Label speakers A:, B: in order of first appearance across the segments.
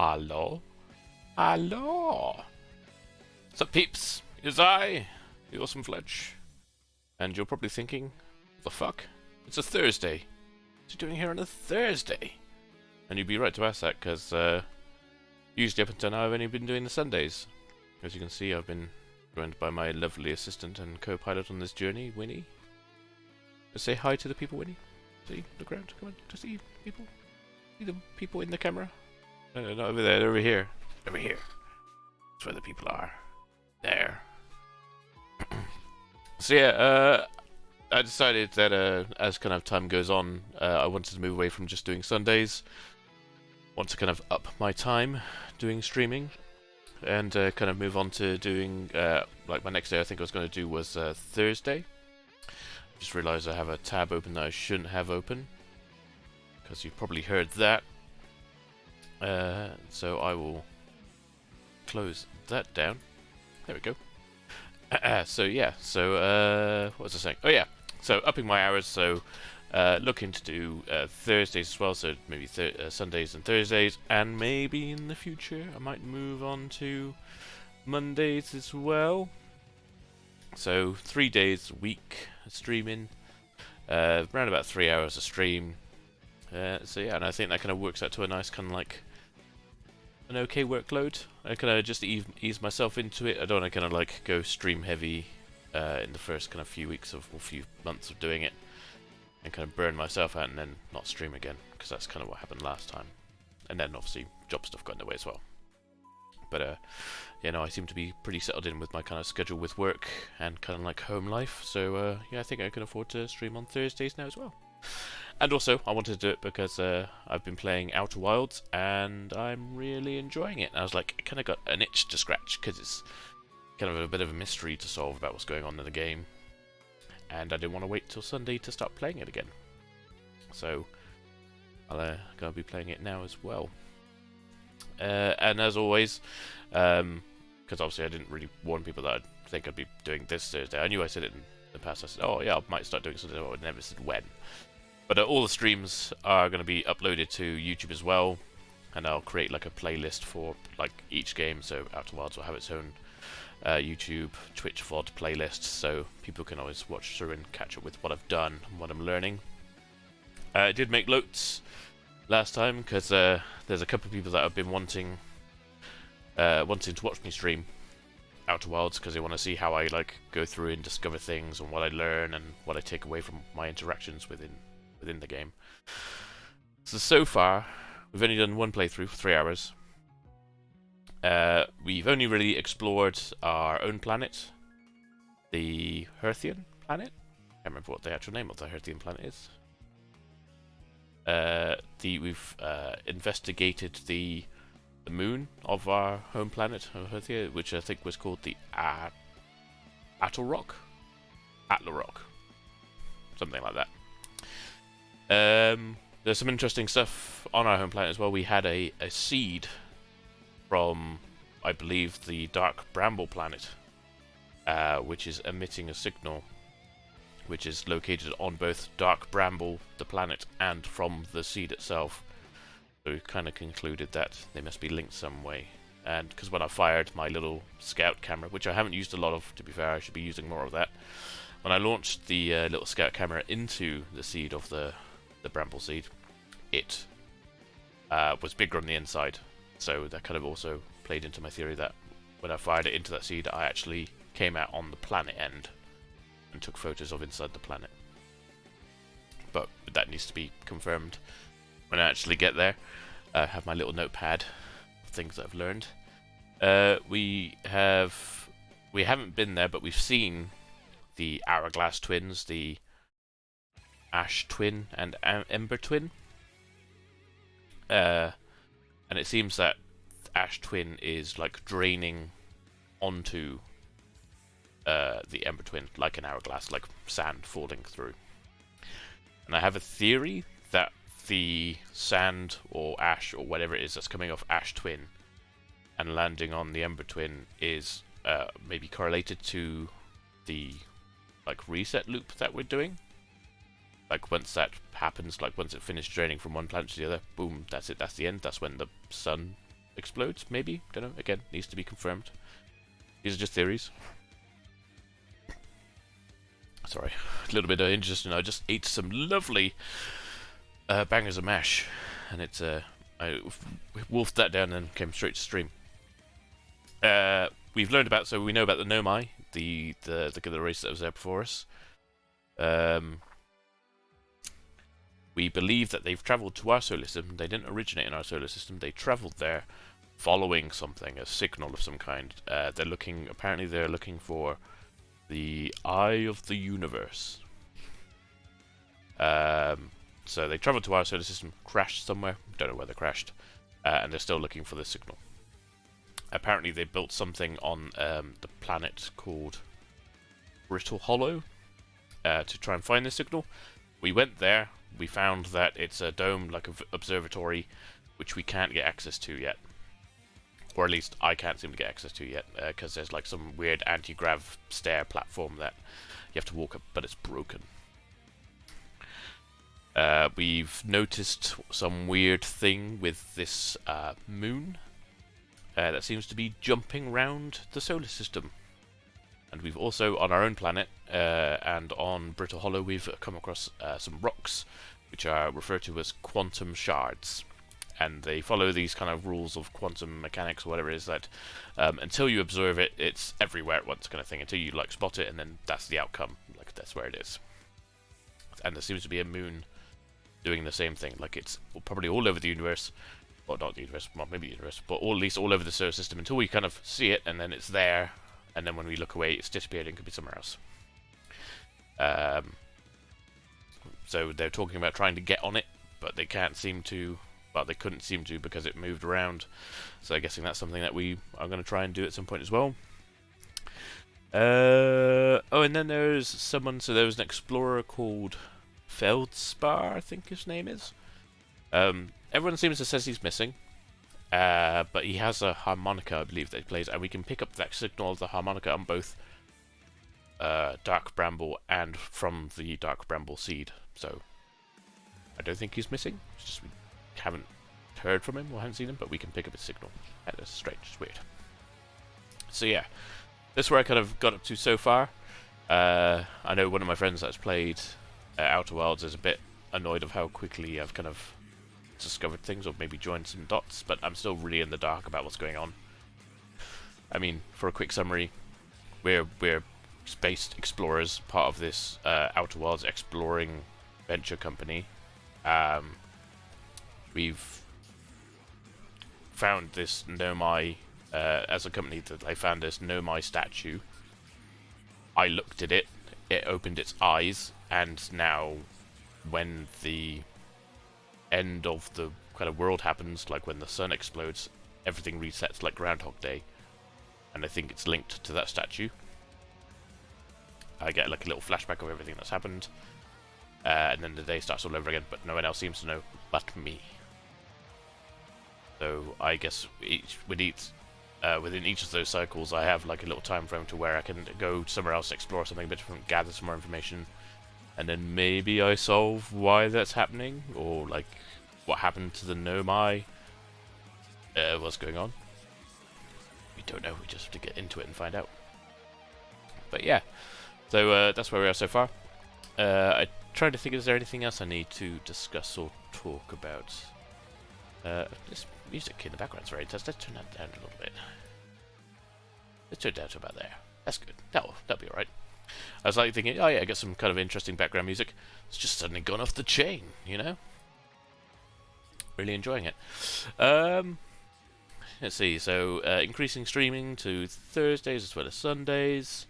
A: Hello? Hello? Sup peeps, it's I, the Awesome Fletch. And you're probably thinking, what the fuck? It's a Thursday. What's he doing here on a Thursday? And you'd be right to ask that, because usually up until now I've only been doing the Sundays. As you can see, I've been joined by my lovely assistant and co-pilot on this journey, Winnie. Say hi to the people, Winnie. See, look around, come on, to see people. See the people in the camera? No, not over there, over here. Over here. That's where the people are. There. So yeah, I decided that as kind of time goes on, I wanted to move away from just doing Sundays. Want to kind of up my time doing streaming, and kind of move on to doing like my next day. I think I was going to do was Thursday. Just realised I have a tab open that I shouldn't have open, because you've probably heard that. So I will close that down. There we go. So yeah, so what was I saying? Oh yeah, so upping my hours, so looking to do Thursdays as well, so maybe Sundays and Thursdays, and maybe in the future I might move on to Mondays as well. So 3 days a week streaming, around about 3 hours a stream. So yeah, and I think that kind of works out to a nice kind of like an okay workload. I kind of just ease myself into it. I don't want to kind of like go stream heavy in the first kind of few weeks of or few months of doing it, and kind of burn myself out and then not stream again, because that's kind of what happened last time. And then obviously job stuff got in the way as well. But you know, I seem to be pretty settled in with my kind of schedule with work and kind of like home life. So yeah, I think I can afford to stream on Thursdays now as well. And also, I wanted to do it because I've been playing Outer Wilds and I'm really enjoying it. And I was like, I kind of got an itch to scratch, because it's kind of a bit of a mystery to solve about what's going on in the game. And I didn't want to wait till Sunday to start playing it again. So, I'm going to be playing it now as well. And as always, because obviously I didn't really warn people that I think I'd be doing this Thursday. I knew I said it in the past. I said, oh yeah, I might start doing something. I never said when. But all the streams are going to be uploaded to YouTube as well, and I'll create like a playlist for like each game. So Outer Wilds will have its own YouTube, Twitch VOD playlist, so people can always watch through and catch up with what I've done and what I'm learning. I did make notes last time because there's a couple of people that have been wanting to watch me stream Outer Wilds, because they want to see how I like go through and discover things and what I learn and what I take away from my interactions within the game. So far, we've only done one playthrough for 3 hours. We've only really explored our own planet, the Hearthian planet. I can't remember what the actual name of the Hearthian planet is. We've investigated the moon of our home planet of Hearthia, which I think was called the Attlerock, something like that. There's some interesting stuff on our home planet as well. We had a seed from, I believe, the Dark Bramble planet, which is emitting a signal which is located on both Dark Bramble, the planet, and from the seed itself. So we kind of concluded that they must be linked some way. And because when I fired my little scout camera, which I haven't used a lot of, to be fair, I should be using more of that. When I launched the little scout camera into the seed of the bramble seed, it was bigger on the inside. So that kind of also played into my theory that when I fired it into that seed, I actually came out on the planet end and took photos of inside the planet. But that needs to be confirmed when I actually get there. I have my little notepad of things that I've learned. We haven't been there, but we've seen the Hourglass twins, the Ash twin and Ember twin. And it seems that Ash twin is like draining onto the Ember twin like an hourglass, like sand falling through. And I have a theory that the sand or ash or whatever it is that's coming off Ash twin and landing on the Ember twin is maybe correlated to the like reset loop that we're doing. Like once that happens, like once it finished draining from one planet to the other, boom, that's it, that's the end. That's when the sun explodes, maybe? Don't know. Again, needs to be confirmed. These are just theories. Sorry, a little bit of indigestion. I just ate some lovely bangers of mash, and it's I wolfed that down and came straight to stream. We've learned about, so we know about the Nomai, the race that was there before us. We believe that they've travelled to our solar system. They didn't originate in our solar system. They travelled there, following something, a signal of some kind. Apparently they're looking for the Eye of the Universe. So they travelled to our solar system, crashed somewhere. Don't know where they crashed, and they're still looking for the signal. Apparently they built something on the planet called Brittle Hollow to try and find the signal. We went there. We found that it's a dome, like an observatory, which we can't get access to yet. Or at least I can't seem to get access to yet, because there's like some weird anti-grav stair platform that you have to walk up, but it's broken. We've noticed some weird thing with this moon that seems to be jumping round the solar system. And we've also, on our own planet, and on Brittle Hollow, we've come across some rocks, which are referred to as quantum shards. And they follow these kind of rules of quantum mechanics, or whatever it is, that until you observe it, it's everywhere at once kind of thing, until you like spot it, and then that's the outcome, like that's where it is. And there seems to be a moon doing the same thing, like it's probably all over the universe, or not the universe, well maybe the universe, but at least all over the solar system, until we kind of see it, and then it's there, and then when we look away, it's disappeared and could be somewhere else. So they're talking about trying to get on it, but they can't seem to. Well, they couldn't seem to because it moved around. So I'm guessing that's something that we are going to try and do at some point as well. Oh, and then there's someone. So there was an explorer called Feldspar, I think his name is. Everyone seems to say he's missing. But he has a harmonica, I believe, that he plays, and we can pick up that signal of the harmonica on both Dark Bramble and from the Dark Bramble seed. So I don't think he's missing. It's just we haven't heard from him or haven't seen him, but we can pick up his signal. That is strange. It's weird. So yeah, that's where I kind of got up to so far. I know one of my friends that's played Outer Worlds is a bit annoyed of how quickly I've kind of discovered things, or maybe joined some dots, but I'm still really in the dark about what's going on. I mean, for a quick summary, we're space explorers, part of this Outer Worlds exploring venture company. We've found this Nomai, as a company that they found this Nomai statue. I looked at it, it opened its eyes, and now when the end of the kind of world happens, like when the sun explodes, everything resets like Groundhog Day, and I think it's linked to that statue. I get like a little flashback of everything that's happened, and then the day starts all over again, but no one else seems to know but me. So I guess within each of those cycles I have like a little time frame to where I can go somewhere else, explore something a bit different, gather some more information, and then maybe I solve why that's happening, or like what happened to the Nomai, what's going on. We don't know, we just have to get into it and find out. But yeah, so that's where we are so far. I tried to think, is there anything else I need to discuss or talk about? This music in the background's very intense. Let's turn that down a little bit. Let's turn it down to about there. That's good. That'll be alright. I was like thinking, oh yeah, I got some kind of interesting background music. It's just suddenly gone off the chain, you know? Really enjoying it. Let's see, so increasing streaming to Thursdays as well as Sundays.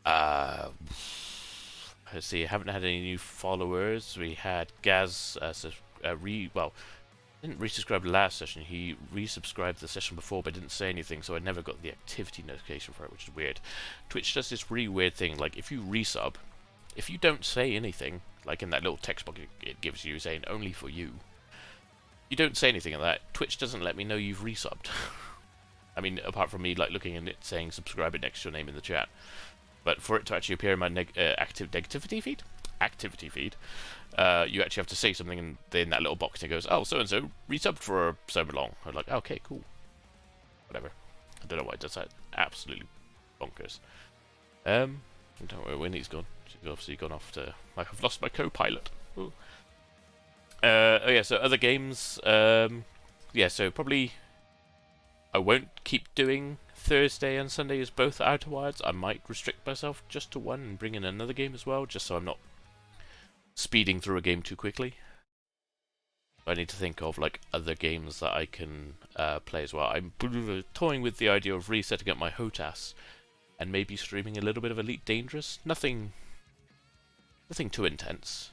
A: Let's see, I haven't had any new followers. We had Gaz didn't resubscribe last session. He resubscribed the session before but didn't say anything, so I never got the activity notification for it, which is weird. Twitch does this really weird thing, like if you resub, if you don't say anything, like in that little text box it gives you saying only for you, you don't say anything like that, Twitch doesn't let me know you've resubbed. I mean, apart from me like looking at it saying subscribe it next to your name in the chat. But for it to actually appear in my active negativity feed, activity feed, you actually have to say something in that little box, and it goes, "Oh, so and so resubbed for so long." I'm like, "Okay, cool, whatever." I don't know why it does that. Absolutely bonkers. I don't know where Winnie's gone. She's obviously gone off to. Like, I've lost my co-pilot. Ooh. Oh yeah, so other games. Yeah, so probably I won't keep doing Thursday and Sunday as both Outer Wilds. I might restrict myself just to one and bring in another game as well, just so I'm not speeding through a game too quickly. I need to think of like other games that I can play as well. I'm toying with the idea of resetting up my HOTAS and maybe streaming a little bit of Elite Dangerous. Nothing too intense.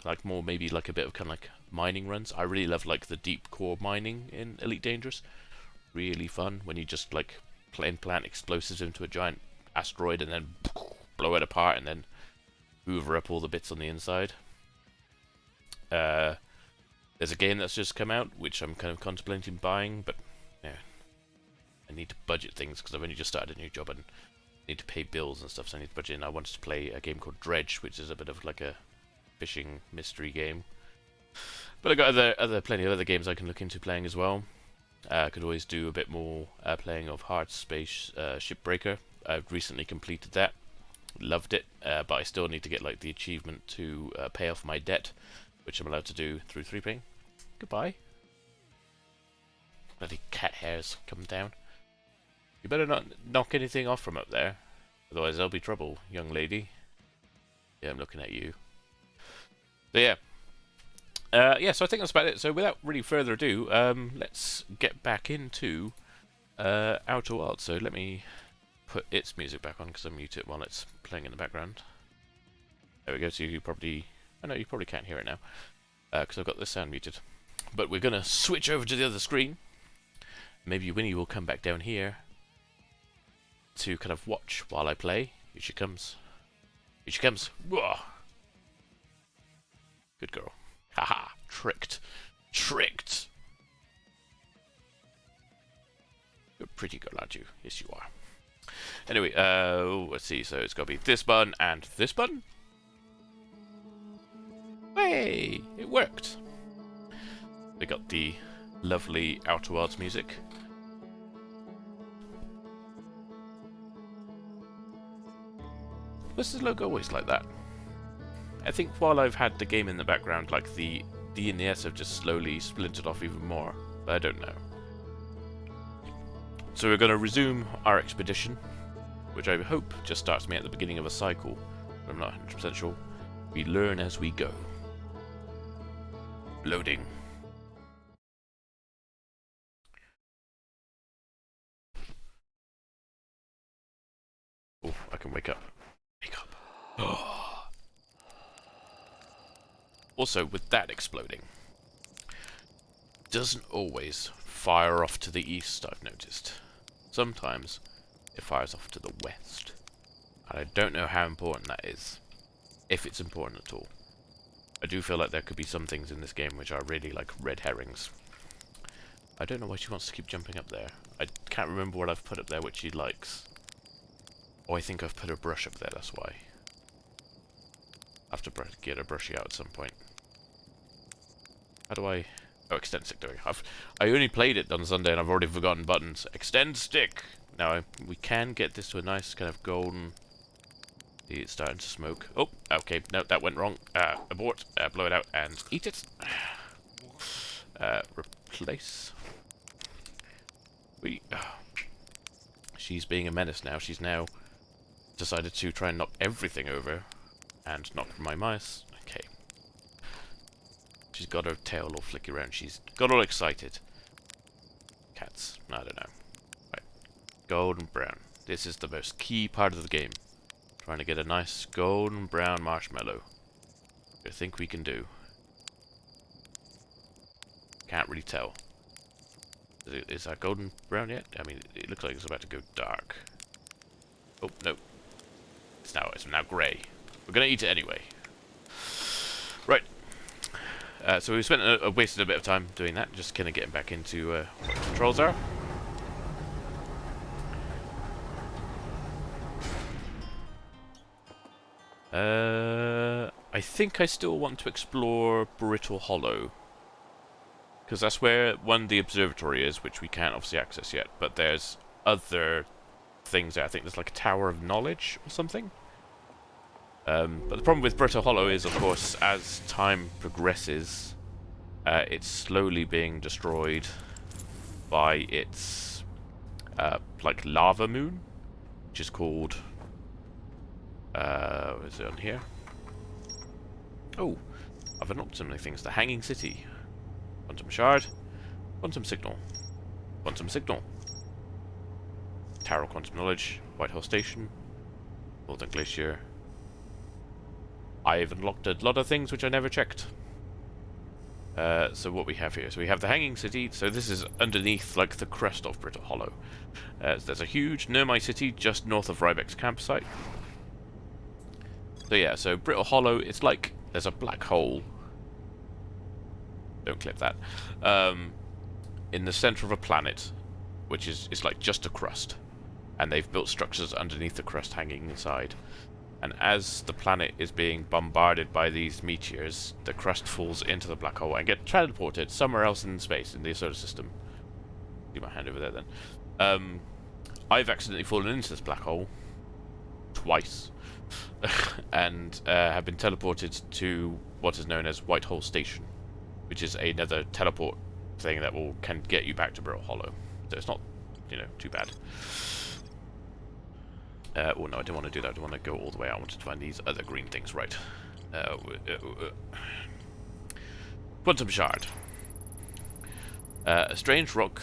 A: Like more maybe like a bit of kind of like mining runs. I really love like the deep core mining in Elite Dangerous. Really fun when you just like plant explosives into a giant asteroid and then blow it apart and then hoover up all the bits on the inside. There's a game that's just come out which I'm kind of contemplating buying, but yeah, I need to budget things because I've only just started a new job and need to pay bills and stuff, so I need to budget. And I wanted to play a game called Dredge, which is a bit of like a fishing mystery game. But I got plenty of other games I can look into playing as well. I could always do a bit more playing of Hard Space Shipbreaker. I've recently completed that, loved it, but I still need to get like the achievement to pay off my debt, which I'm allowed to do through 3Ping. Goodbye. Bloody cat hairs come down. You better not knock anything off from up there, otherwise there'll be trouble, young lady. Yeah, I'm looking at you. So yeah. Yeah, so I think that's about it. So without really further ado, let's get back into Outer Wilds. So let me put its music back on because I mute it while it's playing in the background. There we go. So you probably, I know you probably can't hear it now because I've got the sound muted. But we're gonna switch over to the other screen. Maybe Winnie will come back down here to kind of watch while I play. Here she comes. Here she comes. Whoa. Good girl. Haha, tricked. Tricked! You're a pretty girl, aren't you? Yes, you are. Anyway, let's see. So it's got to be this button and this button. Hey! It worked! We got the lovely Outer Wilds music. Was the logo always like that? I think while I've had the game in the background, like the D and the S have just slowly splintered off even more, but I don't know. So we're going to resume our expedition, which I hope just starts me at the beginning of a cycle. I'm not 100% sure. We learn as we go. Loading. Oh, I can wake up. Wake up. Oh. Also, with that exploding, doesn't always fire off to the east, I've noticed. Sometimes it fires off to the west. And I don't know how important that is. If it's important at all. I do feel like there could be some things in this game which are really like red herrings. I don't know why she wants to keep jumping up there. I can't remember what I've put up there which she likes. Oh, I think I've put a brush up there, that's why. I have to get a brushy out at some point. How do I... Oh, extend stick, there we go. I only played it on Sunday and I've already forgotten buttons. Extend stick! Now, we can get this to a nice kind of golden... See, it's starting to smoke. Oh, okay, no, that went wrong. Abort, blow it out and eat it. Replace. She's being a menace now. She's now decided to try and knock everything over. And knock my mice. Okay. She's got her tail all flicky around. She's got all excited. Cats. I don't know. Right. Golden brown. This is the most key part of the game. Trying to get a nice golden brown marshmallow. I think we can do. Can't really tell. Is that golden brown yet? I mean, it looks like it's about to go dark. Oh, no. It's now grey. We're going to eat it anyway. Right. So we spent wasted a bit of time doing that, just kind of getting back into what the controls are. I think I still want to explore Brittle Hollow. Because that's where the observatory is, which we can't obviously access yet. But there's other things there. I think there's like a Tower of Knowledge or something. But the problem with Brittle Hollow is, of course, as time progresses, it's slowly being destroyed by its like lava moon, which is called is it on here? Oh, I've unlocked so many things. The Hanging City, Quantum Shard, Quantum Signal, Quantum Signal, Tower of Quantum Knowledge, Whitehall Station, Northern Glacier. I've unlocked a lot of things which I never checked. So what we have here, so we have the Hanging City. So this is underneath, like, the crest of Brittle Hollow. So there's a huge Nomai city just north of Rybeck's campsite. So yeah, so Brittle Hollow, it's like there's a black hole. Don't clip that. In the center of a planet, which is like just a crust, and they've built structures underneath the crust, hanging inside. And as the planet is being bombarded by these meteors, the crust falls into the black hole and gets transported somewhere else in space, in the solar system. Do my hand over there then. I've accidentally fallen into this black hole twice, and have been teleported to what is known as Whitehall Station, which is another teleport thing that can get you back to Brittle Hollow. So it's not, too bad. Oh no, I didn't want to do that. I didn't want to go all the way out. I wanted to find these other green things. Right. Quantum Shard. A strange rock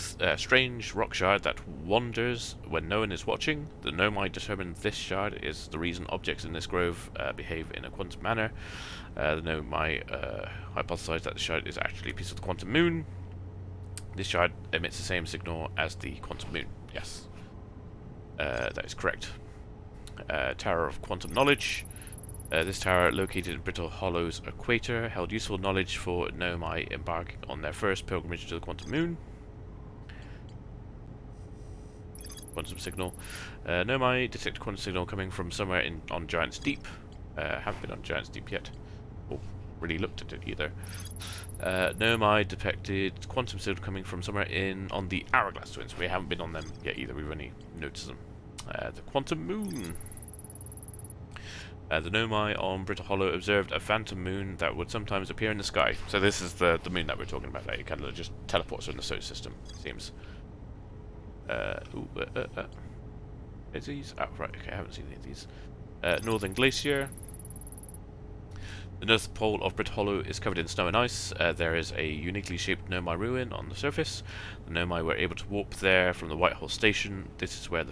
A: shard that wanders when no one is watching. The Nomai determined this shard is the reason objects in this grove behave in a quantum manner. The Nomai hypothesized that the shard is actually a piece of the quantum moon. This shard emits the same signal as the quantum moon. Yes. That is correct. Tower of Quantum Knowledge. This tower, located in Brittle Hollow's equator, held useful knowledge for Nomai embarking on their first pilgrimage to the Quantum Moon. Quantum Signal. Nomai detected quantum signal coming from somewhere on Giant's Deep. Haven't been on Giant's Deep yet. Or really looked at it either. Nomai detected quantum signal coming from somewhere on the Hourglass Twins. We haven't been on them yet either. We've only noticed them. The Quantum Moon. The Nomai on Brittle Hollow observed a phantom moon that would sometimes appear in the sky. So this is the moon that we're talking about. It kind of just teleports in the solar system, it seems. Is these? Oh, right, okay, I haven't seen any of these. Northern Glacier. The north pole of Brittle Hollow is covered in snow and ice. There is a uniquely shaped Nomai ruin on the surface. The Nomai were able to warp there from the Whitehall Station. This is where they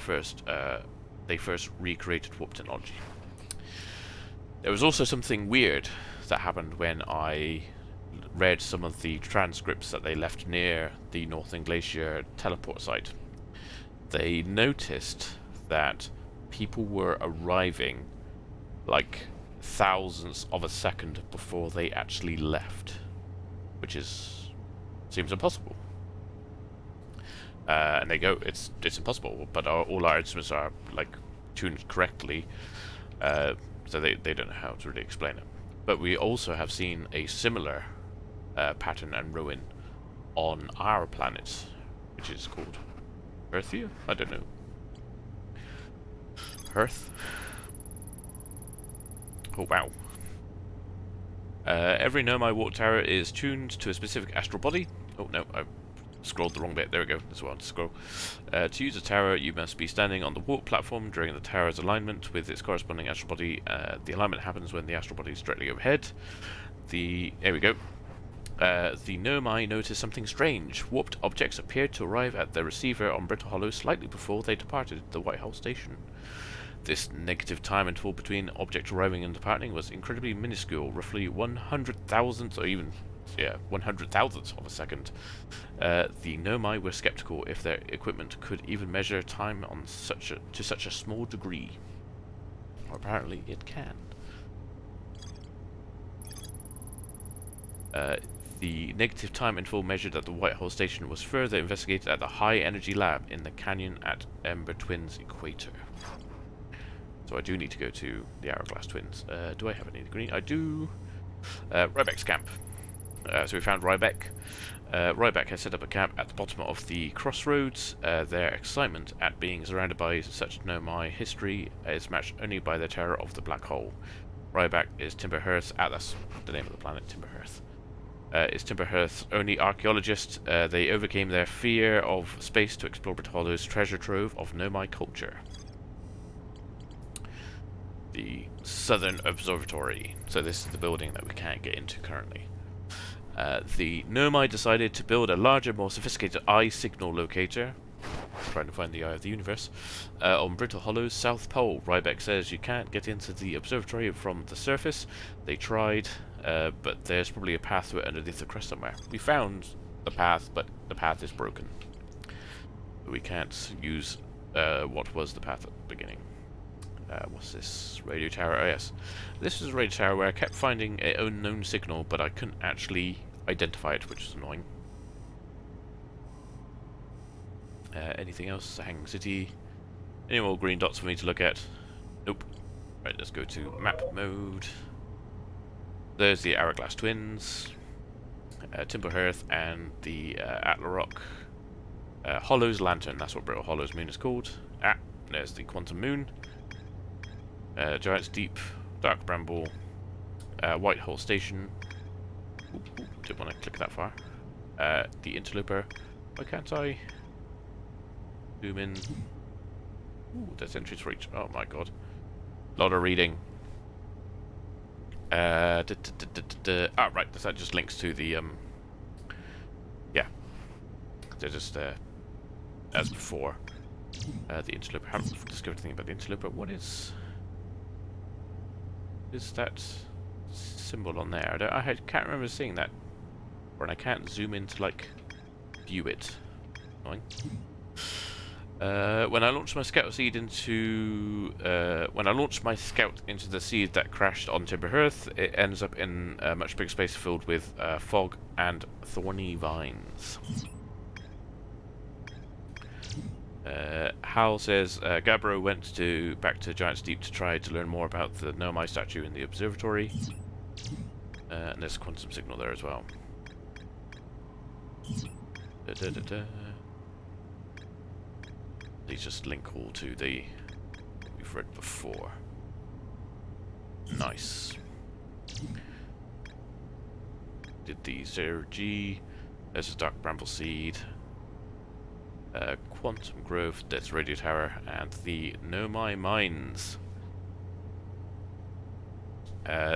A: first recreated warp technology. There was also something weird that happened when I read some of the transcripts that they left near the Northern Glacier teleport site. They noticed that people were arriving like thousands of a second before they actually left, which seems impossible. And they go, it's impossible, but all our instruments are like tuned correctly, so they don't know how to really explain it. But we also have seen a similar pattern and ruin on our planet, which is called Earthia? I don't know. Earth? Oh wow. Every Nomai warp tower is tuned to a specific astral body. Oh no, I scrolled the wrong bit. There we go. That's what I want to scroll. To use a tower, you must be standing on the warp platform during the tower's alignment with its corresponding astral body. The alignment happens when the astral body is directly overhead. There we go. The Nomai noticed something strange. Warped objects appeared to arrive at the receiver on Brittle Hollow slightly before they departed the Whitehall Station. This negative time interval between objects arriving and departing was incredibly minuscule, roughly 100,000th or even 100,000th of a second. The Nomai were skeptical if their equipment could even measure time to such a small degree. Or apparently it can. The negative time interval measured at the Whitehall Station was further investigated at the High Energy Lab in the canyon at Ember Twins Equator. So I do need to go to the Hourglass Twins. Do I have any green? I do. Rybeck's camp. So we found Rybeck. Rybeck has set up a camp at the bottom of the crossroads. Their excitement at being surrounded by such Nomai history is matched only by their terror of the black hole. Rybeck is Timberhearth. That's the name of the planet, Timberhearth. Is Timberhearth's only archaeologist. They overcame their fear of space to explore Brittle Hollow's treasure trove of Nomai culture. The Southern Observatory. So this is the building that we can't get into currently. The Nomai decided to build a larger, more sophisticated eye signal locator, trying to find the eye of the universe, on Brittle Hollow's South Pole. Rybeck says you can't get into the observatory from the surface. They tried, but there's probably a path to it underneath the crust somewhere. We found the path, but the path is broken. We can't use what was the path at the beginning. What's this? Radio tower. Oh yes, this is a radio tower where I kept finding an unknown signal, but I couldn't actually identify it, which is annoying. Anything else? Hanging City. Any more green dots for me to look at? Nope. Right, let's go to map mode. There's the Hourglass Twins, Timberhearth, and the Atlarock. Hollow's Lantern. That's what Brittle Hollow's moon is called. Ah, there's the Quantum Moon. Giant's Deep, Dark Bramble, White Hole Station. Didn't want to click that far. The Interloper. Why can't I zoom in? Ooh, there's entries reach. Oh my god. A lot of reading. Ah, right. That just links to the yeah. They're just as before. The Interloper. I haven't discovered anything about the Interloper. What is that symbol on there? I can't remember seeing that, and I can't zoom in to like view it. Annoying. When I launched my scout into the seed that crashed on Timberhearth, it ends up in a much bigger space filled with fog and thorny vines. Hal says Gabbro went back to Giant's Deep to try to learn more about the Nomai statue in the observatory. And there's a quantum signal there as well. These just link all to the we've read before. Nice. Did the 0G. There's a Dark Bramble Seed. Quantum Grove, that's Radio Tower, and the Nomai Mines.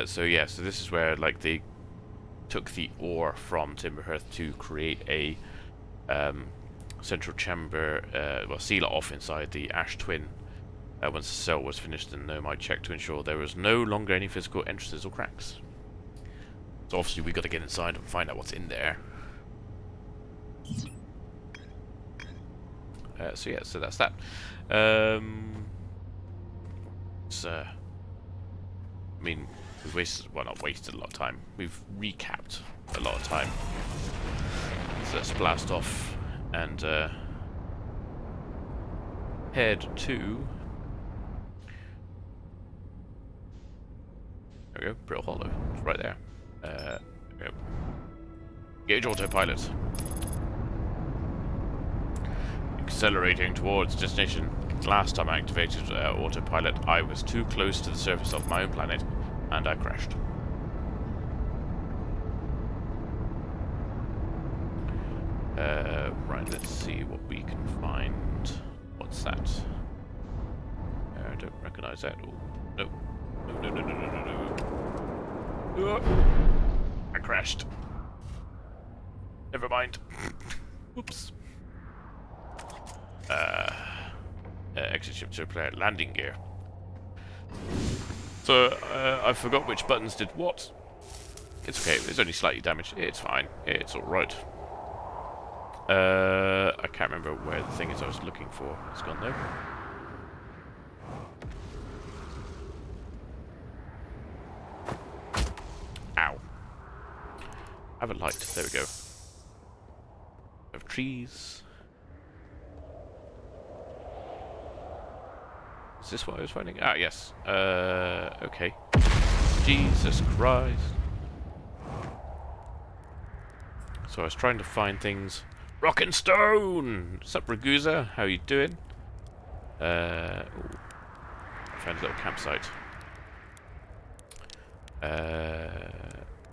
A: So yeah, so this is where like they took the ore from Timberhearth to create a central chamber, seal it off inside the Ash Twin. Once the cell was finished, the Nomai checked to ensure there was no longer any physical entrances or cracks. So obviously we got to get inside and find out what's in there. So yeah, so that's that. I mean, we've wasted, well, not wasted a lot of time. We've recapped a lot of time. So let's blast off and head to. There we go, Brittle Hollow. It's right there. There we go. Gauge autopilot. Accelerating towards destination. Last time I activated autopilot, I was too close to the surface of my own planet, and I crashed. Right, let's see what we can find. What's that? I don't recognize that. Oh, no. No. I crashed. Never mind. Oops. Exit ship to repair landing gear. So, I forgot which buttons did what. It's okay, it's only slightly damaged. It's fine. It's alright. I can't remember where the thing is I was looking for. It's gone though. Ow. I have a light. There we go. I have trees. Is this what I was finding? Ah, yes. Okay. Jesus Christ. So I was trying to find things. Rock and Stone! What's up, Ragusa? How you doing? Ooh. Found a little campsite.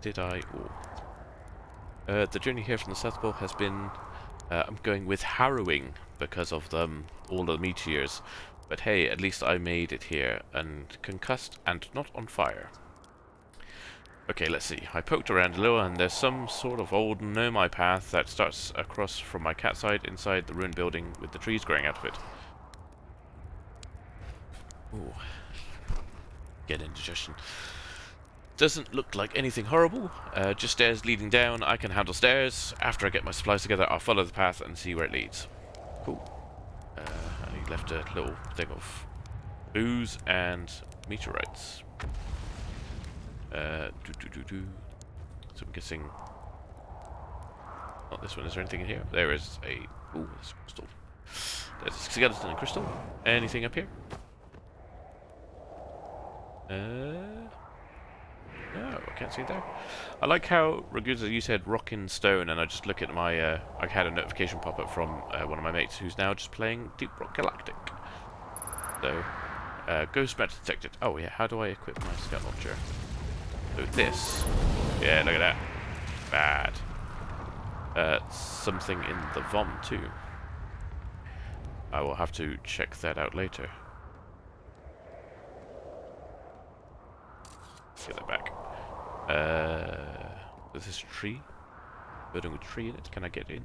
A: Did I? Ooh. The journey here from the South Pole has been... I'm going with harrowing because of all the meteors. But hey, at least I made it here, and concussed and not on fire. Okay, let's see. I poked around a little, and there's some sort of old nomai path that starts across from my cat side inside the ruined building with the trees growing out of it. Ooh. Get indigestion. Doesn't look like anything horrible. Just stairs leading down. I can handle stairs. After I get my supplies together, I'll follow the path and see where it leads. Cool. I left a little thing of booze and meteorites. So I'm guessing... Not this one. Is there anything in here? There is a... Ooh, there's a crystal. There's a skeleton and crystal. Anything up here? No, I can't see it there. I like how, Ragusa, you said rock and stone, and I just look at my... I had a notification pop up from one of my mates who's now just playing Deep Rock Galactic. So, ghost match detected. Oh yeah, how do I equip my scout launcher? So this. Yeah, look at that. Bad. Something in the VOM too. I will have to check that out later. Get that back. There's this tree. Building with a tree in it. Can I get in?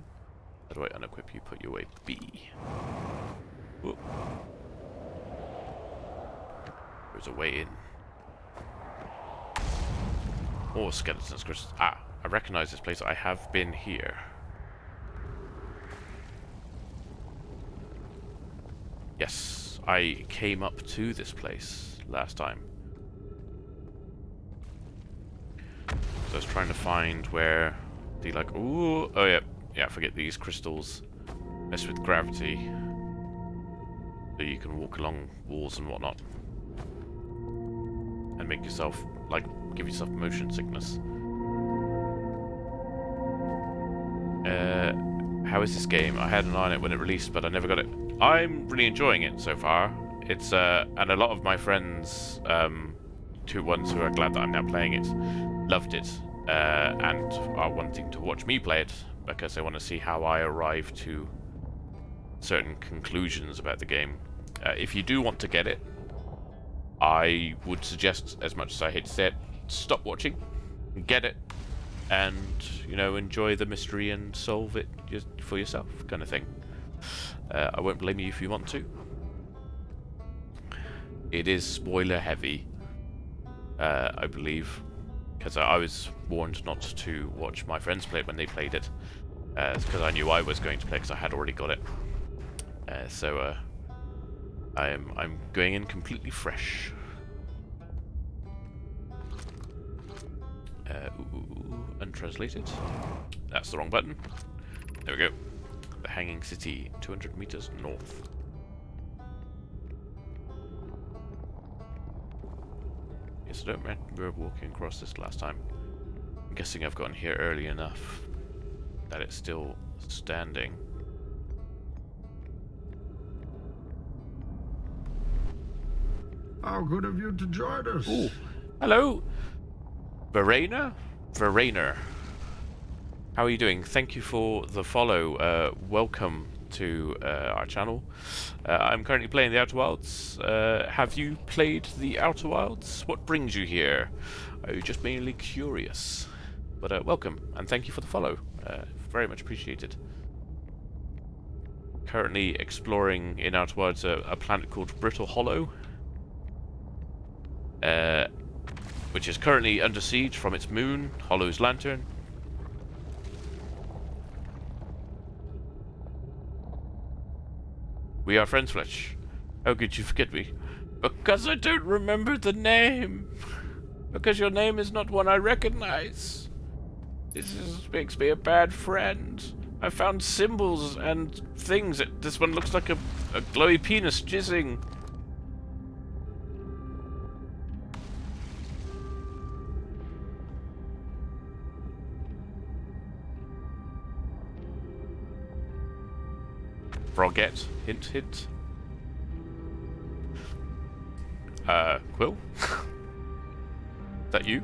A: How do I unequip you? Put you away. B. Whoop. There's a way in. More skeletons. Ah, I recognize this place. I have been here. Yes, I came up to this place last time. So I was trying to find where the ooh, oh yeah, I forget these crystals mess with gravity, so you can walk along walls and whatnot, and make yourself give yourself motion sickness. How is this game? I had an eye on it when it released, but I never got it. I'm really enjoying it so far. It's and a lot of my friends, two ones who are glad that I'm now playing it, loved it, and are wanting to watch me play it because they want to see how I arrive to certain conclusions about the game. If you do want to get it, I would suggest, as much as I hate to say it, stop watching, get it, and enjoy the mystery and solve it just for yourself, kind of thing. I won't blame you if you want to. It is spoiler heavy, I believe, because I was warned not to watch my friends play it when they played it, because I knew I was going to play because I had already got it. So I'm going in completely fresh. Untranslated. That's the wrong button. There we go. The Hanging City, 200 meters north. Yes, I don't remember walking across this last time. I'm guessing I've gotten here early enough that it's still standing.
B: How good of you to join us.
A: Ooh. Hello, Verena? Verena. How are you doing? Thank you for the follow. Welcome to our channel. I'm currently playing the Outer Wilds. Have you played the Outer Wilds? What brings you here? Are you just mainly curious? But welcome, and thank you for the follow. Very much appreciated. Currently exploring in Outer Wilds a planet called Brittle Hollow, which is currently under siege from its moon, Hollow's Lantern. We are friends, Fletch. How could you forget me? Because I don't remember the name. Because your name is not one I recognize. Makes me a bad friend. I found symbols and things. This one looks like a glowy penis jizzing. Frogette. Hint, hint. Quill? Is that you?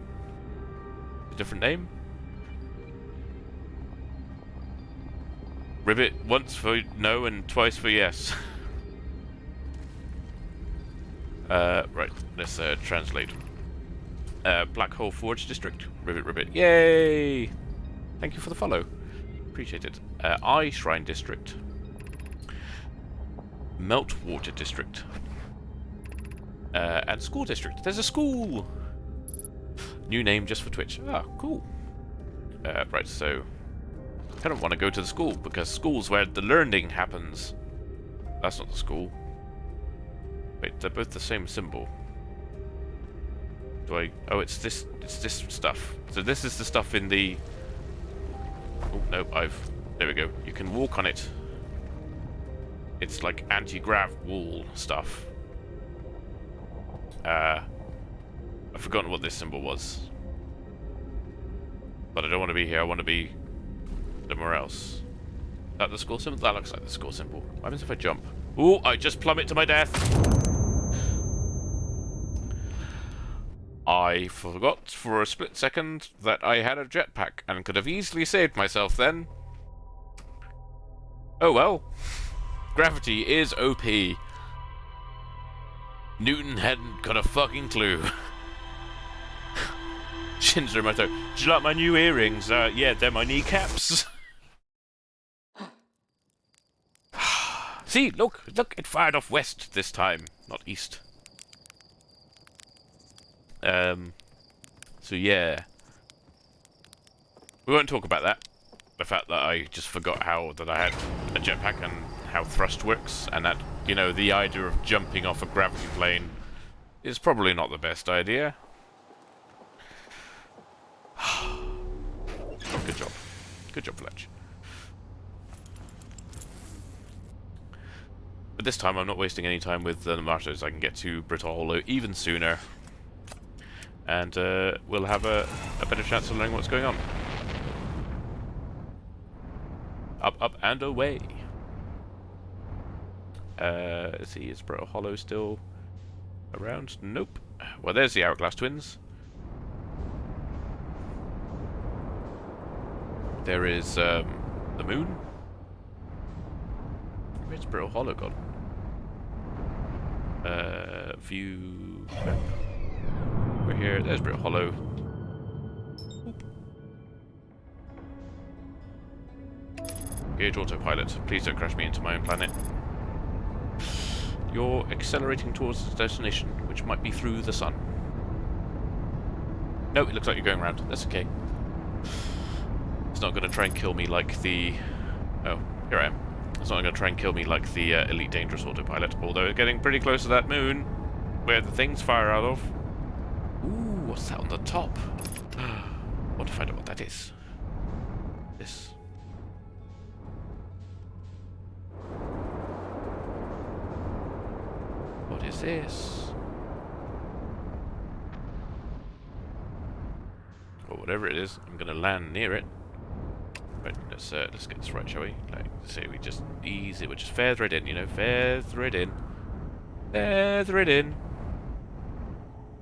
A: A different name? Ribbit, once for no and twice for yes. Right, let's translate. Black Hole Forge District. Ribbit, ribbit. Yay! Thank you for the follow. Appreciate it. Eye Shrine District. Meltwater District. And School District. There's a school! New name just for Twitch. Ah, cool. Right, so... I kind of want to go to the school, because school's where the learning happens. That's not the school. Wait, they're both the same symbol. Do I... Oh, it's this stuff. So this is the stuff in the... Oh, no, there we go. You can walk on it. It's like anti-grav wall stuff. I've forgotten what this symbol was. But I don't want to be here, I want to be somewhere else. Is that the school symbol? That looks like the school symbol. What happens if I jump? Ooh, I just plummet to my death! I forgot for a split second that I had a jetpack and could have easily saved myself then. Oh well. Gravity is OP. Newton hadn't got a fucking clue. Shinzo Moto, do you like my new earrings? Yeah, they're my kneecaps. See, look, it fired off west this time, not east. So yeah. We won't talk about that. The fact that I just forgot that I had a jetpack and how thrust works, and that, you know, the idea of jumping off a gravity plane is probably not the best idea. Good job. Good job, Fletch. But this time I'm not wasting any time with the Martyrs. I can get to Brittle Hollow even sooner. And we'll have a better chance of learning what's going on. Up, up, and away. Let's see, is Brittle Hollow still around? Nope. Well, there's the Hourglass Twins. There is the moon. Where's Brittle Hollow gone? View map. We're here. There's Brittle Hollow. Oop. Gauge autopilot. Please don't crash me into my own planet. You're accelerating towards the destination, which might be through the sun. No, it looks like you're going around. That's okay. It's not going to try and kill me like the... Oh, here I am. It's not going to try and kill me like the Elite Dangerous autopilot, although it's getting pretty close to that moon, where the things fire out of. Ooh, what's that on the top? I want to find out what that is. This. What is this? Or whatever it is, I'm going to land near it. Right, let's get this right, shall we? Like, say we just we'll just feather it in, you know, feather it in. Feather it in.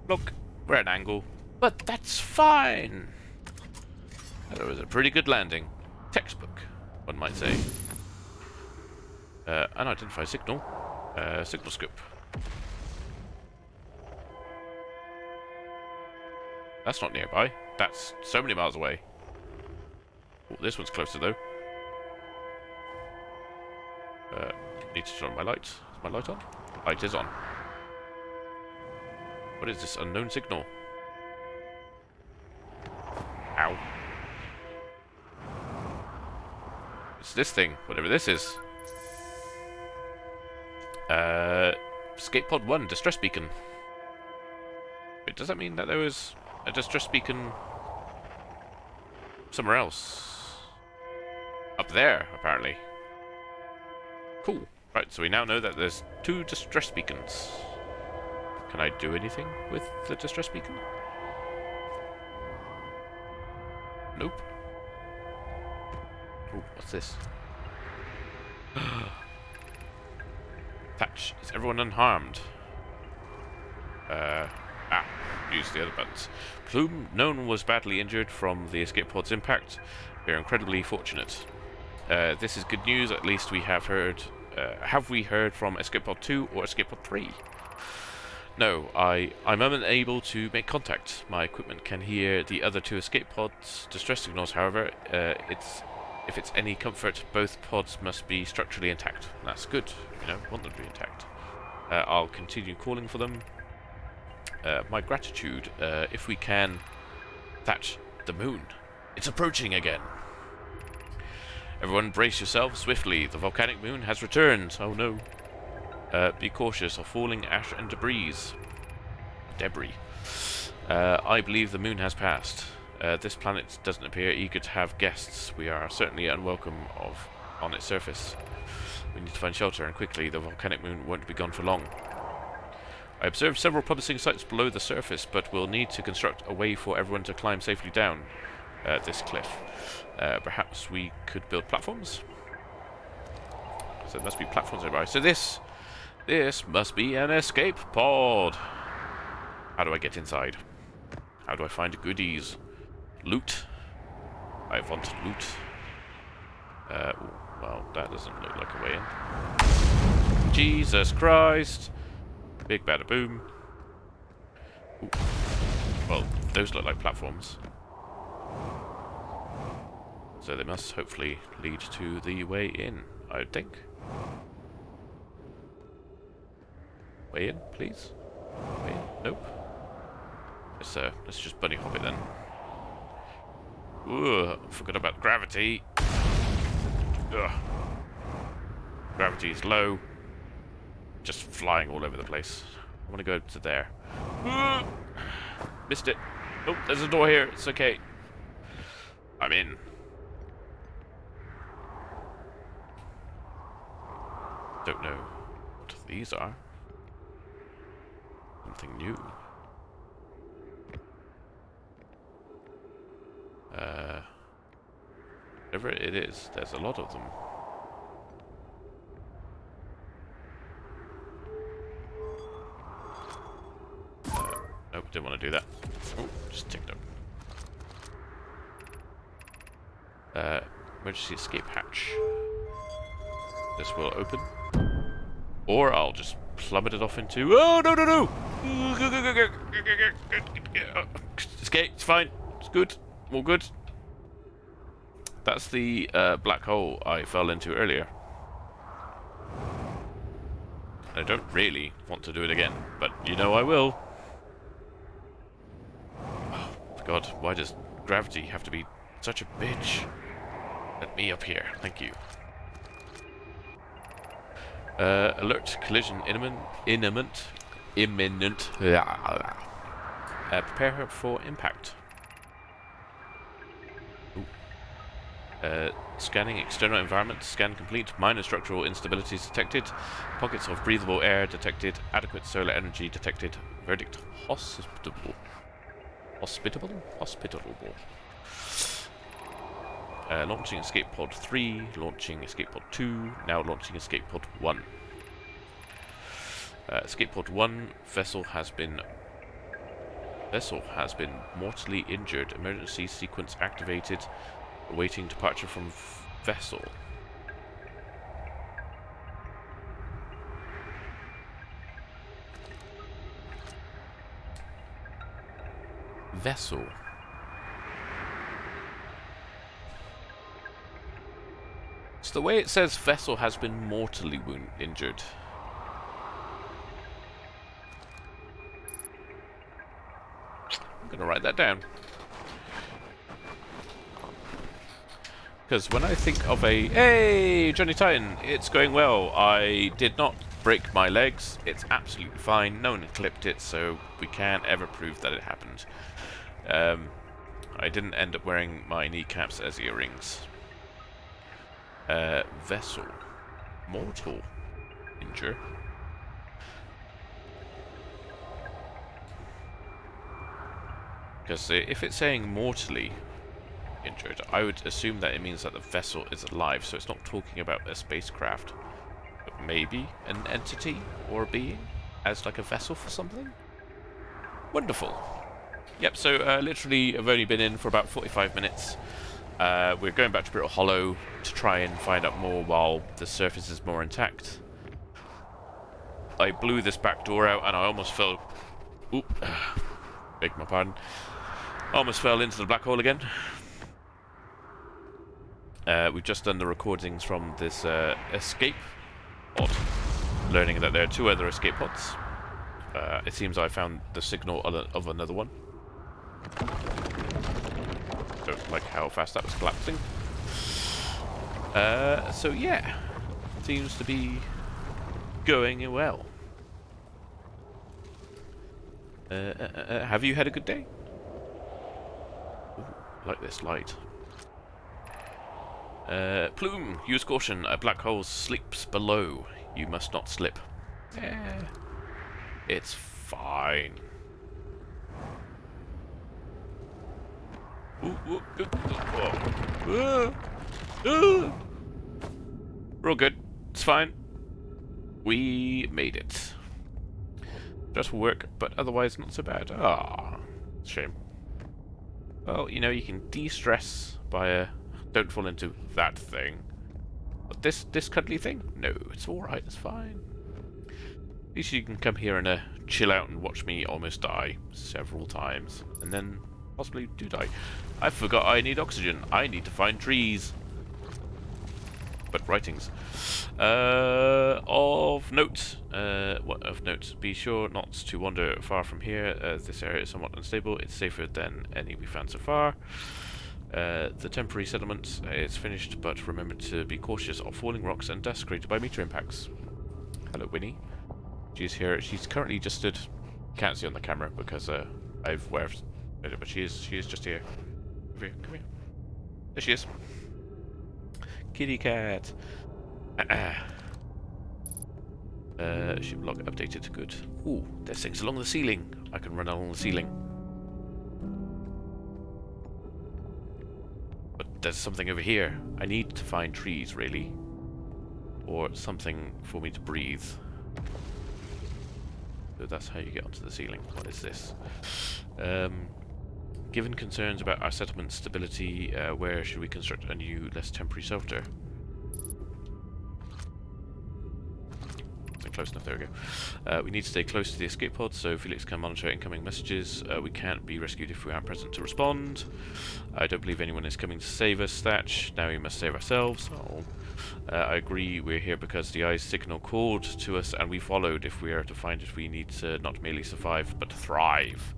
A: Look, we're at an angle, but that's fine. That was a pretty good landing. Textbook, one might say. Unidentified signal. Signal scope. That's not nearby. That's so many miles away. Oh, this one's closer though. Need to turn on my light. Is my light on? Light is on. What is this unknown signal? Ow. It's this thing, whatever this is. Escape Pod 1, distress beacon. Wait, does that mean that there was a distress beacon somewhere else? Up there, apparently. Cool. Right, so we now know that there's 2 distress beacons. Can I do anything with the distress beacon? Nope. Oh, what's this? Thatch, is everyone unharmed? Use the other buttons. Plume, no one was badly injured from the escape pod's impact. We are incredibly fortunate. This is good news, at least we have heard... have we heard from Escape Pod 2 or Escape Pod 3? No, I'm unable to make contact. My equipment can hear the other two escape pods' distress signals, however, if it's any comfort, both pods must be structurally intact. That's good, you know, want them to be intact. I'll continue calling for them. My gratitude, if we can... Thatch, the moon. It's approaching again. Everyone brace yourselves swiftly. The volcanic moon has returned. Oh no. Be cautious of falling ash and debris. I believe the moon has passed. This planet doesn't appear eager to have guests. We are certainly unwelcome on its surface. We need to find shelter, and quickly. The volcanic moon won't be gone for long. I observed several publishing sites below the surface, but we'll need to construct a way for everyone to climb safely down this cliff. Perhaps we could build platforms? So there must be platforms nearby. So this must be an escape pod. How do I get inside? How do I find goodies? Loot. I want loot. Well, that doesn't look like a way in. Jesus Christ! Big bada boom. Ooh. Well, those look like platforms. So they must hopefully lead to the way in, I would think. Way in, please? Way in? Nope. Let's just bunny hop it then. Ooh, forgot about gravity. Ugh. Gravity is low. Just flying all over the place. I want to go to there. Missed it. Oh, there's a door here. It's okay. I'm in. Don't know what these are. Something new. Whatever it is, there's a lot of them. Nope, didn't want to do that. Oh, just ticked up. Emergency escape hatch. This will open. Or I'll just plummet it off into... Oh, no, no, no! Escape, it's fine. It's good. All good. That's the black hole I fell into earlier. I don't really want to do it again, but you know I will. Oh, God, why does gravity have to be such a bitch? Let me up here, thank you. Alert, collision imminent. Prepare for impact. Scanning external environment. Scan complete. Minor structural instabilities detected. Pockets of breathable air detected. Adequate solar energy detected. Verdict hospitable. Hospitable. Launching escape pod 3. Launching escape pod 2. Now launching escape pod 1. Escape pod 1. Vessel has been mortally injured. Emergency sequence activated. Awaiting departure from vessel. Vessel. It's the way it says vessel has been mortally injured. I'm gonna write that down. Because when I think of hey, Johnny Titan, it's going well. I did not break my legs. It's absolutely fine. No one clipped it, so we can't ever prove that it happened. I didn't end up wearing my kneecaps as earrings. Vessel. Mortal. Injure. Because if it's saying mortally injured, I would assume that it means that the vessel is alive, so it's not talking about a spacecraft. maybe an entity or a being as like a vessel for something. Wonderful. Yep, so literally I've only been in for about 45 minutes. We're going back to Brittle Hollow to try and find out more while the surface is more intact. I blew this back door out and I almost fell... Oop. Beg my pardon. Almost fell into the black hole again. We've just done the recordings from this escape pod, learning that there are 2 other escape pods. It seems I found the signal of another one. Don't like how fast that was collapsing. So yeah, seems to be going well. Have you had a good day? Ooh, like this light. Plume, use caution. A black hole sleeps below. You must not slip. It's fine. We're all good. It's fine. We made it. Stressful work, but otherwise not so bad. Ah, shame. Well, you know, you can de-stress by don't fall into that thing. But this cuddly thing? No, it's alright, it's fine. At least you can come here and chill out and watch me almost die several times. And then possibly do die. I forgot I need oxygen. I need to find trees. But writings. Of note. What of note? Be sure not to wander far from here. This area is somewhat unstable. It's safer than any we found so far. The temporary settlement is finished, but remember to be cautious of falling rocks and dust created by meteor impacts. Hello, Winnie. She's here. She's currently just stood. Can't see on the camera because I've waved at it, but she is just here. Come here, come here. There she is. Kitty cat. Ship log updated. Good. Ooh, there's things along the ceiling. I can run along the ceiling. But there's something over here. I need to find trees, really. Or something for me to breathe. So that's how you get onto the ceiling. What is this? Given concerns about our settlement stability, where should we construct a new, less temporary shelter? Close enough, there we go. We need to stay close to the escape pod, so Felix can monitor incoming messages. We can't be rescued if we aren't present to respond. I don't believe anyone is coming to save us, Thatch. Now we must save ourselves. Oh. I agree, we're here because the eye's signal called to us and we followed. If we are to find it, we need to not merely survive, but thrive.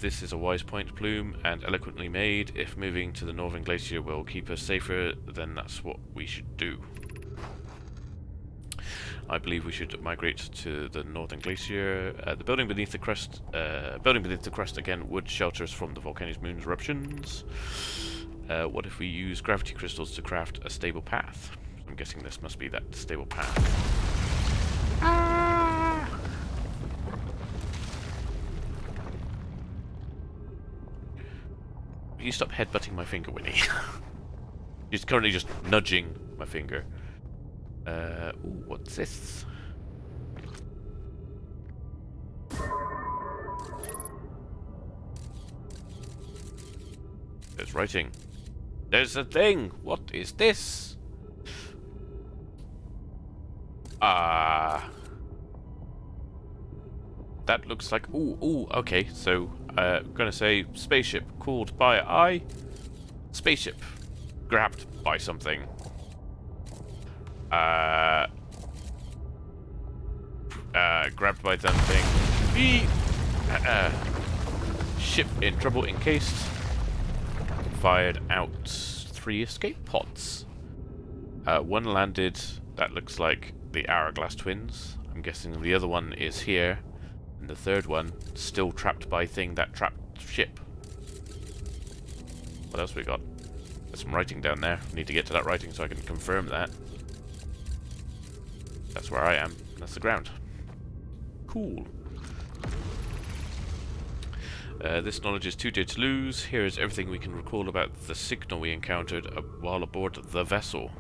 A: This is a wise point, Plume, and eloquently made. If moving to the Northern Glacier will keep us safer, then that's what we should do. I believe we should migrate to the Northern Glacier. The building beneath the crust, again would shelter us from the volcano's moon's eruptions. What if we use gravity crystals to craft a stable path? I'm guessing this must be that stable path. Ah! Will you stop headbutting my finger, Winnie? She's currently just nudging my finger. Ooh, what's this? There's writing. There's a thing! What is this? That looks like... Ooh, okay, so, gonna say spaceship called by eye. Spaceship. Grabbed by something. Grabbed by something. Ship in trouble encased. Fired out 3 escape pods. One landed, that looks like the Hourglass twins. I'm guessing the other one is here. And the third one, still trapped by thing that trapped ship. What else we got? There's some writing down there. Need to get to that writing so I can confirm that. That's where I am. That's the ground. Cool. This knowledge is too dear to lose. Here is everything we can recall about the signal we encountered while aboard the vessel.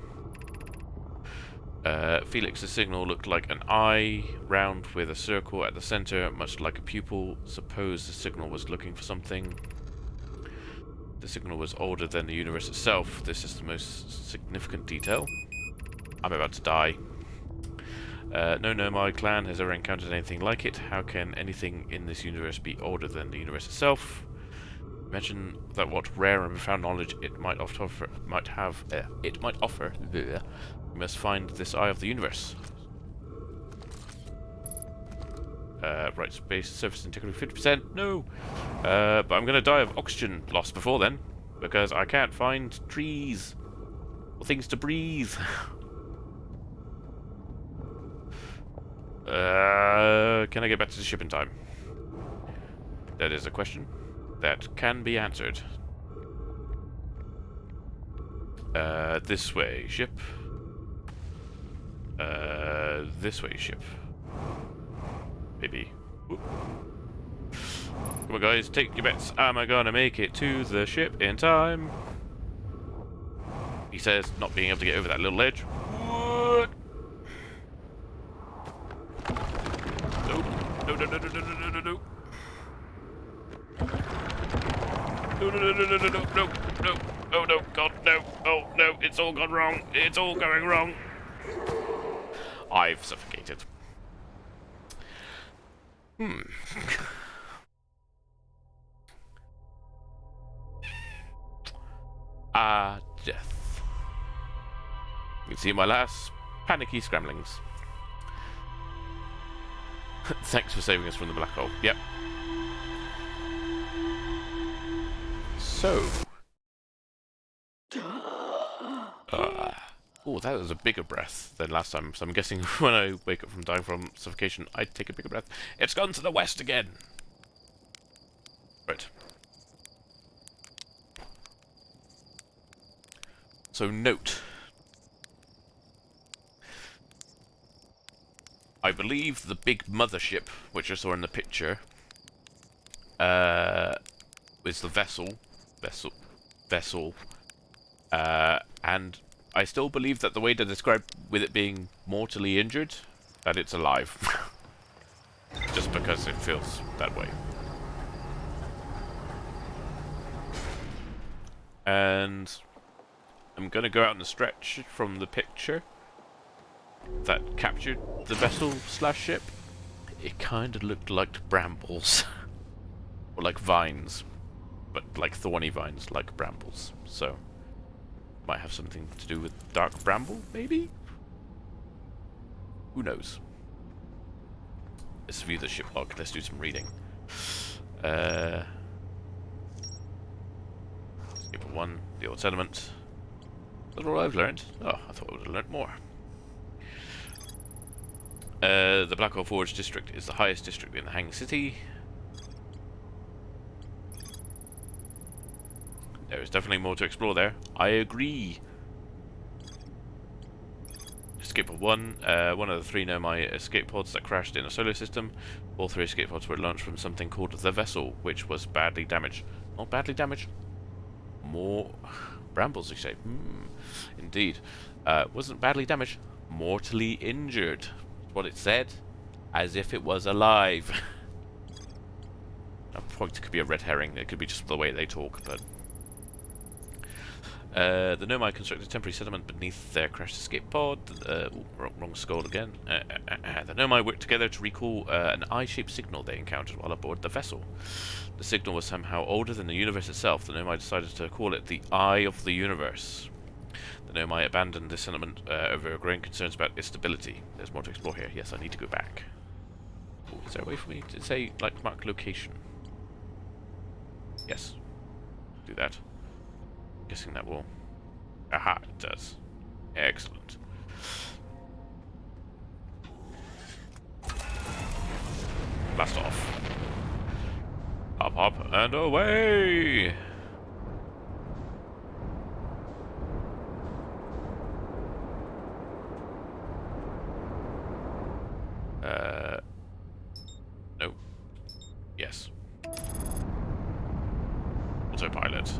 A: Felix's signal looked like an eye, round with a circle at the center, much like a pupil. Suppose the signal was looking for something. The signal was older than the universe itself. This is the most significant detail. I'm about to die. No Nomai clan has ever encountered anything like it. How can anything in this universe be older than the universe itself? Imagine that what rare and profound knowledge it might offer. We must find this eye of the universe. Right, space surface integrity 50%. No, but I'm gonna die of oxygen loss before then because I can't find trees or things to breathe. Can I get back to the ship in time? That is a question that can be answered. This way, ship. This way, ship. Maybe. Whoop. Come on, guys, take your bets. Am I gonna make it to the ship in time? He says, not being able to get over that little ledge. What? No, no, no, no, no, no, no, no, no. No, no, no, no, no, no, no, no, no. Oh, no, God, no. Oh, no, it's all gone wrong. It's all going wrong. I've suffocated. Death. You can see my last panicky scramblings. Thanks for saving us from the black hole. Yep. So. Oh, that was a bigger breath than last time. So I'm guessing when I wake up from dying from suffocation, I'd take a bigger breath. It's gone to the west again. Right. So note. I believe the big mothership, which I saw in the picture, is the vessel, and I still believe that the way they described with it being mortally injured, that it's alive. Just because it feels that way. And I'm gonna go out on a stretch from the picture that captured the vessel slash ship. It kind of looked like brambles. Or like vines. But like thorny vines, like brambles. So, might have something to do with dark bramble, maybe? Who knows? Let's view the ship log. Let's do some reading. Skip 1, the old settlement. That's all I've learned. Oh, I thought I would have learned more. The Blackhole Forge district is the highest district in the Hang City. There is definitely more to explore there. I agree. Escape pod 1. One of the 3 Nomai escape pods that crashed in a solar system. All 3 escape pods were launched from something called the Vessel, which was badly damaged. Not badly damaged. More brambles, you say. Indeed. Wasn't badly damaged. Mortally injured. That's what it said. As if it was alive. A point could be a red herring. It could be just the way they talk, but... the Nomai constructed a temporary settlement beneath their crashed escape pod. Wrong skull again. The Nomai worked together to recall an eye-shaped signal they encountered while aboard the vessel. The signal was somehow older than the universe itself. The Nomai decided to call it the Eye of the Universe. The Nomai abandoned this settlement over growing concerns about its stability. There's more to explore here. Yes, I need to go back. Ooh, is there a way for me to say, like, mark location? Yes. Do that. Guessing that will... Aha, it does. Excellent. Blast off. Hop, hop, and away! No. Yes. Autopilot.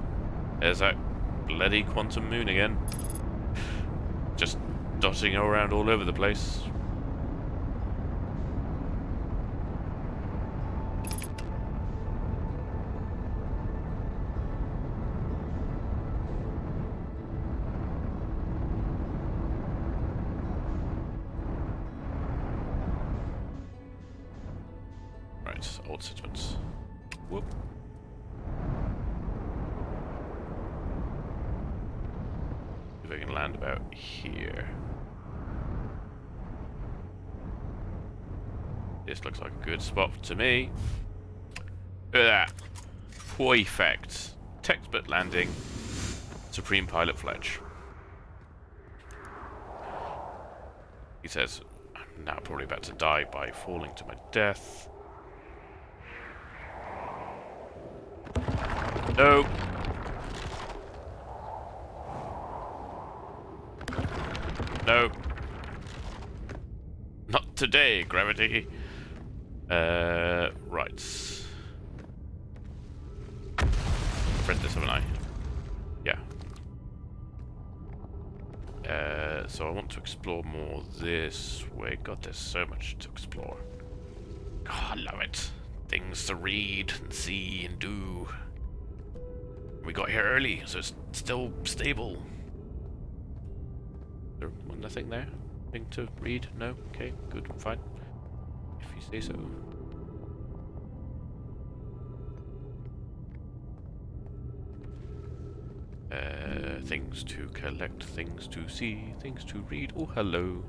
A: There's that bloody quantum moon again. Just dotting around all over the place. Right, old settlements. Whoop. If I can land about here. This looks like a good spot to me. Look at that. Perfect. Textbook landing. Supreme Pilot Fletch. He says, I'm now probably about to die by falling to my death. No. No. Not today, gravity. Right. Read this, haven't I? Yeah. So I want to explore more this way. God, there's so much to explore. God, I love it. Things to read and see and do. We got here early, so it's still stable. There nothing there? Nothing to read? No? Okay, good, fine. If you say so. Things to collect, things to see, things to read. Oh, hello.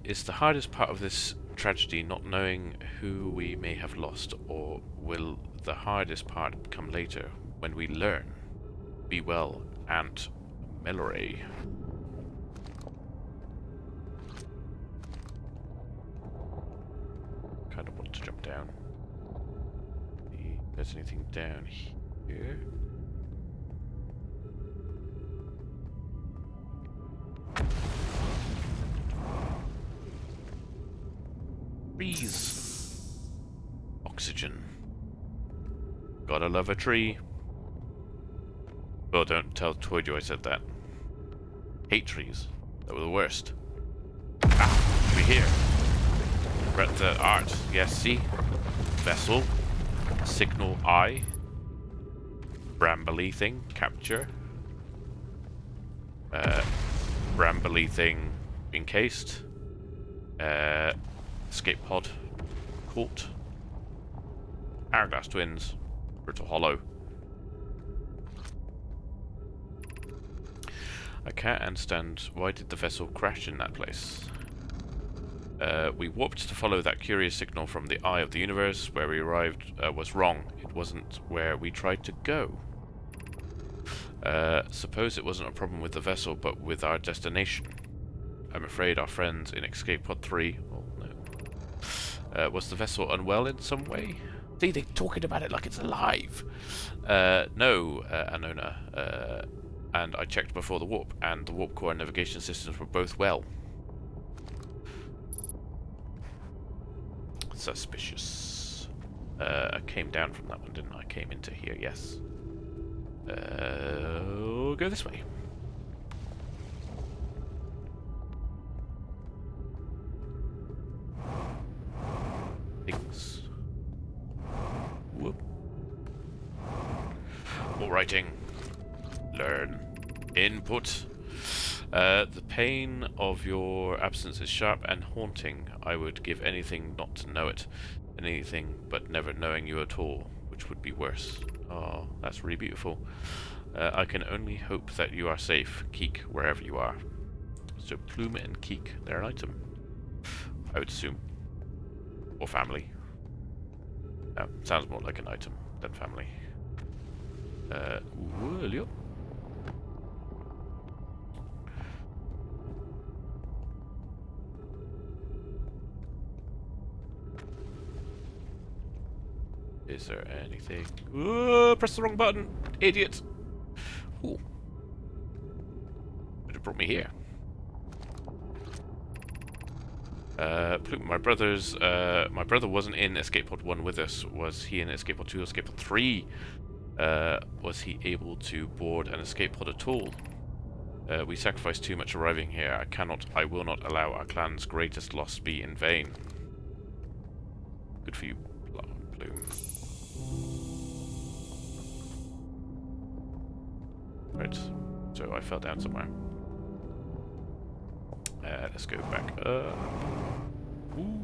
A: Is the hardest part of this tragedy not knowing who we may have lost, or will the hardest part come later when we learn? Be well, Aunt Mallory. Kind of want to jump down. See if there's anything down here. Trees. Oxygen. Gotta love a tree. Oh, don't tell Toyjo I said that. Hate trees. That were the worst. Ah, we're here. We're at the art. Yes, see? Vessel. Signal eye. Brambly thing. Capture. Brambly thing encased. Escape pod. Caught. Hourglass twins. Brittle hollow. I can't understand, why did the vessel crash in that place? We warped to follow that curious signal from the eye of the universe. Where we arrived was wrong. It wasn't where we tried to go. Suppose it wasn't a problem with the vessel, but with our destination. I'm afraid our friends in Escape Pod 3... well, no. Was the vessel unwell in some way? See, they're talking about it like it's alive. No, Anona. And I checked before the warp, and the warp core and navigation systems were both well. Suspicious. I came down from that one, didn't I? I came into here, yes. We'll go this way. Things. Whoop. More writing. Learn. Input. The pain of your absence is sharp and haunting. I would give anything not to know it. Anything but never knowing you at all, which would be worse. Oh, that's really beautiful. I can only hope that you are safe, Keek, wherever you are. So Plume and Keek, they're an item, I would assume. Or family. No, sounds more like an item than family. Whoa. Is there anything? Ooh, press the wrong button, idiot! Ooh. Would have brought me here. My brother wasn't in Escape Pod 1 with us. Was he in Escape Pod 2 or Escape Pod 3? Was he able to board an Escape Pod at all? We sacrificed too much arriving here. I will not allow our clan's greatest loss be in vain. Good for you, Plume. Right, so I fell down somewhere. Let's go back up. Ooh.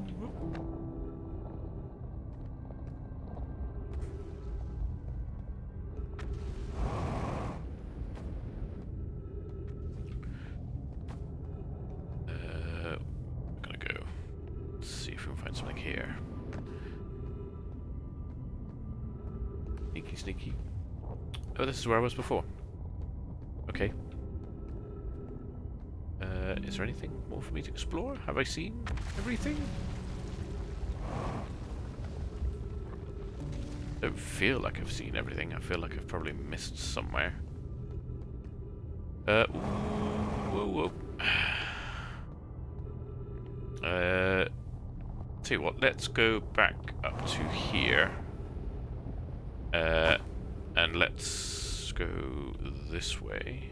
A: Gonna go. Let's see if we can find something here. Sneaky, sneaky. Oh, this is where I was before. Okay. Is there anything more for me to explore? Have I seen everything? I don't feel like I've seen everything. I feel like I've probably missed somewhere. Whoa, whoa. Tell you what, let's go back up to here. And let's go this way.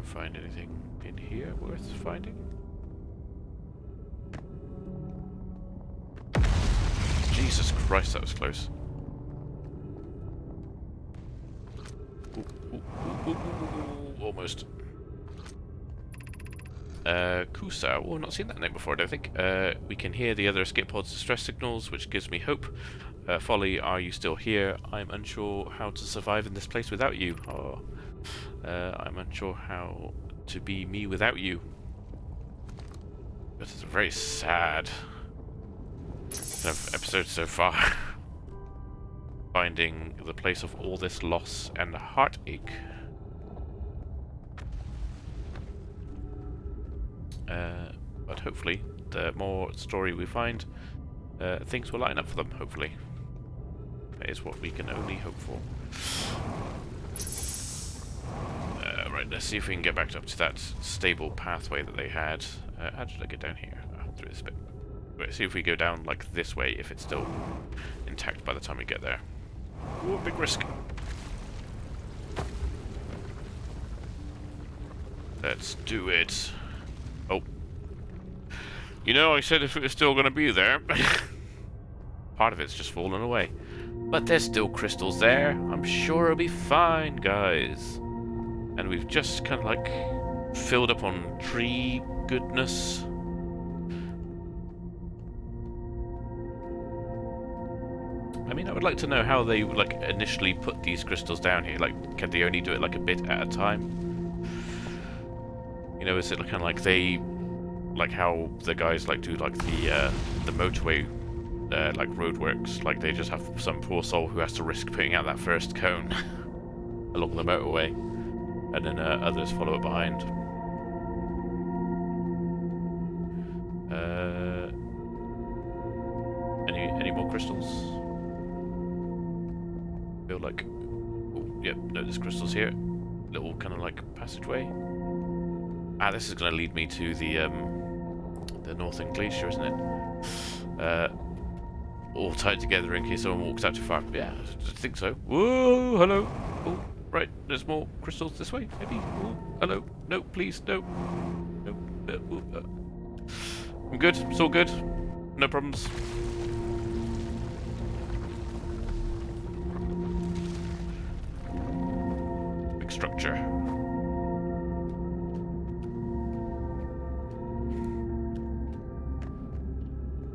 A: Find anything in here worth finding? Jesus Christ, that was close. Almost. Kusa. Oh, not seen that name before, I don't think. We can hear the other escape pod's distress signals, which gives me hope. Folly, are you still here? I'm unsure how to survive in this place without you. Oh. I'm unsure how to be me without you. This is a very sad kind of episode so far. Finding the place of all this loss and heartache. But hopefully, the more story we find, things will line up for them, hopefully. That is what we can only hope for. Right, let's see if we can get back up to that stable pathway that they had. How did I get down here? Through this bit. Right, see if we go down like this way, if it's still intact by the time we get there. Ooh, big risk. Let's do it. Oh. You know, I said if it was still going to be there. Part of it's just fallen away. But there's still crystals there. I'm sure it'll be fine, guys. And we've just kind of like filled up on tree goodness. I mean, I would like to know how they like initially put these crystals down here. Like, can they only do it like a bit at a time? You know, is it kind of like they, like how the guys like do like the motorway, like roadworks? Like they just have some poor soul who has to risk putting out that first cone along the motorway. And then others follow it behind. Any more crystals? Feel like, oh, yep, no, there's crystals here. Little kind of like passageway. Ah, this is going to lead me to the Northern Glacier, isn't it? All tied together in case someone walks out too far. Yeah, I think so. Whoa, hello. Oh. Right, there's more crystals this way, maybe? Ooh, hello? No, please, no. No. I'm good, it's all good. No problems. Big structure.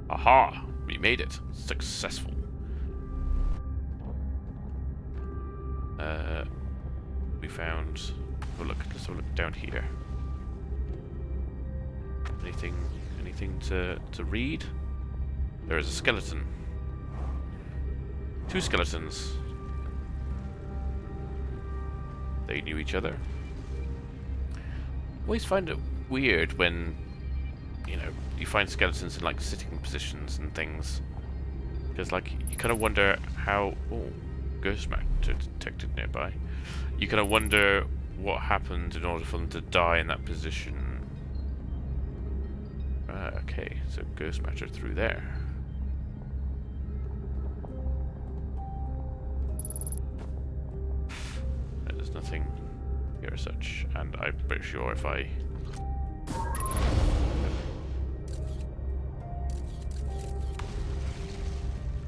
A: Aha! We made it. Successful. We found... Oh look, let's have a look down here. Anything to read? There is a skeleton. 2 skeletons. They knew each other. Always find it weird when, you know, you find skeletons in like sitting positions and things. Because like, you kind of wonder how... Oh, ghost matter detected nearby. You kind of wonder what happened in order for them to die in that position. Okay, so ghost matter through there. nothing here as such, and I'm pretty sure if I...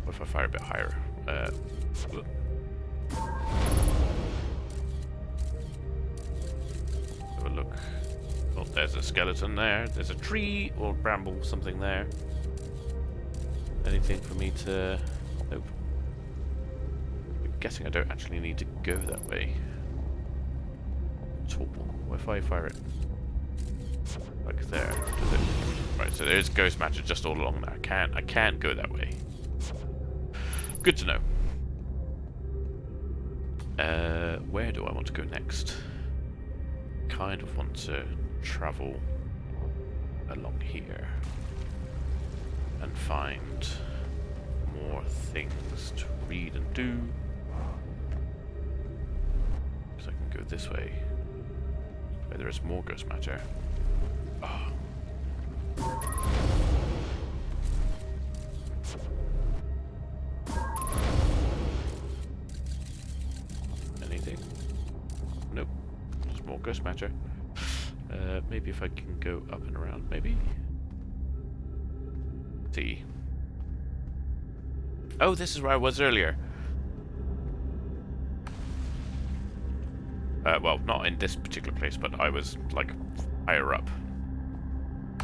A: What if I fire a bit higher? Have a look. Oh, there's a skeleton there. There's a tree or bramble, something there. Anything for me to... Nope. I'm guessing I don't actually need to go that way. What if I fire it like there? Does it? Right, so there's ghost matter just all along there. I can't go that way. Good to know. Where do I want to go next? Kind of want to travel along here and find more things to read and do. Because I can go this way. Where there is more ghost matter. Oh. Anything? Nope. Just more ghost matter. Maybe if I can go up and around, maybe? See. Oh, this is where I was earlier. Well, not in this particular place, but I was, like, higher up.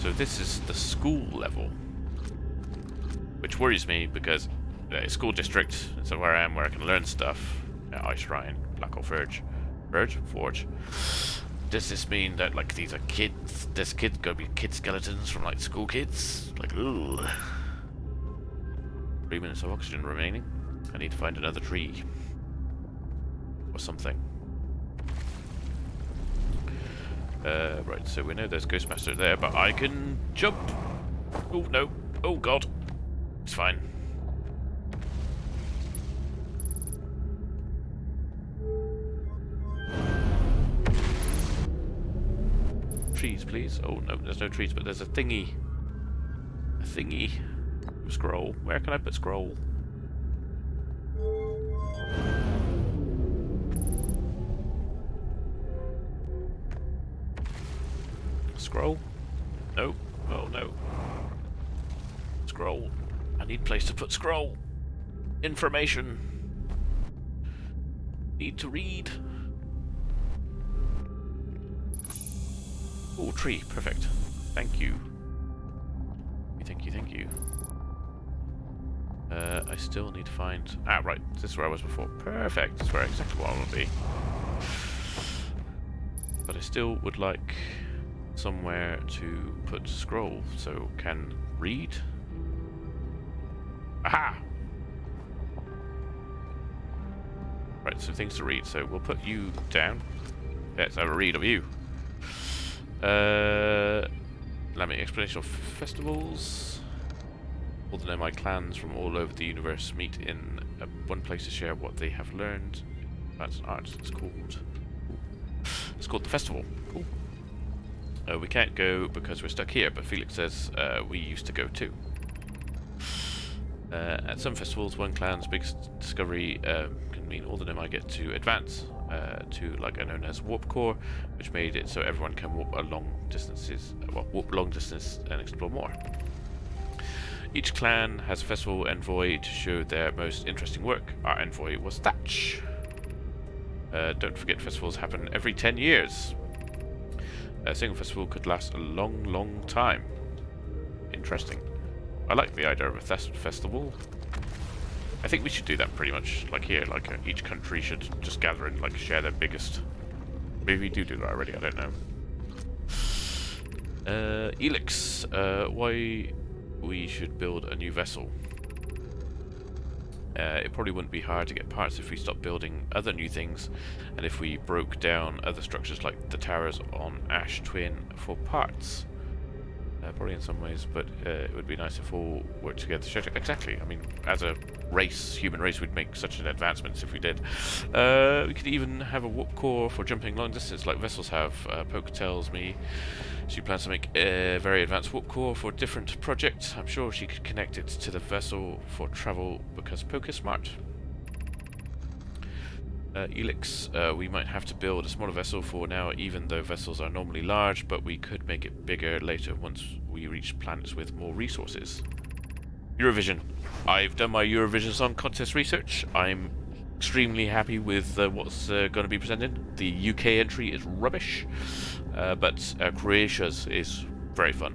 A: So this is the school level. Which worries me, because school district is where I am, where I can learn stuff. Ice Shrine, Black Hole Forge. Forge. Does this mean that, like, these are kids? This kid's gonna be kid skeletons from, like, school kids? Like, ooh. 3 minutes of oxygen remaining. I need to find another tree. Or something. Right, so we know there's Ghostmaster there, but I can jump! Oh, no. Oh, God. It's fine. Trees, please. Oh, no, there's no trees, but there's a thingy. A thingy. Scroll. Where can I put scroll? Scroll? No. Oh, no. Scroll. I need place to put scroll. Information. Need to read. Oh, tree. Perfect. Thank you. Thank you. I still need to find... Ah, right. This is where I was before. Perfect. This is where exactly what I want to be. But I still would like somewhere to put scroll, so can read. Aha! Right, so things to read. So we'll put you down. Let's have a read of you. Let me explanation of festivals. All the Nomai clans from all over the universe meet in one place to share what they have learned. That's an art. It's called the festival. Cool. We can't go because we're stuck here, but Felix says we used to go too. At some festivals, one clan's biggest discovery can mean all the Nomai get to advance to like a known as warp core, which made it so everyone can warp long distance and explore more. Each clan has a festival envoy to show their most interesting work. Our envoy was Thatch. Don't forget, festivals happen every 10 years. A single festival could last a long time. Interesting. I like the idea of a festival. I think we should do that pretty much like here. Like each country should just gather and like share their biggest. Maybe we do that already. I don't know. Elix. Why we should build a new vessel? It probably wouldn't be hard to get parts if we stopped building other new things, and if we broke down other structures like the towers on Ash Twin for parts. Probably in some ways, but it would be nice if all worked together. Exactly. I mean, as a race, human race, we'd make such an advancement if we did. We could even have a warp core for jumping long distance, like vessels have. Poke tells me she plans to make a very advanced warp core for a different project. I'm sure she could connect it to the vessel for travel because Poke is smart. Elix, we might have to build a smaller vessel for now, even though vessels are normally large, but we could make it bigger later once we reach planets with more resources. Eurovision. I've done my Eurovision Song Contest research. I'm extremely happy with what's going to be presented. The UK entry is rubbish, but Croatia's is very fun.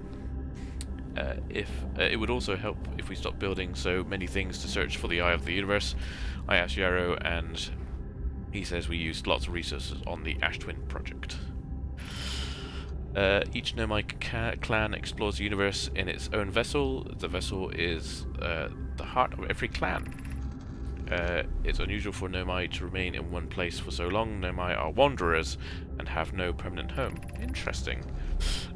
A: If it would also help if we stopped building so many things to search for the Eye of the Universe. I asked Yarrow, and he says we used lots of resources on the Ash Twin project. Each Nomai clan explores the universe in its own vessel. The vessel is the heart of every clan. It's unusual for Nomai to remain in one place for so long. Nomai are wanderers and have no permanent home. Interesting.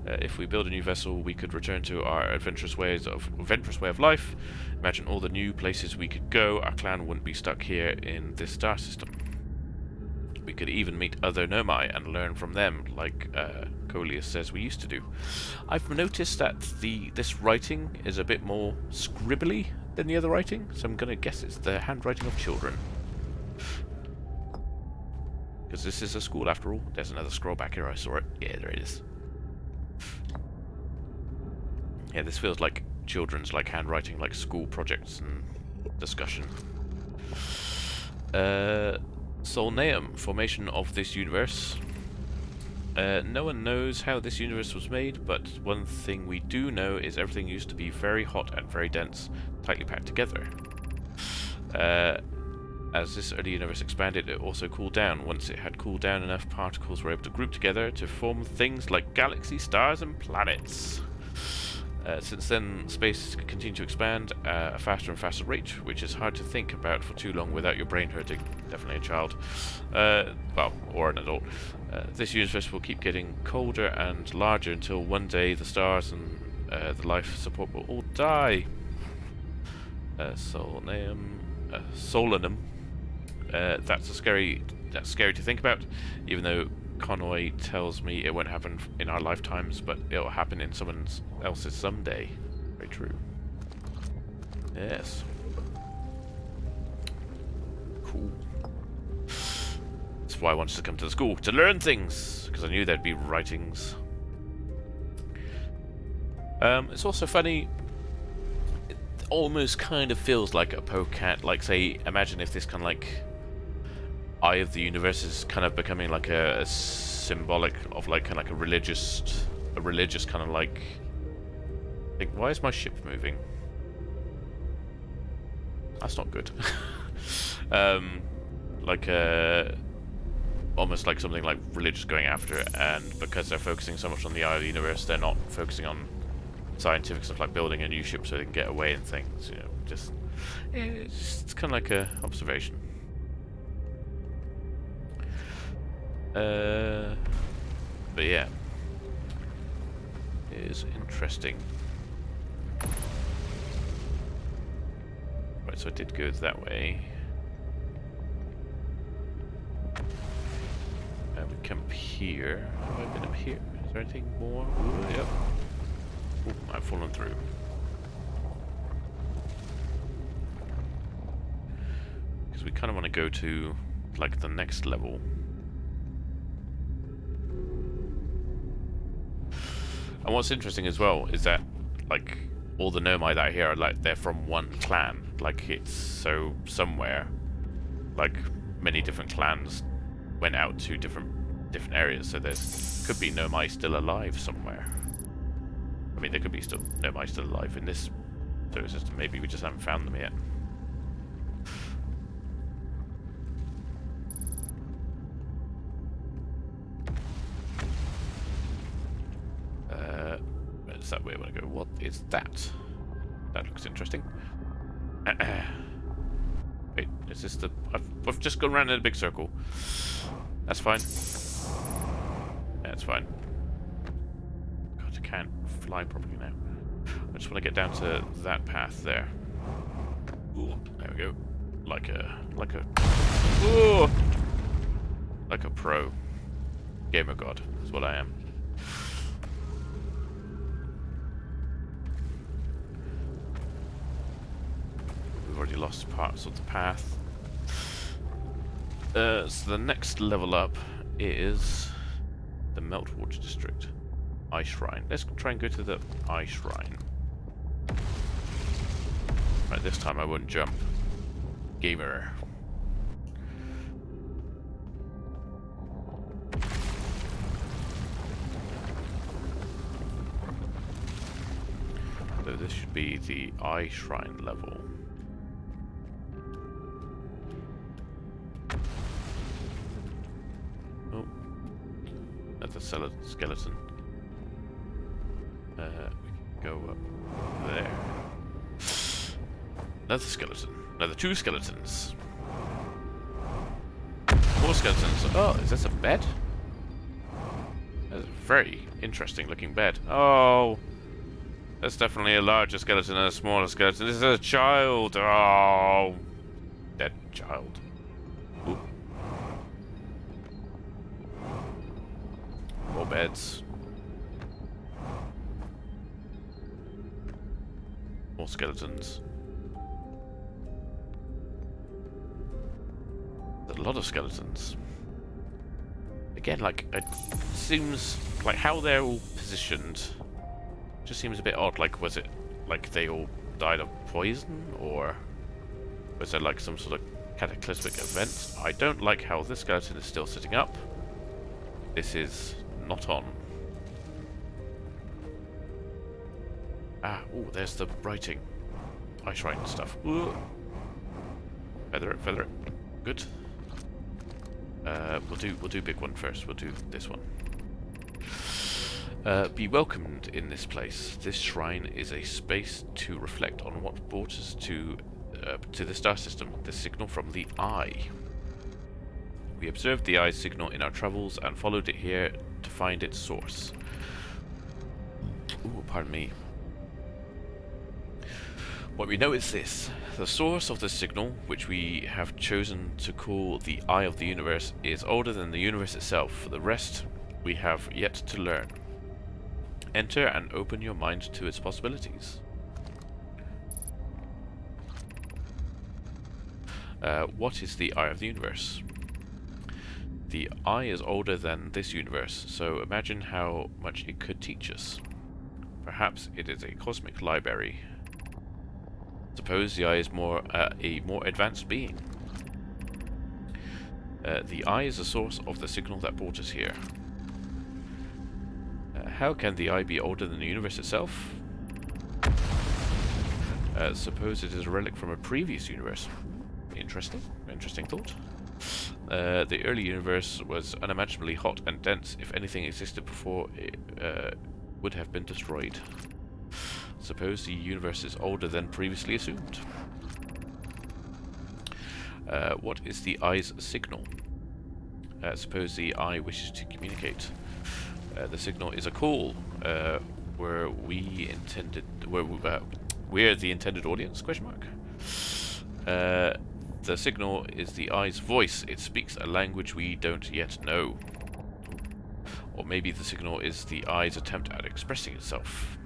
A: If we build a new vessel, we could return to our adventurous way of life. Imagine all the new places we could go. Our clan wouldn't be stuck here in this star system. We could even meet other Nomai and learn from them, like Coleus says we used to do. I've noticed that this writing is a bit more scribbly than the other writing, so I'm gonna guess it's the handwriting of children. Because this is a school after all. There's another scroll back here, I saw it. Yeah, there it is. Yeah, this feels like children's handwriting, like school projects and discussion. Solnaeum, formation of this universe. No one knows how this universe was made, but one thing we do know is everything used to be very hot and very dense, tightly packed together. As this early universe expanded, it also cooled down. Once it had cooled down enough, particles were able to group together to form things like galaxies, stars, and planets. Since then, space continued to expand at a faster and faster rate, which is hard to think about for too long without your brain hurting. Definitely a child. Well, or an adult. This universe will keep getting colder and larger until one day the stars and the life support will all die. Solanum. That's scary to think about, even though Conway tells me it won't happen in our lifetimes, but it'll happen in someone else's someday. Very true. Yes. Cool. That's why I wanted to come to the school, to learn things, because I knew there'd be writings. It's also funny, it almost kind of feels like a poke at, like, say, imagine if this kind of like Eye of the Universe is kind of becoming like a symbolic of kind of like a religious kind of like why is my ship moving? That's not good. Almost like something like religious going after it, and because they're focusing so much on the Eye of the Universe, they're not focusing on scientific stuff like building a new ship so they can get away and things. You know, it's kind of like a observation. But yeah, it is interesting. Right, so I did go that way. We come up here. Have I been up here? Is there anything more? Ooh, yep. Ooh, I've fallen through. Because we kind of want to go to like the next level. And what's interesting as well is that, like, all the Nomai that are here are like they're from one clan. Like, it's so somewhere, like many different clans went out to different areas. So there could be Nomai still alive somewhere. I mean, there could be Nomai still alive in this solar system. Maybe we just haven't found them yet. Is that where I want to go? What is that? That looks interesting. Wait, is this the... I've just gone around in a big circle. That's fine. That's fine. God, I can't fly properly now. I just want to get down to that path there. Ooh, there we go. Like a pro. Gamer god is what I am. We've already lost parts of the path. So the next level up is the Meltwater District. Ice Shrine. Let's try and go to the Ice Shrine. Right, this time I won't jump. Gamer. So this should be the Ice Shrine level. Oh, that's a skeleton. We can go up there. Another skeleton. Another 2 skeletons. 4 skeletons. Oh, is this a bed? That's a very interesting looking bed. Oh, that's definitely a larger skeleton and a smaller skeleton. This is a child. Oh, dead child. Ooh. More beds. More skeletons. A lot of skeletons. Again, like, it seems like how they're all positioned just seems a bit odd. Like, was it like they all died of poison, or was there like some sort of cataclysmic event? I don't like how this skeleton is still sitting up. This is not on. Ah, oh, there's the writing. Ice Shrine stuff. Ooh. Feather it, feather it. Good. We'll do big one first. We'll do this one. Be welcomed in this place. This shrine is a space to reflect on what brought us to the star system. The signal from the Eye. We observed the Eye's signal in our travels and followed it here to find its source. Ooh, pardon me. What we know is this. The source of the signal, which we have chosen to call the Eye of the Universe, is older than the universe itself. For the rest, we have yet to learn. Enter and open your mind to its possibilities. What is the Eye of the Universe? The Eye is older than this universe, so imagine how much it could teach us. Perhaps it is a cosmic library. Suppose the Eye is a more advanced being. The Eye is the source of the signal that brought us here. How can the Eye be older than the universe itself? Suppose it is a relic from a previous universe. Interesting. Interesting thought. The early universe was unimaginably hot and dense. If anything existed before, it would have been destroyed. Suppose the universe is older than previously assumed. What is the Eye's signal? Suppose the Eye wishes to communicate. The signal is a call. We're the intended audience? Question mark. The signal is the Eye's voice. It speaks a language we don't yet know. Or maybe the signal is the Eye's attempt at expressing itself.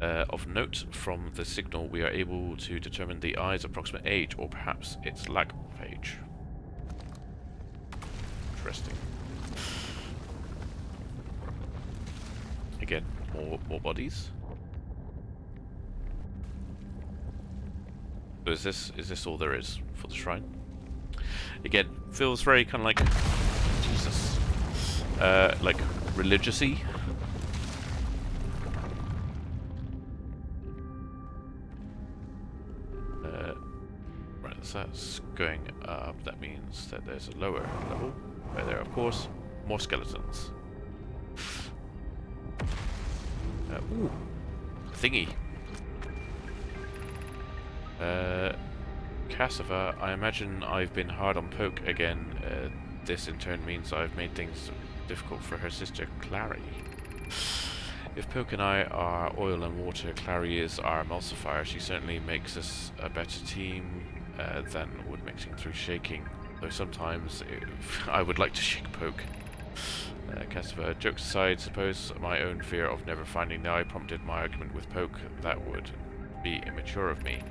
A: Of note, from the signal we are able to determine the Eye's approximate age, or perhaps its lack of age. Interesting. Again, more bodies. So is this all there is for the shrine? Again, feels very kind of like Jesus, like religious-y. Right, so that's going up. That means that there's a lower level. Right there, of course, more skeletons. Ooh, thingy. Cassava, I imagine I've been hard on Poke again. This in turn means I've made things difficult for her sister, Clary. If Poke and I are oil and water, Clary is our emulsifier. She certainly makes us a better team than wood mixing through shaking. Though sometimes I would like to shake Poke. Cassava, jokes aside, suppose my own fear of never finding the Eye prompted my argument with Poke. That would be immature of me.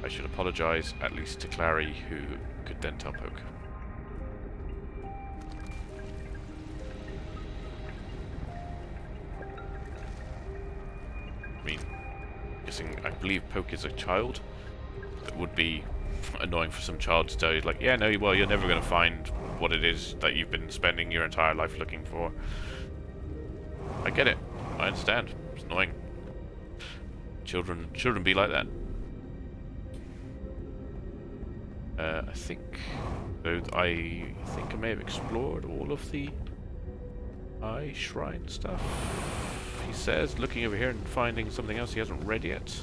A: I should apologise, at least to Clary, who could then tell Poke. I mean, I believe Poke is a child. It would be annoying for some child to tell you, like, yeah, no, well, you're never going to find what it is that you've been spending your entire life looking for. I get it. I understand. It's annoying. Children be like that. I think I may have explored all of the Eye Shrine stuff. He says, looking over here and finding something else he hasn't read yet.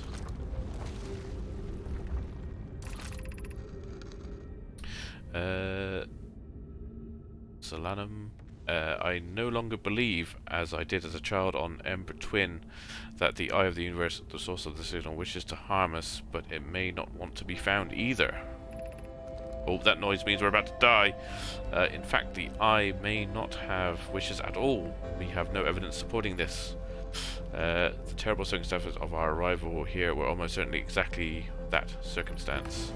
A: Solanum. I no longer believe, as I did as a child on Ember Twin, that the Eye of the Universe, the source of the signal, wishes to harm us, but it may not want to be found either. Oh, that noise means we're about to die. In fact, the Eye may not have wishes at all. We have no evidence supporting this. The terrible circumstances of our arrival here were almost certainly exactly that circumstance.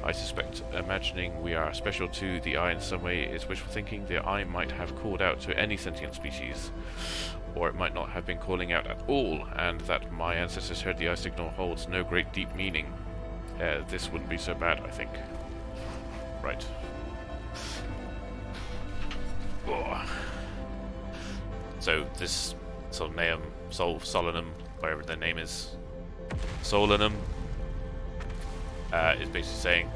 A: I suspect imagining we are special to the Eye in some way is wishful thinking. The Eye might have called out to any sentient species, or it might not have been calling out at all, and that my ancestors heard the Eye signal holds no great deep meaning. This wouldn't be so bad, I think. Right. Oh. So this Solanum, whatever their name is, Solanum, is basically saying,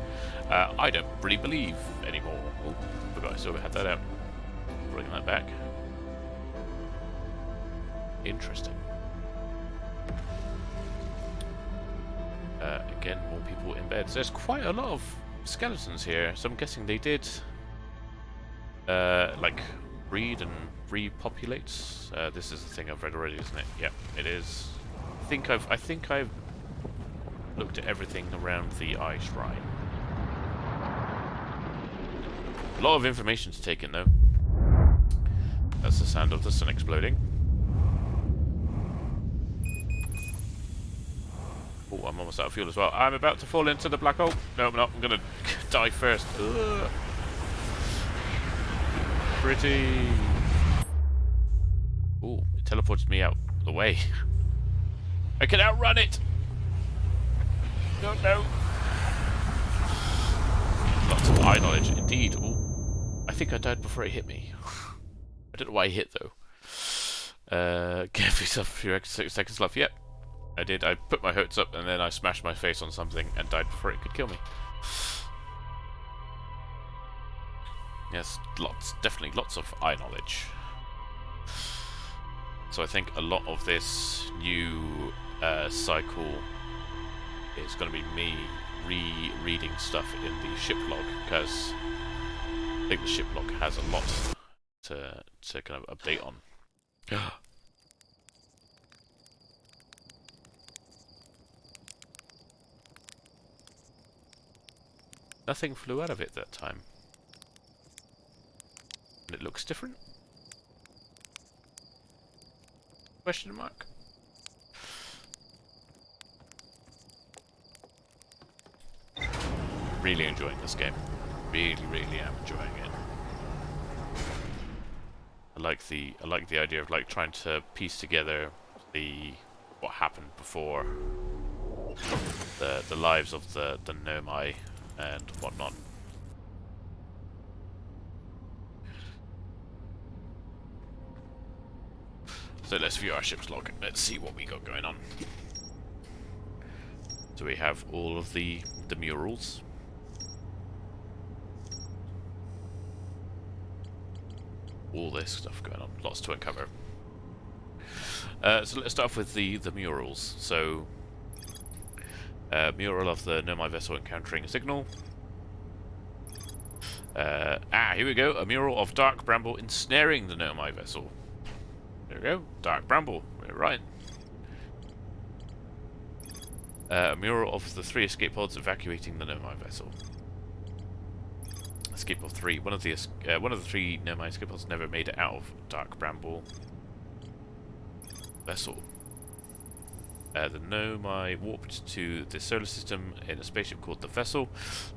A: I don't really believe anymore. Oh, forgot I still had that out. Bringing that back. Interesting. Again, more people in bed. So there's quite a lot of skeletons here, so I'm guessing they did like breed and repopulate. This is the thing I've read already, isn't it? Yep, it is. I think I've looked at everything around the Eye Shrine. A lot of information to take in, though. That's the sound of the sun exploding. Oh, I'm almost out of fuel as well. I'm about to fall into the black hole. No, I'm not. I'm gonna die first. Ugh. Pretty. Oh, it teleported me out of the way. I can outrun it. No, no. Lots of eye knowledge, indeed. Oh, I think I died before it hit me. I don't know why I hit though. Give yourself a few extra seconds left. Yep. I did. I put my hurts up and then I smashed my face on something and died before it could kill me. Yes, definitely lots of eye knowledge. So I think a lot of this new cycle is going to be me rereading stuff in the ship log, because I think the ship log has a lot to kind of update on. Nothing flew out of it that time. And it looks different? Question mark? Really enjoying this game. Really am enjoying it. I like the idea of like trying to piece together what happened before the lives of the Nomai and whatnot. So let's view our ship's log. Let's see what we got going on. So we have all of the murals. All this stuff going on. Lots to uncover. So let's start off with the murals. So mural of the Nomai vessel encountering a signal. Here we go. A mural of Dark Bramble ensnaring the Nomai vessel. There we go. Dark Bramble. We're right. A mural of the 3 escape pods evacuating the Nomai vessel. Escape pod 3. One of the 3 Nomai escape pods never made it out of Dark Bramble vessel. The Nomai warped to the solar system in a spaceship called the Vessel.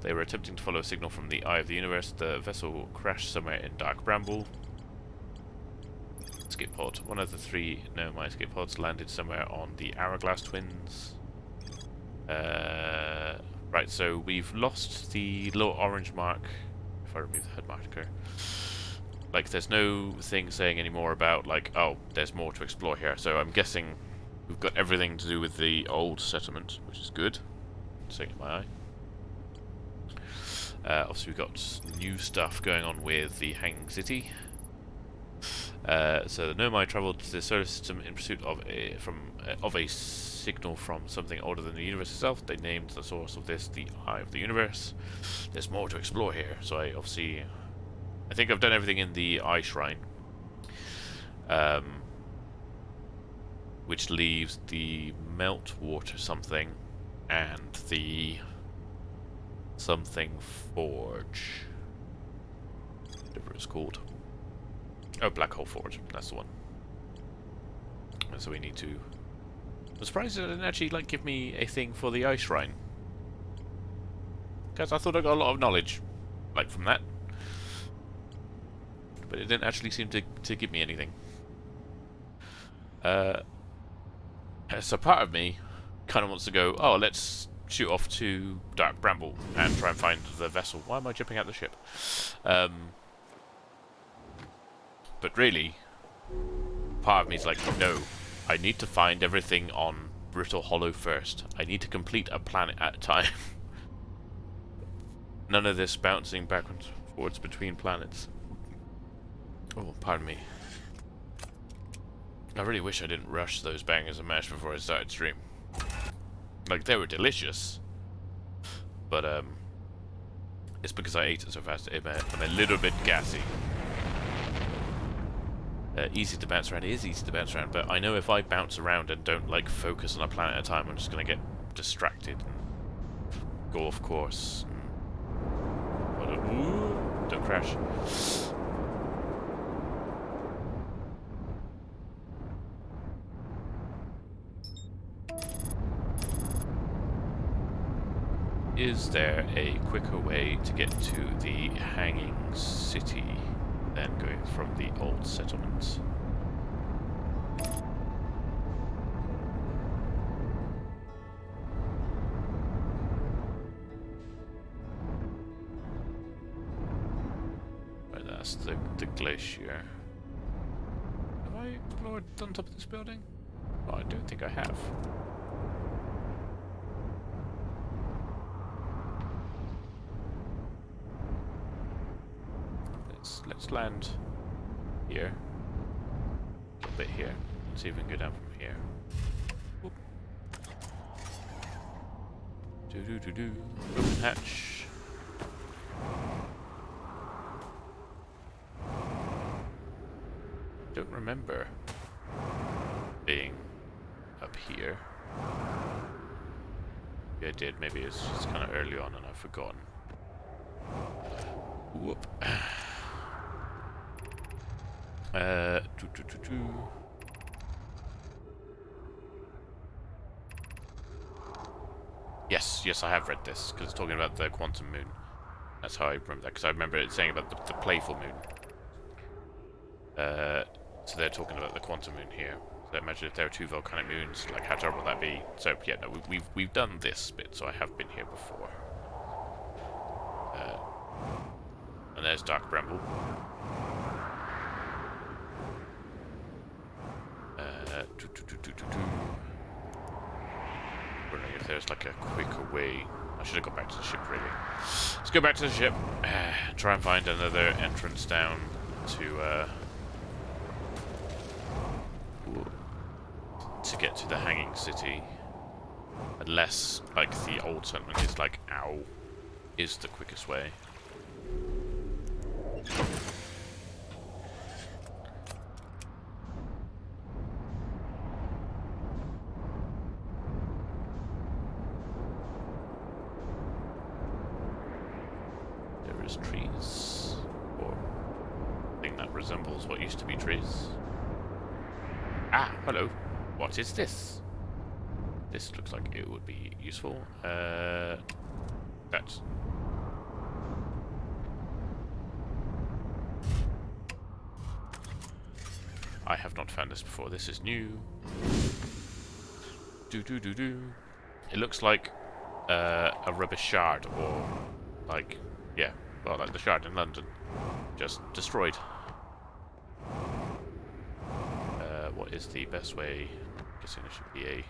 A: They were attempting to follow a signal from the Eye of the Universe. The vessel crashed somewhere in Dark Bramble. Escape pod. One of the 3 Nomai escape pods landed somewhere on the Hourglass Twins. Right, so we've lost the little orange mark. If I remove the head marker. Like, there's no thing saying anymore about, like, oh, there's more to explore here. So I'm guessing we've got everything to do with the old settlement, which is good. Seeing in my eye. Obviously, we've got new stuff going on with the Hanging City. So the Nomai travelled to the solar system in pursuit of a signal from something older than the universe itself. They named the source of this the Eye of the Universe. There's more to explore here, so I think I've done everything in the Eye Shrine, which leaves the Meltwater something and the something Forge, whatever it's called. Oh, Black Hole Forge, that's the one. And so we need to... I'm surprised it didn't actually give me a thing for the Eye Shrine, because I thought I got a lot of knowledge from that. But it didn't actually seem to give me anything. So part of me kind of wants to go, oh, let's shoot off to Dark Bramble and try and find the vessel. Why am I jumping out the ship? But really, part of me is like, no, I need to find everything on Brittle Hollow first. I need to complete a planet at a time. None of this bouncing backwards and forwards between planets. Oh, pardon me. I really wish I didn't rush those bangers of mash before I started stream. They were delicious. But, it's because I ate it so fast. I'm a little bit gassy. Easy to bounce around. It is easy to bounce around, but I know if I bounce around and don't, focus on a planet at a time, I'm just going to get distracted and go off course. Don't crash. Is there a quicker way to get to the Hanging City than going from the old settlements? Right, that's the glacier. Have I explored on top of this building? Oh, I don't think I have. Let's land here. A little bit here. See if we can go down from here. Whoop. Do. Open hatch. Don't remember being up here. Yeah, I did. Maybe it's just kind of early on and I've forgotten. Whoop. Yes, I have read this, because it's talking about the quantum moon. That's how I remember that, because I remember it saying about the playful moon. So they're talking about the quantum moon here. So imagine if there are 2 volcanic moons, how terrible would that be? So yeah, no, we've done this bit, so I have been here before. And there's Dark Bramble. Wondering if there's a quicker way. I should have gone back to the ship, really. Let's go back to the ship. Try and find another entrance down to get to the Hanging City. Unless, the old settlement is ow, is the quickest way. Trees, or thing that resembles what used to be trees. Ah, hello. What is this? This looks like it would be useful. That's... I have not found this before. This is new. It looks like a rubbish shard, or like, yeah, well, like the shard in London, just destroyed. What is the best way? I'm guessing there should be a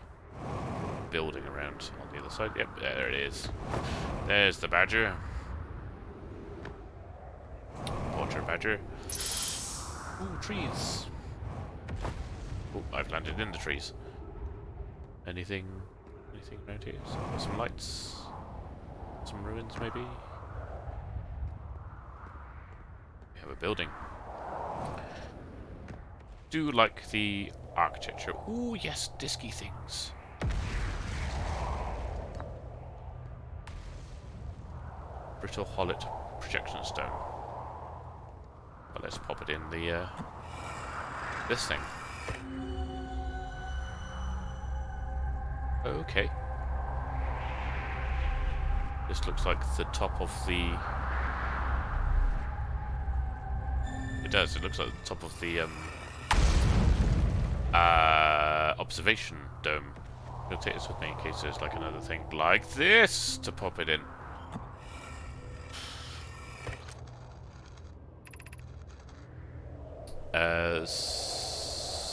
A: building around on the other side. Yep, there it is. There's the badger. Porter badger. Ooh, trees. Oh, I've landed in the trees. Anything around here? Some lights, some ruins, maybe. We have a building. Do like the architecture. Ooh, yes, disky things. Brittle Hollet projection stone. But let's pop it in the this thing. Okay. This looks like the top of the... It does, it looks like the top of the observation dome. I'll take this with me in case there's like another thing like this to pop it in.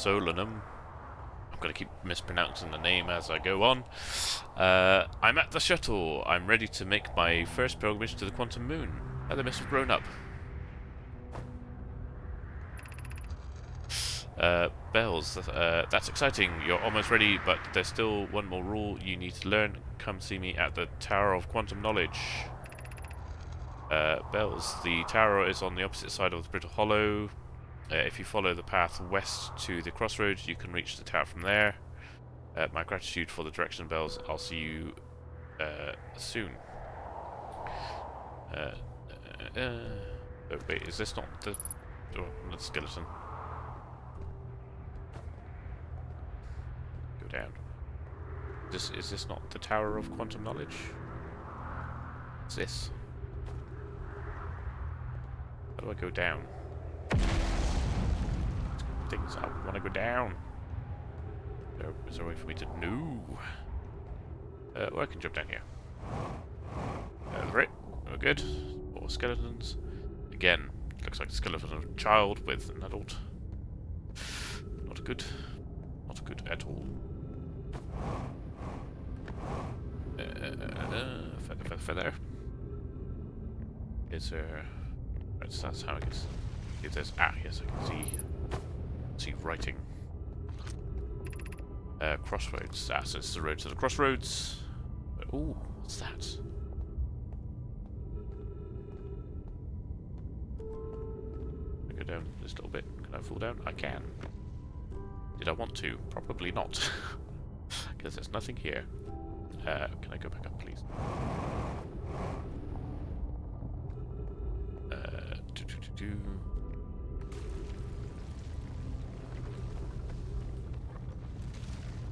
A: Solanum. I'm going to keep mispronouncing the name as I go on. I'm at the shuttle. I'm ready to make my first pilgrimage to the Quantum Moon. They must have grown up. Bells. That's exciting. You're almost ready, but there's still one more rule you need to learn. Come see me at the Tower of Quantum Knowledge. Bells. The tower is on the opposite side of the Brittle Hollow. If you follow the path west to the crossroads, you can reach the tower from there. My gratitude for the direction, Bells. I'll see you soon. Oh, wait, is this not the skeleton? Go down. Is this not the Tower of Quantum Knowledge? What's this? How do I go down? Things I want to go down. Is there a way for me to... No. Well, I can jump down here. Over it. We're good. More skeletons. Again, looks like the skeleton of a child with an adult. Not good. Not good at all. Feather. Is there... That's how I can see if there's... Ah, yes, I can see writing. Crossroads. Ah, so it's the road to the crossroads. Ooh, what's that? I go down this little bit. Can I fall down? I can. Did I want to? Probably not. Because there's nothing here. Can I go back up, please?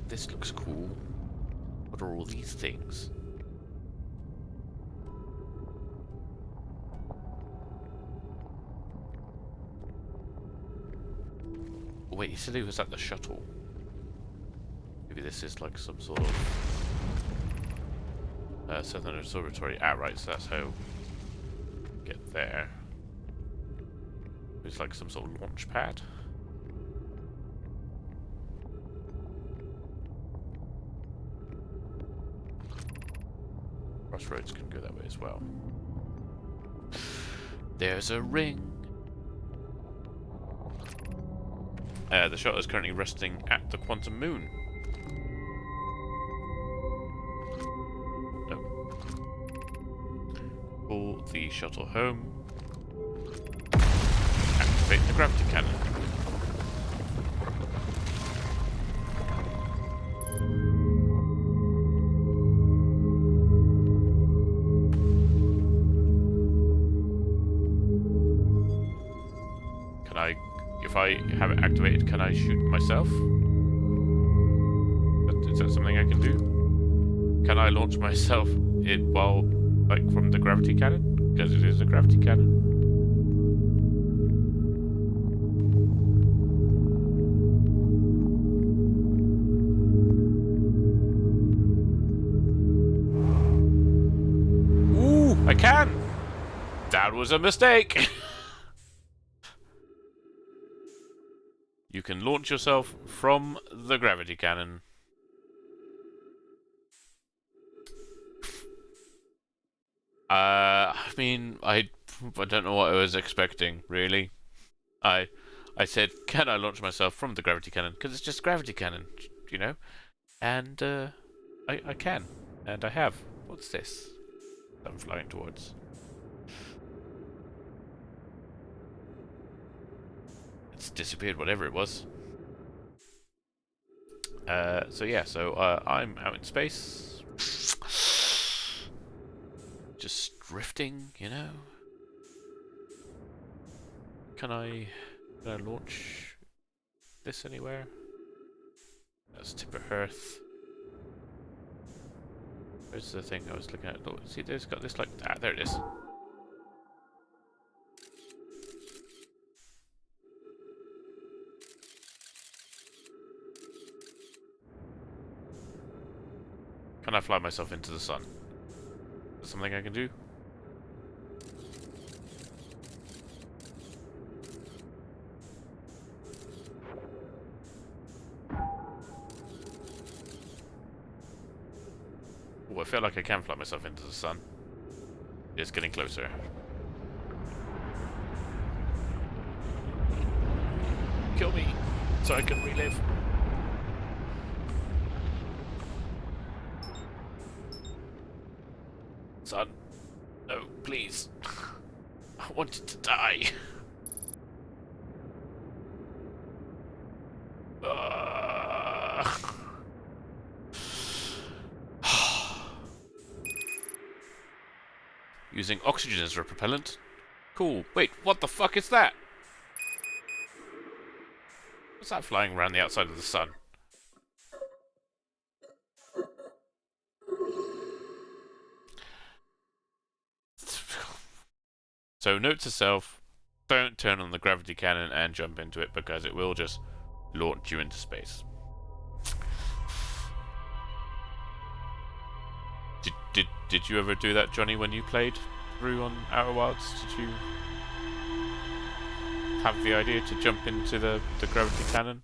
A: This looks cool. What are all these things? Wait, he said he was at the shuttle. Maybe this is like some sort of Southern Observatory. Ah, right, so that's how get there. It's like some sort of launch pad. Crossroads can go that way as well. There's a ring. The shuttle is currently resting at the Quantum Moon. No. Pull the shuttle home. Activate the gravity cannon. If I have it activated, can I shoot myself? But Is that something I can do? Can I launch myself while, like, from the gravity cannon? Because it is a gravity cannon. Ooh, I can! That was a mistake! You can launch yourself from the gravity cannon. I mean, I don't know what I was expecting, really. I said, can I launch myself from the gravity cannon? Because it's just gravity cannon, you know? And, I can. And I have. What's this that I'm flying towards? It's disappeared, whatever it was. So yeah, I'm out in space. Just drifting, you know? Can I launch this anywhere? That's tip of Earth. Where's the thing I was looking at? Look, see, there's got this like... Ah, there it is. Can I fly myself into the sun? Is that something I can do? Oh, I feel like I can fly myself into the sun. It's getting closer. Kill me, so I can relive. Son, no, please. I wanted to die. Using oxygen as a propellant. Cool. Wait, what the fuck is that? What's that flying around the outside of the sun? So note to self, don't turn on the gravity cannon and jump into it because it will just launch you into space. Did you ever do that, Johnny, when you played through on Outer Wilds? Did you have the idea to jump into the gravity cannon?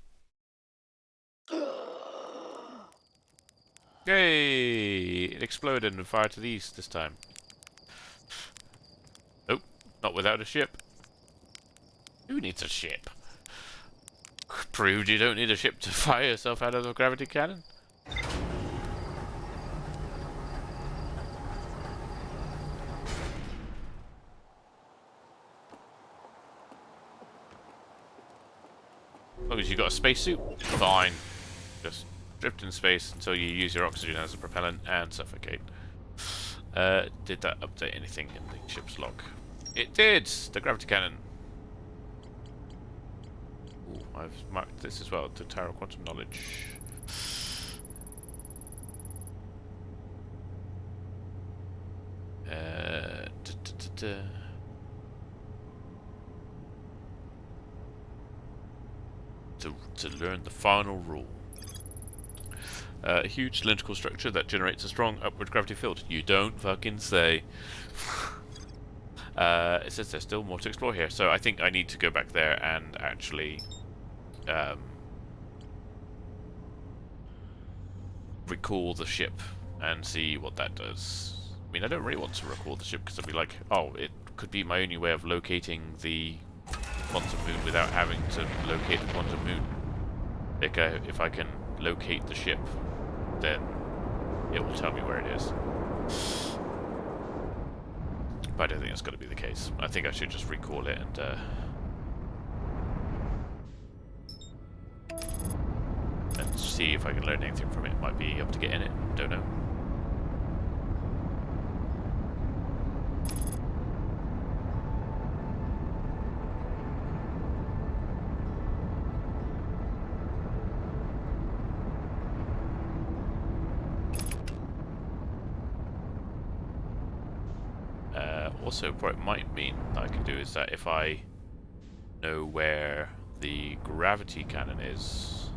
A: Yay! It exploded and fired to the east this time. Oh, not without a ship. Who needs a ship? Proved you don't need a ship to fire yourself out of the gravity cannon? As long as you got a spacesuit, fine. Just drift in space until you use your oxygen as a propellant and suffocate. Did that update anything in the ship's log? It did! The gravity cannon. Ooh, I've marked this as well to Tarot Quantum Knowledge. To learn the final rule. A huge cylindrical structure that generates a strong upward gravity field. You don't fucking say. It says there's still more to explore here, so I think I need to go back there and actually recall the ship and see what that does. I mean, I don't really want to recall the ship because I'd be like, oh, it could be my only way of locating the quantum moon without having to locate the quantum moon. Like, if I can locate the ship, then it will tell me where it is. But I don't think that's going to be the case. I think I should just recall it and see if I can learn anything from it. Might be able to get in it. Don't know. Also, what it might mean that I can do is that if I know where the gravity cannon is,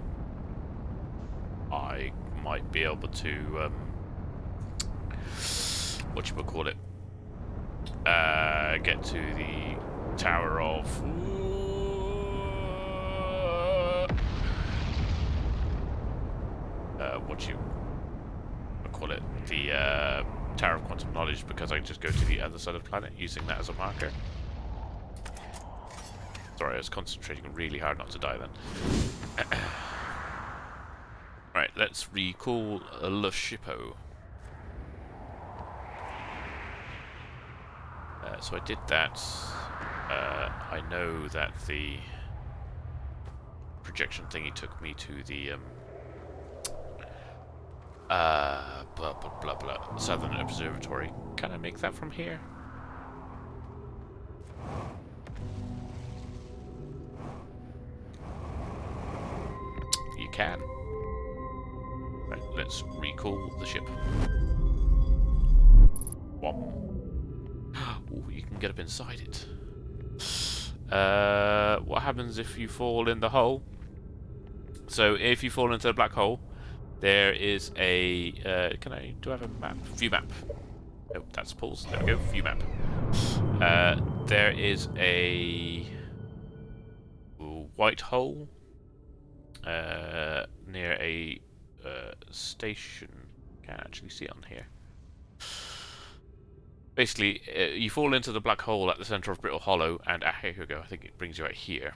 A: I might be able to, whatchamacallit, get to the Tower of... whatchamacallit, the Tower of Quantum Knowledge, because I can just go to the other side of the planet using that as a marker. Sorry, I was concentrating really hard not to die then. Right, let's recall Le Shippo. So I did that. I know that the projection thingy took me to the blah blah blah blah Southern Observatory. Can I make that from here? You can. Right, let's recall the ship. Whomp. Ooh, you can get up inside it. What happens if you fall in the hole? So if you fall into the black hole, there is a... do I have a map? View map. Oh, that's Paul's. There we go, view map. There is a white hole near a station. Can't actually see it on here. Basically, you fall into the black hole at the center of Brittle Hollow, and here we go. I think it brings you out here.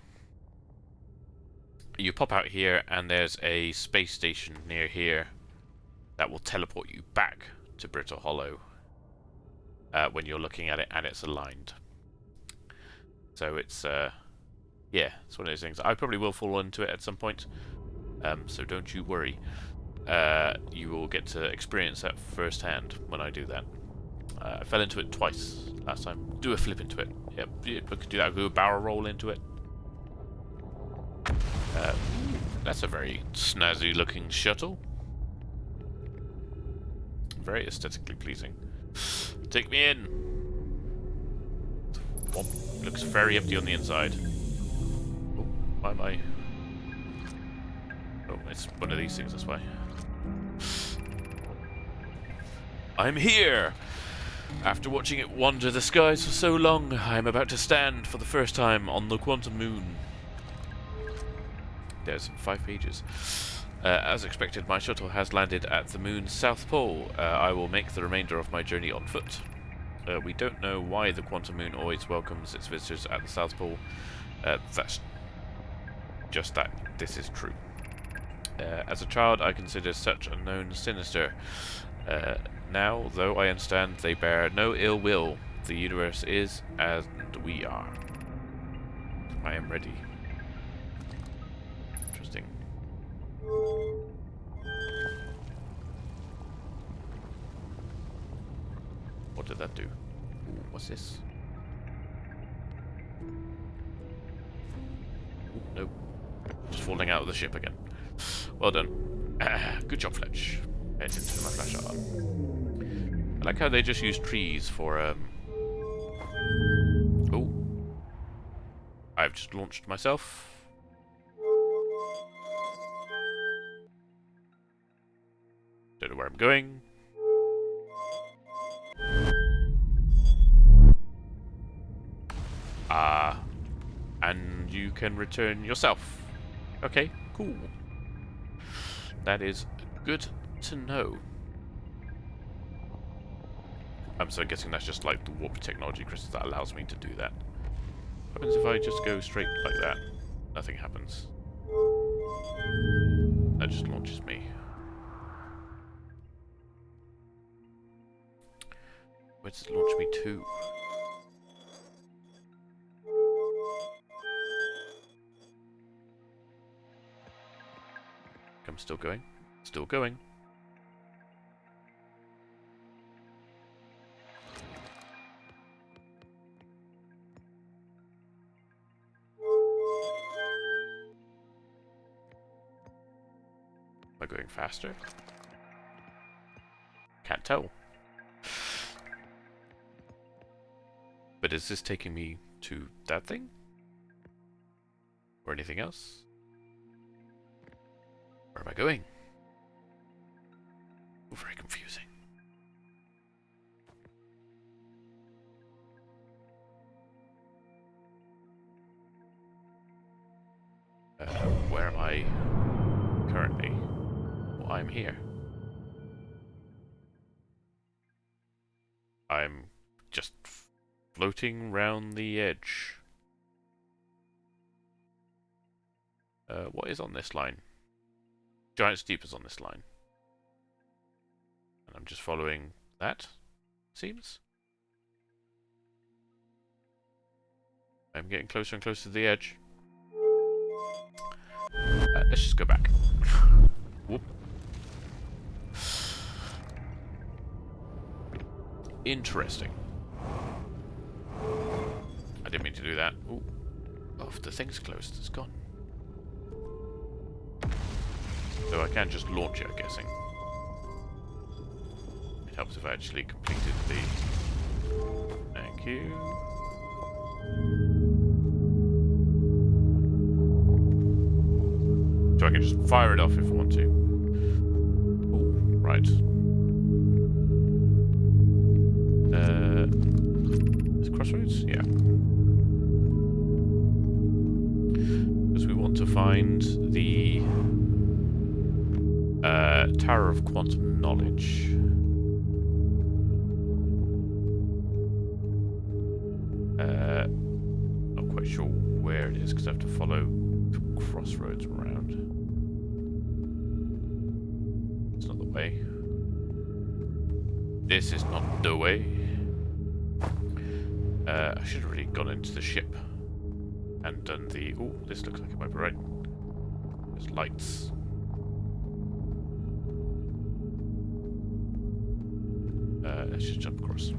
A: You pop out here, and there's a space station near here that will teleport you back to Brittle Hollow when you're looking at it and it's aligned. So it's yeah, it's one of those things. I probably will fall into it at some point, so don't you worry. You will get to experience that firsthand when I do that. I fell into it twice last time. Do a flip into it. Yep, I could do that. Do a barrel roll into it. That's a very snazzy looking shuttle. Very aesthetically pleasing. Take me in. Oh, looks very empty on the inside. Oh, why am I? Oh, it's one of these things, that's why. I'm here! After watching it wander the skies for so long, I am about to stand for the first time on the Quantum Moon. There's 5 pages. As expected, my shuttle has landed at the moon's south pole. I will make the remainder of my journey on foot. We don't know why the Quantum Moon always welcomes its visitors at the South Pole. That's just that this is true. As a child, I considered such unknown sinister. Now, though I understand they bear no ill will, the universe is, and we are. I am ready. Interesting. What did that do? Ooh, what's this? Ooh, nope. Just falling out of the ship again. Well done. Good job, Fletch. Head into my flash art. I like how they just use trees for, Oh. I've just launched myself. Don't know where I'm going. And you can return yourself. Okay, cool. That is good to know. I'm so guessing that's just like the warp technology crystals that allows me to do that. What happens if I just go straight like that? Nothing happens. That just launches me. Where does it launch me to? I'm still going. Still going. Am I going faster? Can't tell. but is this taking me to that thing? Or anything else? Where am I going? Oh, very confusing. Where am I currently? Well, I'm here. I'm just floating round the edge. What is on this line? Giant Steep is on this line. And I'm just following that, seems. I'm getting closer and closer to the edge. Let's just go back. Whoop. Interesting. I didn't mean to do that. Ooh. Oh, the thing's closed. It's gone. So I can't just launch it, I'm guessing. It helps if I actually completed the... Thank you. So I can just fire it off if I want to. Ooh, right. Is Crossroads? Yeah. Because we want to find the Tower of Quantum Knowledge. Not quite sure where it is because I have to follow the Crossroads around. It's not the way. This is not the way. I should have really gone into the ship and done the... Oh, this looks like it might be right. There's lights. Let's just jump across.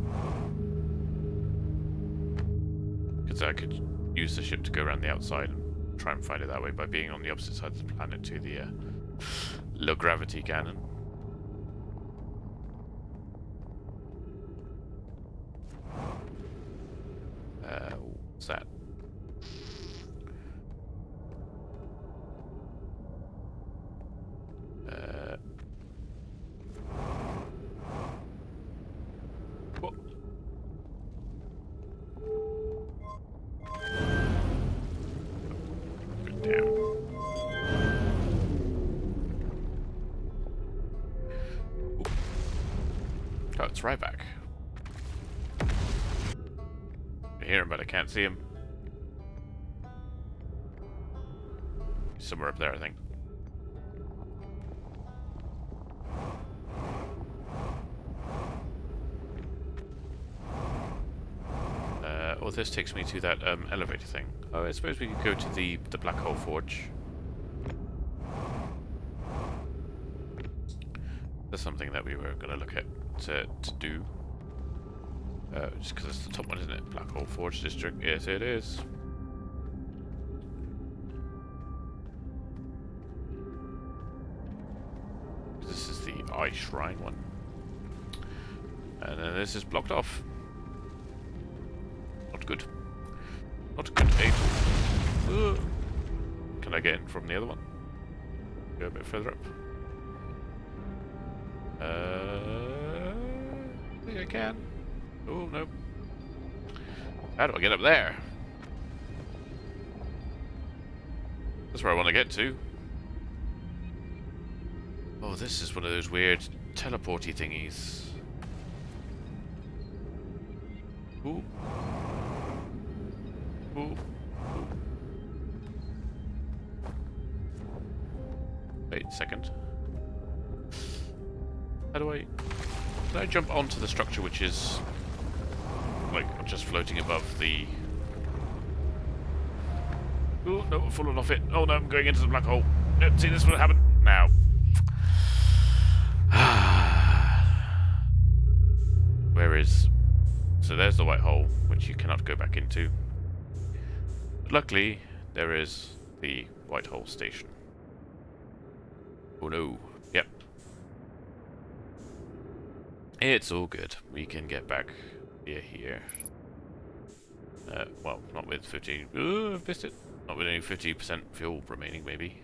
A: Because I could use the ship to go around the outside and try and find it that way by being on the opposite side of the planet to the low gravity cannon. What's that? What? Good damn. Ooh. Oh, it's right back. I hear him, but I can't see him. He's somewhere up there, I think. Oh, this takes me to that elevator thing. Oh, I suppose we could go to the Black Hole Forge. That's something that we were going to look at to do. Just because it's the top one, isn't it? Black Hole Forge District. Yes, it is. This is the Eye Shrine one. And then this is blocked off. Not good. Not good, mate. Can I get in from the other one? Go a bit further up. I think I can. Oh, no. How do I get up there? That's where I want to get to. Oh, this is one of those weird teleporty thingies. Ooh. Ooh. Ooh. Wait a second. How do I... Can I jump onto the structure which is... like, just floating above the... Oh, no, I've fallen off it. Oh no, I'm going into the black hole. Nope, see, this will happen now. Where is... So there's the white hole, which you cannot go back into. But luckily, there is the white hole station. Oh no. Yep. It's all good. We can get back here. Well, not with 50. I've missed it. Not with only 50% fuel remaining, maybe.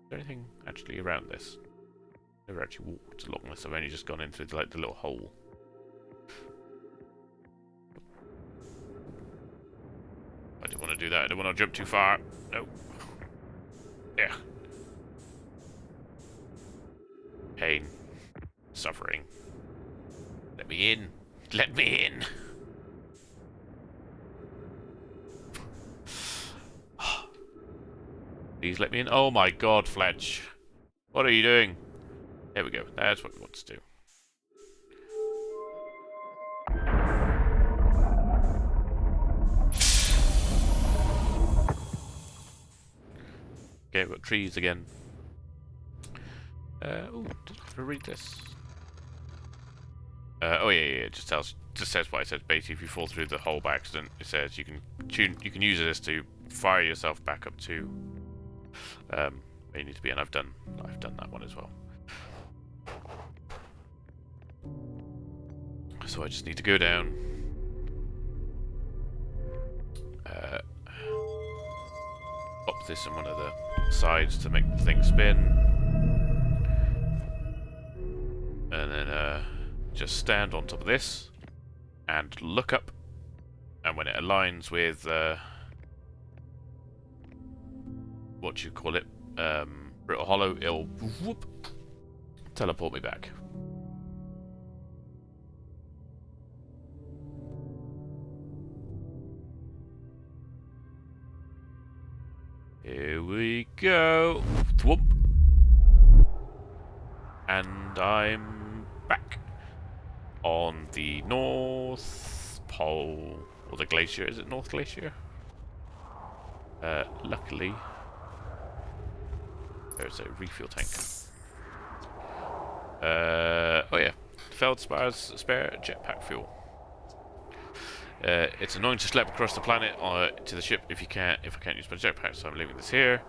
A: Is there anything actually around this? Never actually walked along this. I've only just gone into like the little hole. I don't want to do that. I don't want to jump too far. No. Yeah. Pain. Suffering. Let me in. Let me in. Please let me in. Oh my god, Fletch. What are you doing? There we go. That's what we want to do. Okay, we've got trees again. Oh, did I read this? Oh yeah, it just says what it says. Basically, if you fall through the hole by accident, it says you can use this to fire yourself back up to where you need to be, and I've done that one as well. So I just need to go down. Pop this on one of the sides to make the thing spin, and then just stand on top of this and look up, and when it aligns with what you call it, Brittle Hollow, it'll whoop, teleport me back. Here we go. Thwomp. And I'm back on the North Pole, or the glacier. Is it North Glacier? Luckily, there's a refuel tank. Oh yeah, Feldspar's spare jetpack fuel. It's annoying to slap across the planet to the ship if I can't use my jetpack, so I'm leaving this here.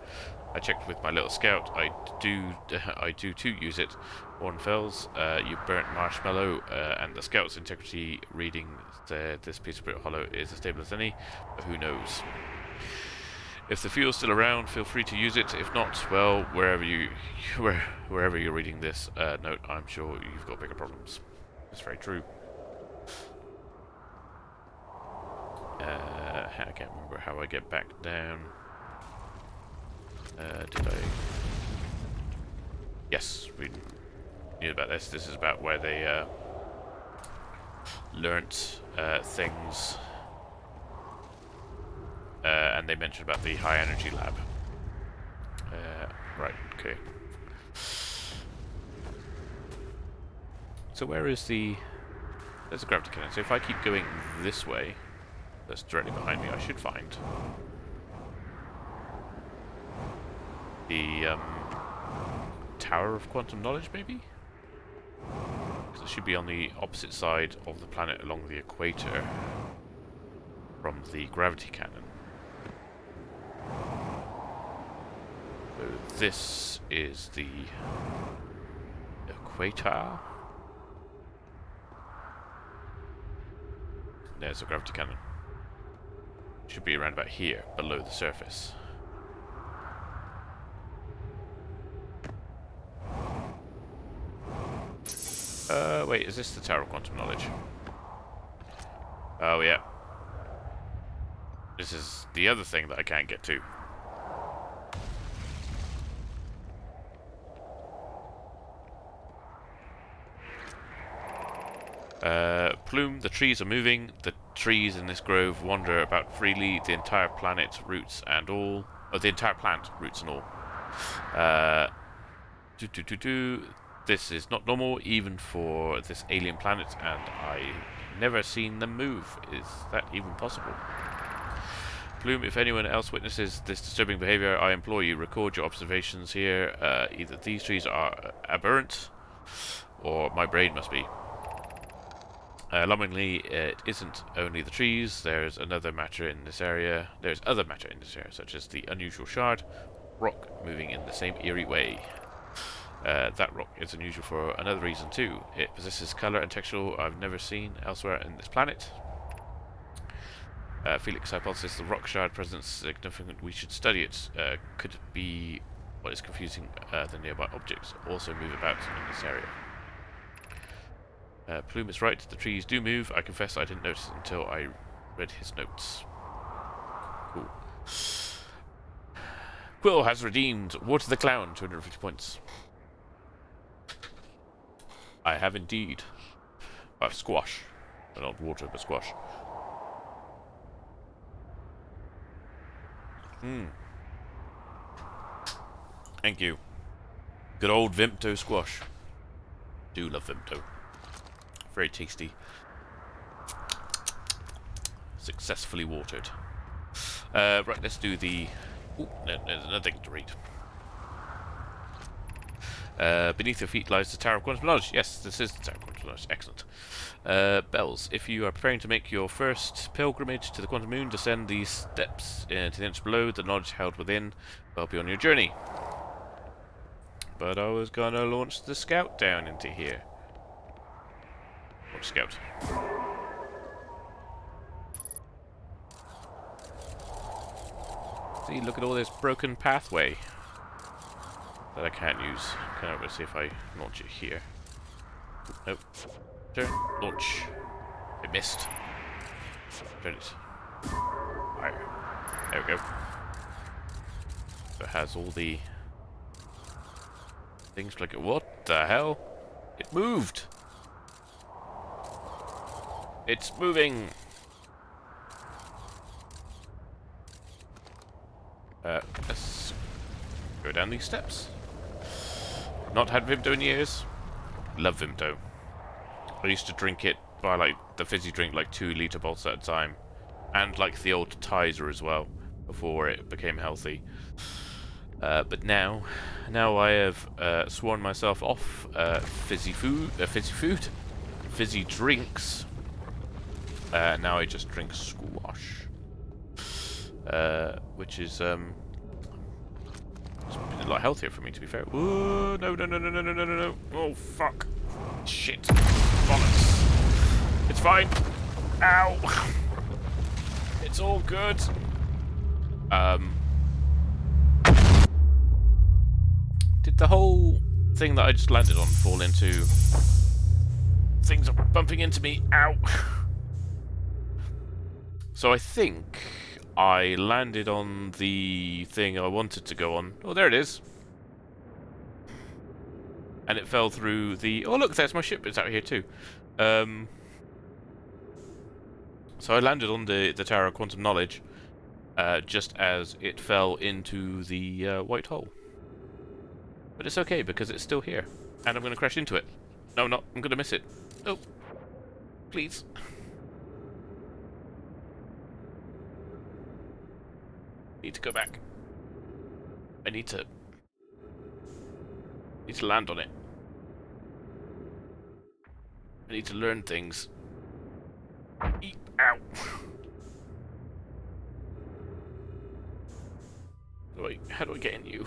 A: I checked with my little scout. I do too use it. Warren Fells, you burnt marshmallow, and the scout's integrity reading this piece of Brittle Hollow is as stable as any, but who knows? If the fuel's still around, feel free to use it. If not, well, wherever you're reading this note, I'm sure you've got bigger problems. It's very true. I can't remember how I get back down. Did I? Yes, we knew about this. This is about where they learnt things, and they mentioned about the high energy lab. Right. Okay. So where is the? There's a gravity cannon. So if I keep going this way, that's directly behind me, I should find the Tower of Quantum Knowledge, maybe? Because it should be on the opposite side of the planet along the equator from the gravity cannon. So this is the equator. There's the gravity cannon. Should be around about here, below the surface. Wait, is this the Tower of Quantum Knowledge? Oh, yeah. This is the other thing that I can't get to. Plume, the trees are moving. The trees in this grove wander about freely. The entire planet, roots and all. Oh, the entire plant, roots and all. This is not normal, even for this alien planet, and I never seen them move. Is that even possible? Plume, if anyone else witnesses this disturbing behavior, I implore you, record your observations here. Either these trees are aberrant, or my brain must be. Alarmingly, it isn't only the trees. There's other matter in this area, such as the unusual shard rock moving in the same eerie way. That rock is unusual for another reason too. It possesses colour and texture I've never seen elsewhere in this planet. Felix hypothesis: the rock shard presence significant. We should study it. Could it be what is confusing the nearby objects also move about in this area? Plume is right. The trees do move. I confess I didn't notice it until I read his notes. Cool. Quill has redeemed Water the Clown, 250 points. I have indeed. I have squash. Not water, but squash. Thank you. Good old Vimto squash. Do love Vimto. Very tasty. Successfully watered. Right, let's do the... Ooh, there's another thing to read. Beneath your feet lies the Tower of Quantum Knowledge. Yes, this is the Tower of Quantum Knowledge. Excellent. Bells. If you are preparing to make your first pilgrimage to the Quantum Moon, descend these steps to the inch below. The knowledge held within will help you on your journey. But I was gonna launch the scout down into here. Launch scout. See, look at all this broken pathway that I can't use. Can I see if I launch it here? Nope. Turn. Launch. I missed. Turn it. Fire. There we go. So it has all the things like... What the hell? It moved! It's moving! Let's go down these steps. Not had Vimto in years. Love Vimto. I used to drink it by like the fizzy drink, like 2-litre bottles at a time, and like the old Tizer as well before it became healthy. But now I have sworn myself off fizzy drinks. Now I just drink squash. Which is it's been a lot healthier for me, to be fair. Ooh, no. Oh, fuck. Shit. Bollocks. It's fine. Ow. It's all good. Did the whole thing that I just landed on fall into... Things are bumping into me. Ow. So I think I landed on the thing I wanted to go on. Oh, there it is. And it fell through the... Oh, look, there's my ship. It's out here too. So I landed on the Tower of Quantum Knowledge just as it fell into the white hole. But it's okay because it's still here. And I'm going to crash into it. No, I'm not. I'm going to miss it. Oh. Please. Need to go back. I need to land on it. I need to learn things. Eep. Ow. How do I get in you?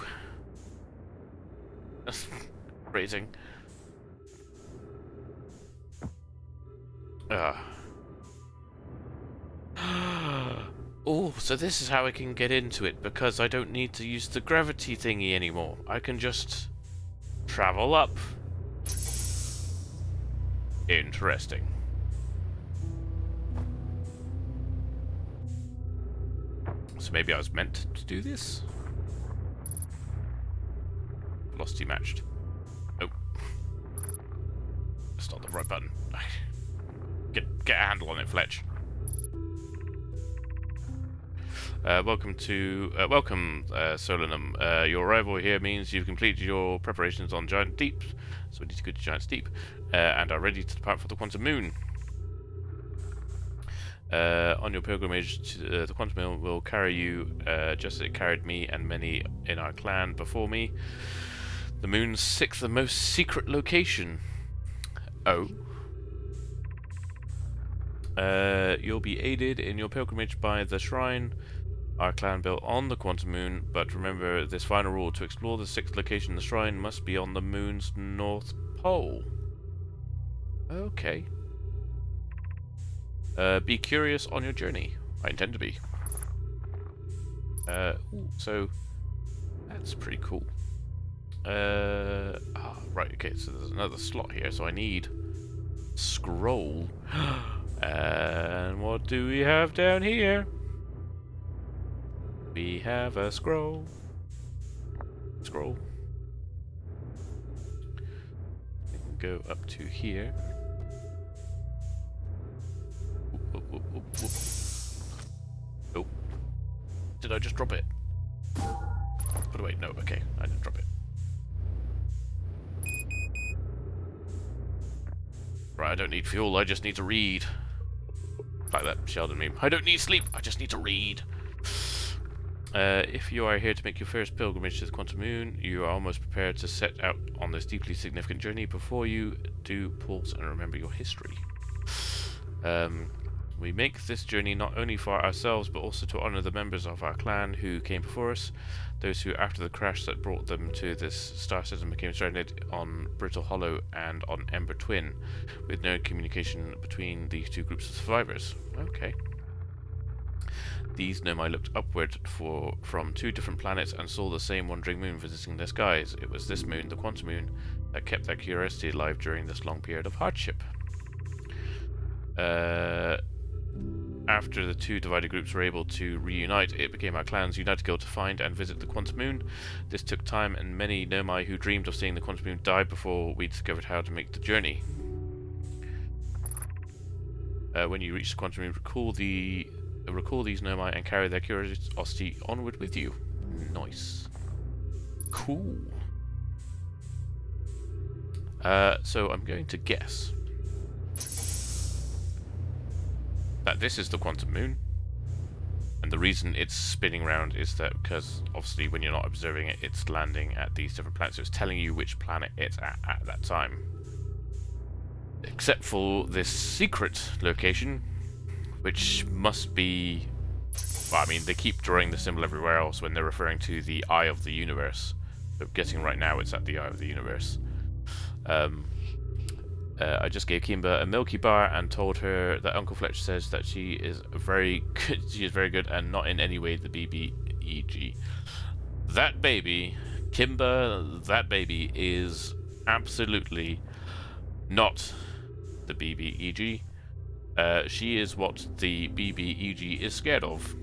A: That's raising. Oh, so this is how I can get into it, because I don't need to use the gravity thingy anymore. I can just travel up. Interesting. So maybe I was meant to do this? Velocity matched. Oh. That's not the right button. Get a handle on it, Fletch. Welcome, Solanum. Your arrival here means you've completed your preparations on Giant Deep, so we need to go to Giant's Deep, and are ready to depart for the Quantum Moon. On your pilgrimage to the Quantum Moon will carry you, just as it carried me and many in our clan before me. The Moon's 6th and most secret location. Oh. You'll be aided in your pilgrimage by the shrine Our clan built on the Quantum Moon, but remember this final rule: to explore the sixth location, the shrine must be on the moon's north pole. Okay. Be curious on your journey. I intend to be. So that's pretty cool. Right, okay, so there's another slot here, so I need scroll. And what do we have down here? We have a scroll. Scroll. We can go up to here. Whoop, whoop, whoop, whoop. Oh. Did I just drop it? But wait, no, okay, I didn't drop it. Right, I don't need fuel, I just need to read. Like that Sheldon meme. I don't need sleep, I just need to read. If you are here to make your first pilgrimage to the Quantum Moon, you are almost prepared to set out on this deeply significant journey. Before you do, pause and remember your history. We make this journey not only for ourselves, but also to honor the members of our clan who came before us, those who, after the crash that brought them to this star system, became stranded on Brittle Hollow and on Ember Twin, with no communication between these two groups of survivors. Okay. These Nomai looked upward from two different planets and saw the same wandering moon visiting their skies. It was this moon, the Quantum Moon, that kept their curiosity alive during this long period of hardship. After the two divided groups were able to reunite, it became our clan's united goal to find and visit the Quantum Moon. This took time, and many Nomai who dreamed of seeing the Quantum Moon died before we discovered how to make the journey. When you reach the Quantum Moon, recall these Nomai and carry their curiosity onward with you. Nice. Cool. So I'm going to guess that this is the Quantum Moon, and the reason it's spinning around is that because obviously when you're not observing it, it's landing at these different planets, so it's telling you which planet it's at that time. Except for this secret location, which must be... Well, I mean, they keep drawing the symbol everywhere else when they're referring to the Eye of the Universe. So I'm guessing right now it's at the Eye of the Universe. I just gave Kimba a Milky Bar and told her that Uncle Fletch says that she is very good. She is very good and not in any way the BBEG. That baby, Kimba, that baby is absolutely not the BBEG. She is what the BBEG is scared of.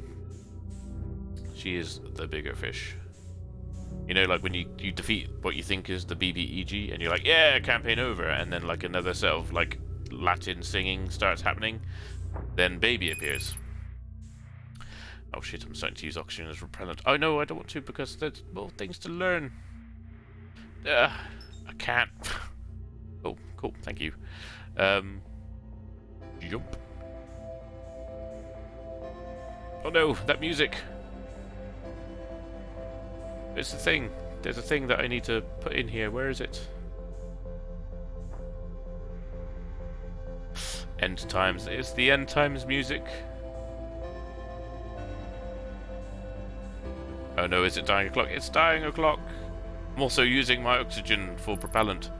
A: She is the bigger fish. You know, like when you defeat what you think is the BBEG, and you're like, yeah, campaign over, and then like another set of like Latin singing starts happening, then baby appears. Oh shit, I'm starting to use oxygen as repellent. Oh no, I don't want to because there's more things to learn. I can't. Oh, cool, thank you. Jump. Oh no, that music. It's the thing. There's a thing that I need to put in here. Where is it? End times. It's the end times music. Oh no, is it dying o'clock? It's dying o'clock. I'm also using my oxygen for propellant.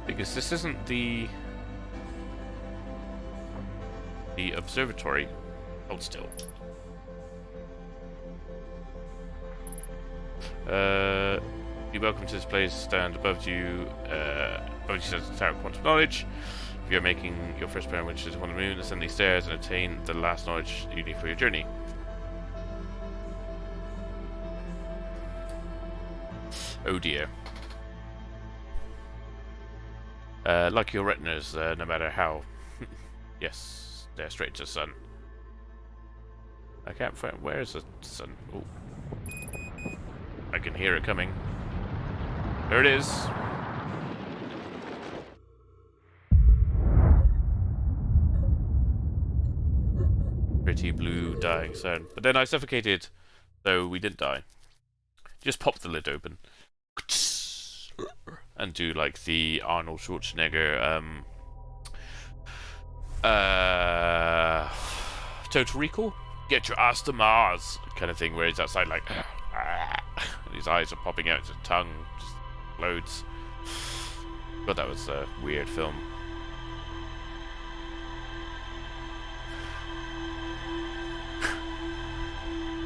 A: Because this isn't the observatory. Hold still. Be welcome to this place. Stand above you. Above you stands the Tower of Quantum Knowledge. If you're making your first pilgrimage to the Quantum Moon, ascend these stairs and attain the last knowledge you need for your journey. Oh dear. Like your retinas, no matter how. Yes. They're straight to the sun. I can't find... Where's the sun? Ooh. I can hear it coming. There it is. Pretty blue dying sun. But then I suffocated, so we didn't die. Just popped the lid open. and do like the Arnold Schwarzenegger uh, Total Recall, get your ass to Mars kind of thing, where he's outside like, and his eyes are popping out, his tongue just explodes. But that was a weird film.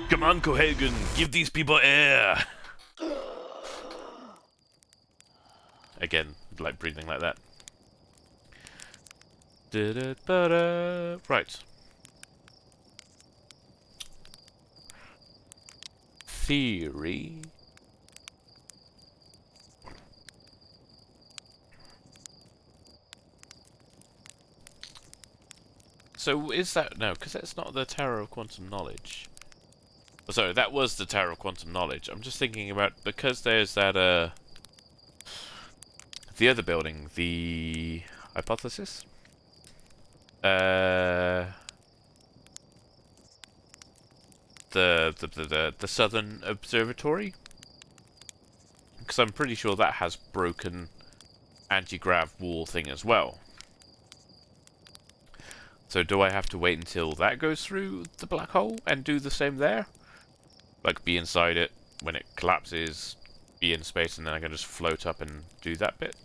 A: Come on, Cohagen, give these people air. Again, like breathing like that. Right. Theory. So is that... No, because that's not the Tower of Quantum Knowledge. Oh, sorry, that was the Tower of Quantum Knowledge. I'm just thinking about... Because there's that, the other building, the... Hypothesis? The Southern Observatory? Because I'm pretty sure that has broken anti-grav wall thing as well. So do I have to wait until that goes through the black hole and do the same there? Like be inside it when it collapses, be in space, and then I can just float up and do that bit?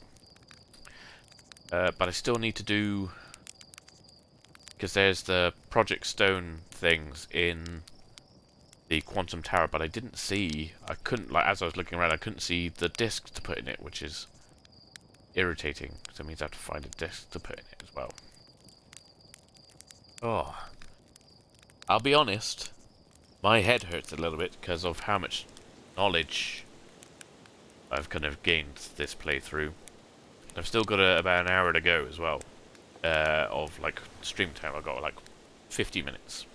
A: But I still need to do... Because there's the Project Stone things in the Quantum Tower, but I didn't see... I couldn't, like, as I was looking around, I couldn't see the disc to put in it, which is irritating. So it means I have to find a disc to put in it as well. Oh. I'll be honest, my head hurts a little bit because of how much knowledge I've kind of gained this playthrough. I've still got about an hour to go as well. Of like stream time. I've got like 50 minutes.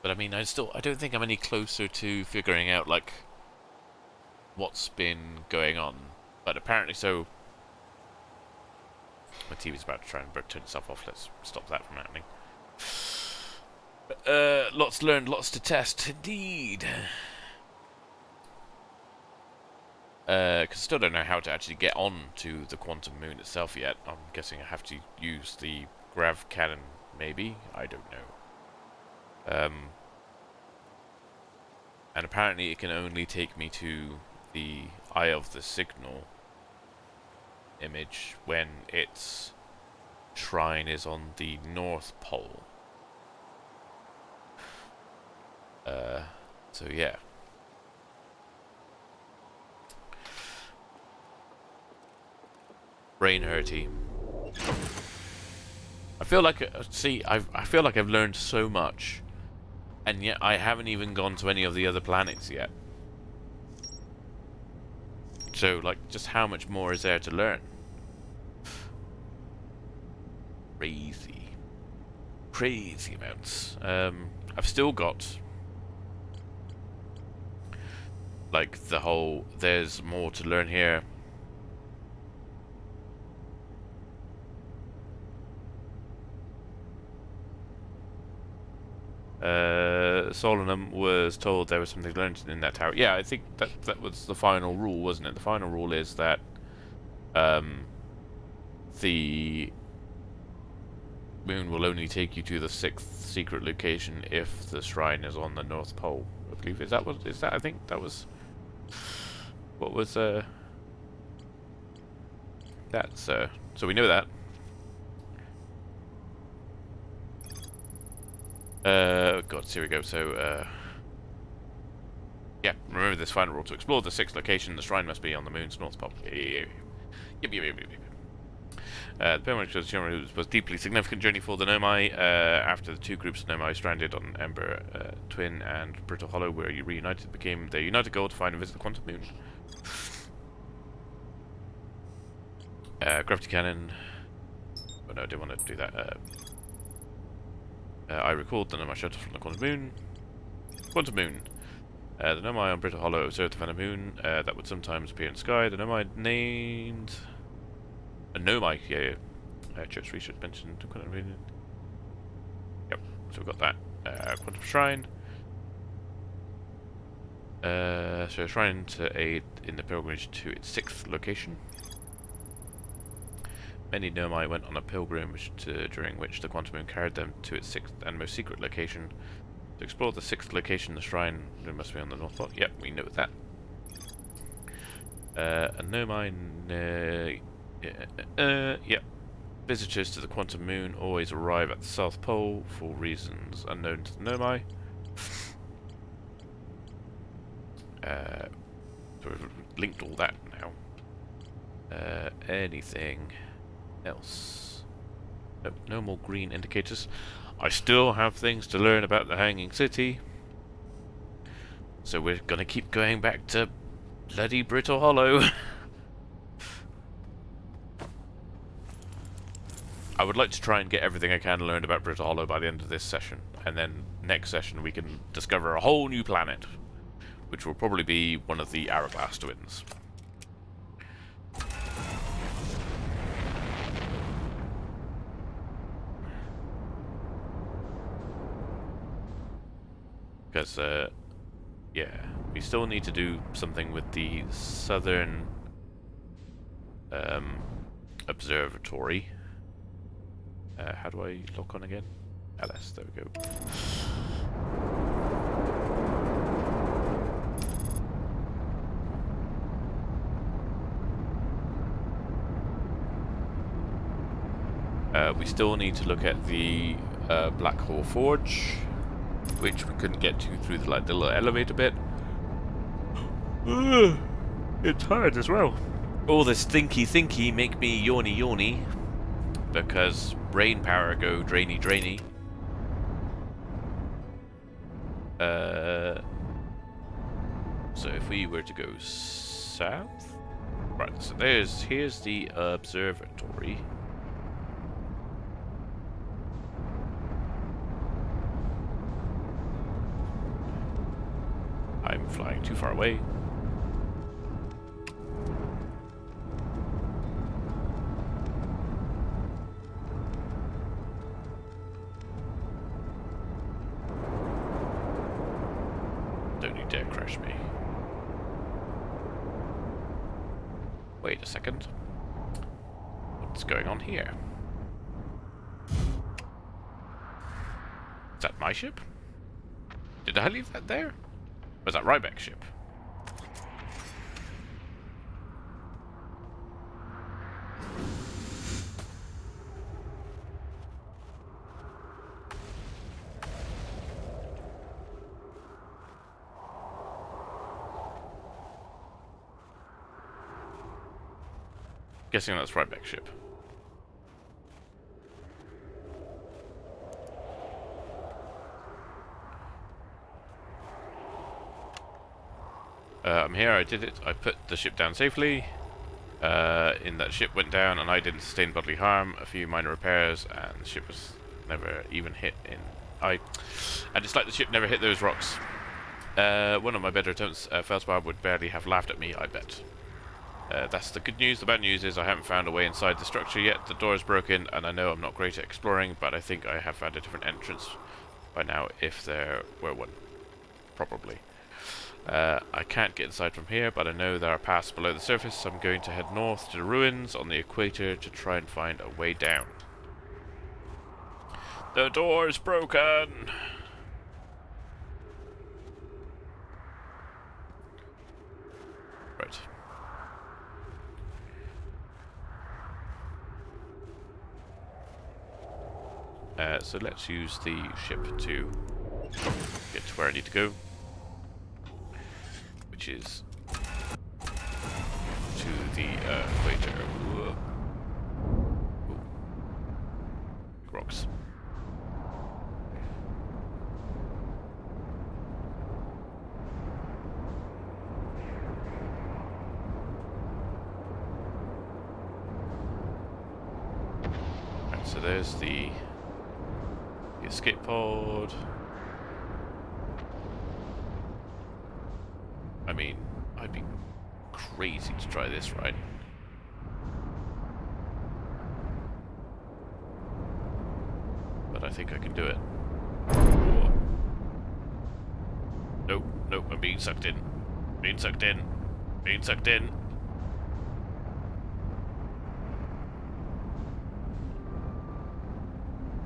A: But I mean, I don't think I'm any closer to figuring out like what's been going on. But apparently so. My TV's about to try and turn itself off. Let's stop that from happening. Lots learned, lots to test, indeed. Because I still don't know how to actually get on to the quantum moon itself yet. I'm guessing I have to use the grav cannon, maybe? I don't know. And apparently it can only take me to the Eye of the Signal image when its shrine is on the North Pole. So yeah. Brain hurty. I feel like I feel like I've learned so much, and yet I haven't even gone to any of the other planets yet. So, like, just how much more is there to learn? Crazy amounts. I've still got like the whole. There's more to learn here. Solanum was told there was something learned in that tower. Yeah, I think that was the final rule, wasn't it? The final rule is that the moon will only take you to the 6th secret location if the shrine is on the North Pole. I believe I think that was what was that's so we know that. God, here we go. So, yeah, remember this final rule. To explore the 6th location, the shrine must be on the moon's north pole. Yep. The permanent was a deeply significant journey for the Nomai. After the two groups of Nomai stranded on Ember Twin and Brittle Hollow were reunited, became their united goal to find and visit the quantum moon. Gravity cannon. Oh no, I didn't want to do that. I recalled the Nomai shuttle from the quantum moon. Quantum moon. The Nomai on Brittle Hollow observed the phantom moon that would sometimes appear in the sky. The Nomai named Nomai, yeah. Church research mentioned. Yep, so we've got that. Quantum Shrine. So a shrine to aid in the pilgrimage to its 6th location. Many Nomai went on a pilgrimage during which the Quantum Moon carried them to its 6th and most secret location. To explore the 6th location, the shrine must be on the north block. Yep, we know that. A Nomai... yep. Visitors to the Quantum Moon always arrive at the South Pole for reasons unknown to the Nomai. So we've linked all that now. Anything else? Nope, no more green indicators. I still have things to learn about the Hanging City. So we're gonna keep going back to bloody Brittle Hollow. I would like to try and get everything I can learned about Brittle Hollow by the end of this session. And then next session we can discover a whole new planet, which will probably be one of the Hourglass Twins. Because, yeah, we still need to do something with the Southern Observatory. How do I lock on again? LS, there we go. We still need to look at the Black Hole Forge, which we couldn't get to through the little elevator bit. It's hard as well. All this thinky make me yawny, because brain power go drainy. So if we were to go south, right? So here's the observatory. I'm flying too far away. Don't you dare crash me. Wait a second. What's going on here? Is that my ship? Did I leave that there? Was that Ryback's ship? Guessing that's Ryback's ship. I'm here, I did it. I put the ship down safely. In that ship went down and I didn't sustain bodily harm. A few minor repairs and the ship was never even hit in... And it's like the ship never hit those rocks. One of my better attempts, Feldspar would barely have laughed at me, I bet. That's the good news. The bad news is I haven't found a way inside the structure yet. The door is broken and I know I'm not great at exploring, but I think I have found a different entrance by now if there were one. Probably. I can't get inside from here, but I know there are paths below the surface. I'm going to head north to the ruins on the equator to try and find a way down. The door is broken! Right. So let's use the ship to get to where I need to go, which is to the equator. Ooh. Rocks. Right, so there's the escape pod. I mean, I'd be crazy to try this, right? think I can do it. Nope, nope, I'm being sucked in. Being sucked in. Being sucked in.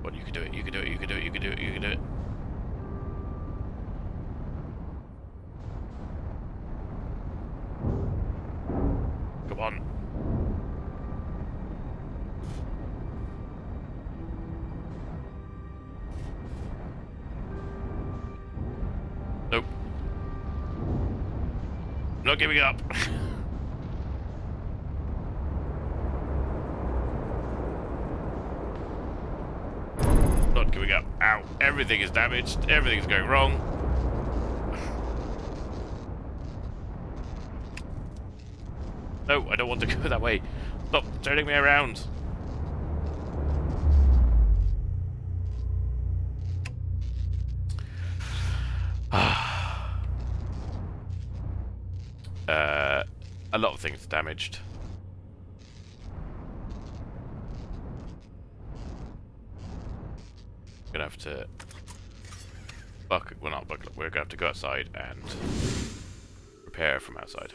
A: What, you can do it, you can do it, you can do it, you can do it, you can do it. Come on. Nope. Not giving up. Not giving up. Ow. Everything is damaged. Everything's going wrong. No, I don't want to go that way. Stop turning me around. A lot of things damaged. Gonna have to buckle. Well, not buckle. We're gonna have to go outside and repair from outside.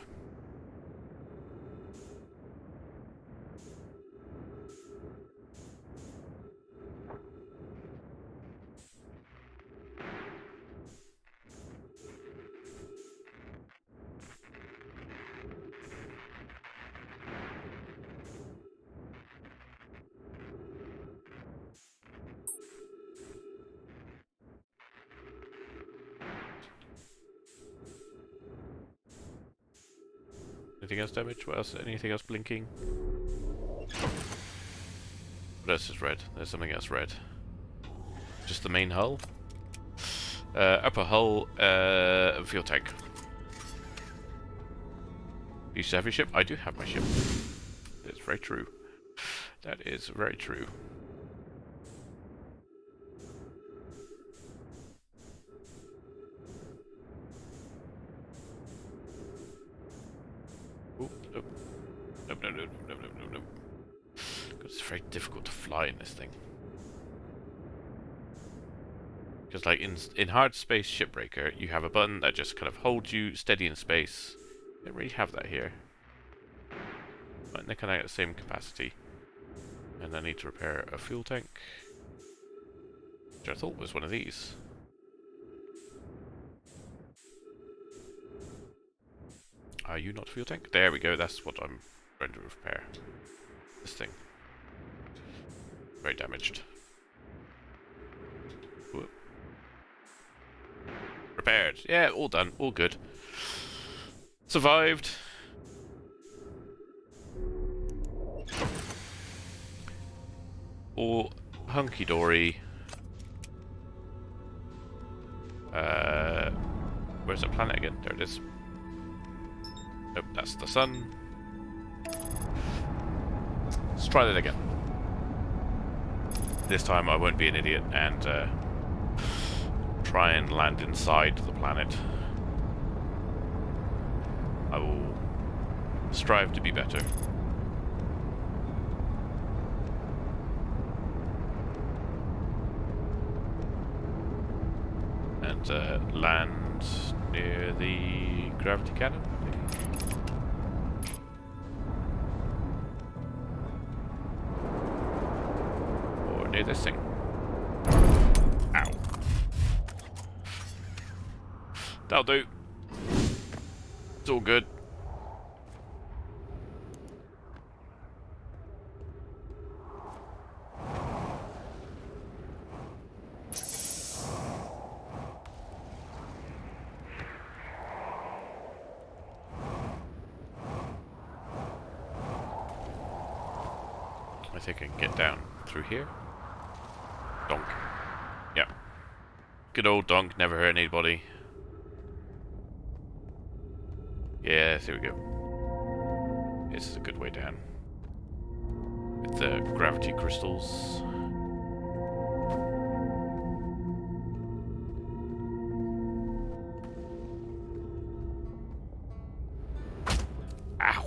A: Anything else damaged? What else? Anything else blinking? What else is red? There's something else red. Just the main hull? Upper hull, fuel tank. You used to have your ship? I do have my ship. That's very true. That is very true. Ooh, nope. Nope, no, no, no, no, no, no, no. It's very difficult to fly in this thing. Because like in hard space shipbreaker, you have a button that just kind of holds you steady in space. I don't really have that here. But they're kind of at the same capacity. And I need to repair a fuel tank, which I thought was one of these. Are you not fuel tank? There we go, that's what I'm trying to repair. This thing. Very damaged. Whoop. Repaired. Yeah, all done. All good. Survived. All hunky-dory. Where's the planet again? There it is. Nope, that's the sun. Let's try that again. This time I won't be an idiot and try and land inside the planet. I will strive to be better. And land near the gravity cannon, maybe? Or near this thing. Ow. That'll do. It's all good. I think I can get down through here. Donk. Yep. Good old donk, never hurt anybody. Yes, here we go. This is a good way down. With the gravity crystals. Ow!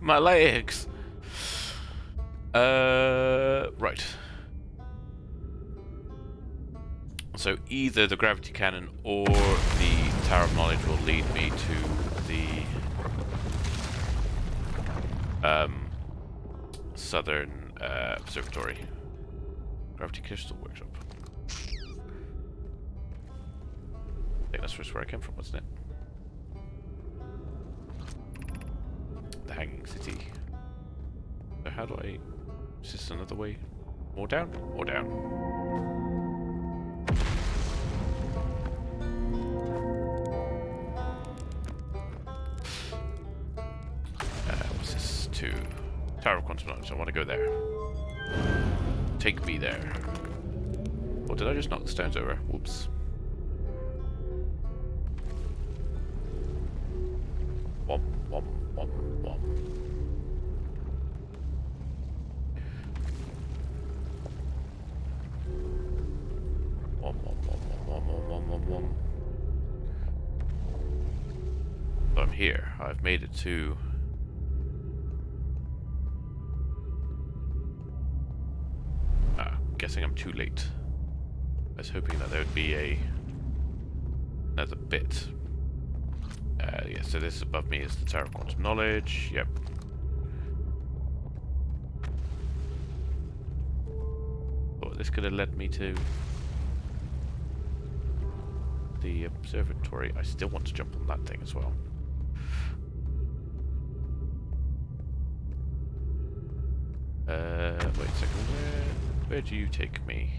A: My legs! Right. So either the gravity cannon or the Tower of Knowledge will lead me to the southern observatory. Gravity Crystal Workshop. I think that's just where I came from, wasn't it? The Hanging City. So how do I... Is this another way? More down? Or down? What's this? To Tower of Quantum Knowledge. I want to go there. Take me there. Or did I just knock the stones over? Whoops. Womp, womp, womp, womp. Womp, womp, womp, womp, womp, womp, womp. So I'm here. I've made it to... Guessing I'm too late. I was hoping that there would be another bit. Yeah, so this above me is the Tower of Quantum Knowledge. Yep. Oh, this could have led me to the observatory. I still want to jump on that thing as well. Wait a second. Where do you take me?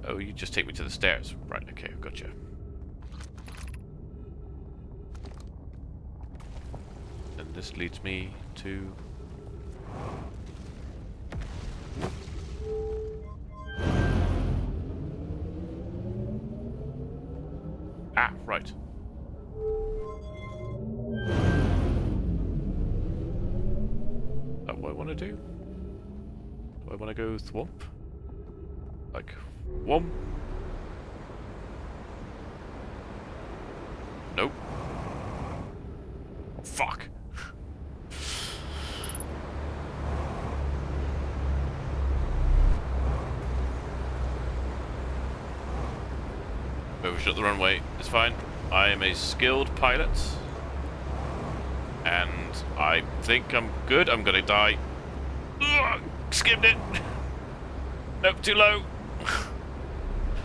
A: Oh, you just take me to the stairs. Right, okay, gotcha. And this leads me to... Ah, right. Is that what I want to do? Do I want to go thwomp? Like, whomp? Nope. Fuck. Overshot the runway. It's fine. I am a skilled pilot. And I think I'm good. I'm gonna die. Ugh, skimmed it. Nope, too low.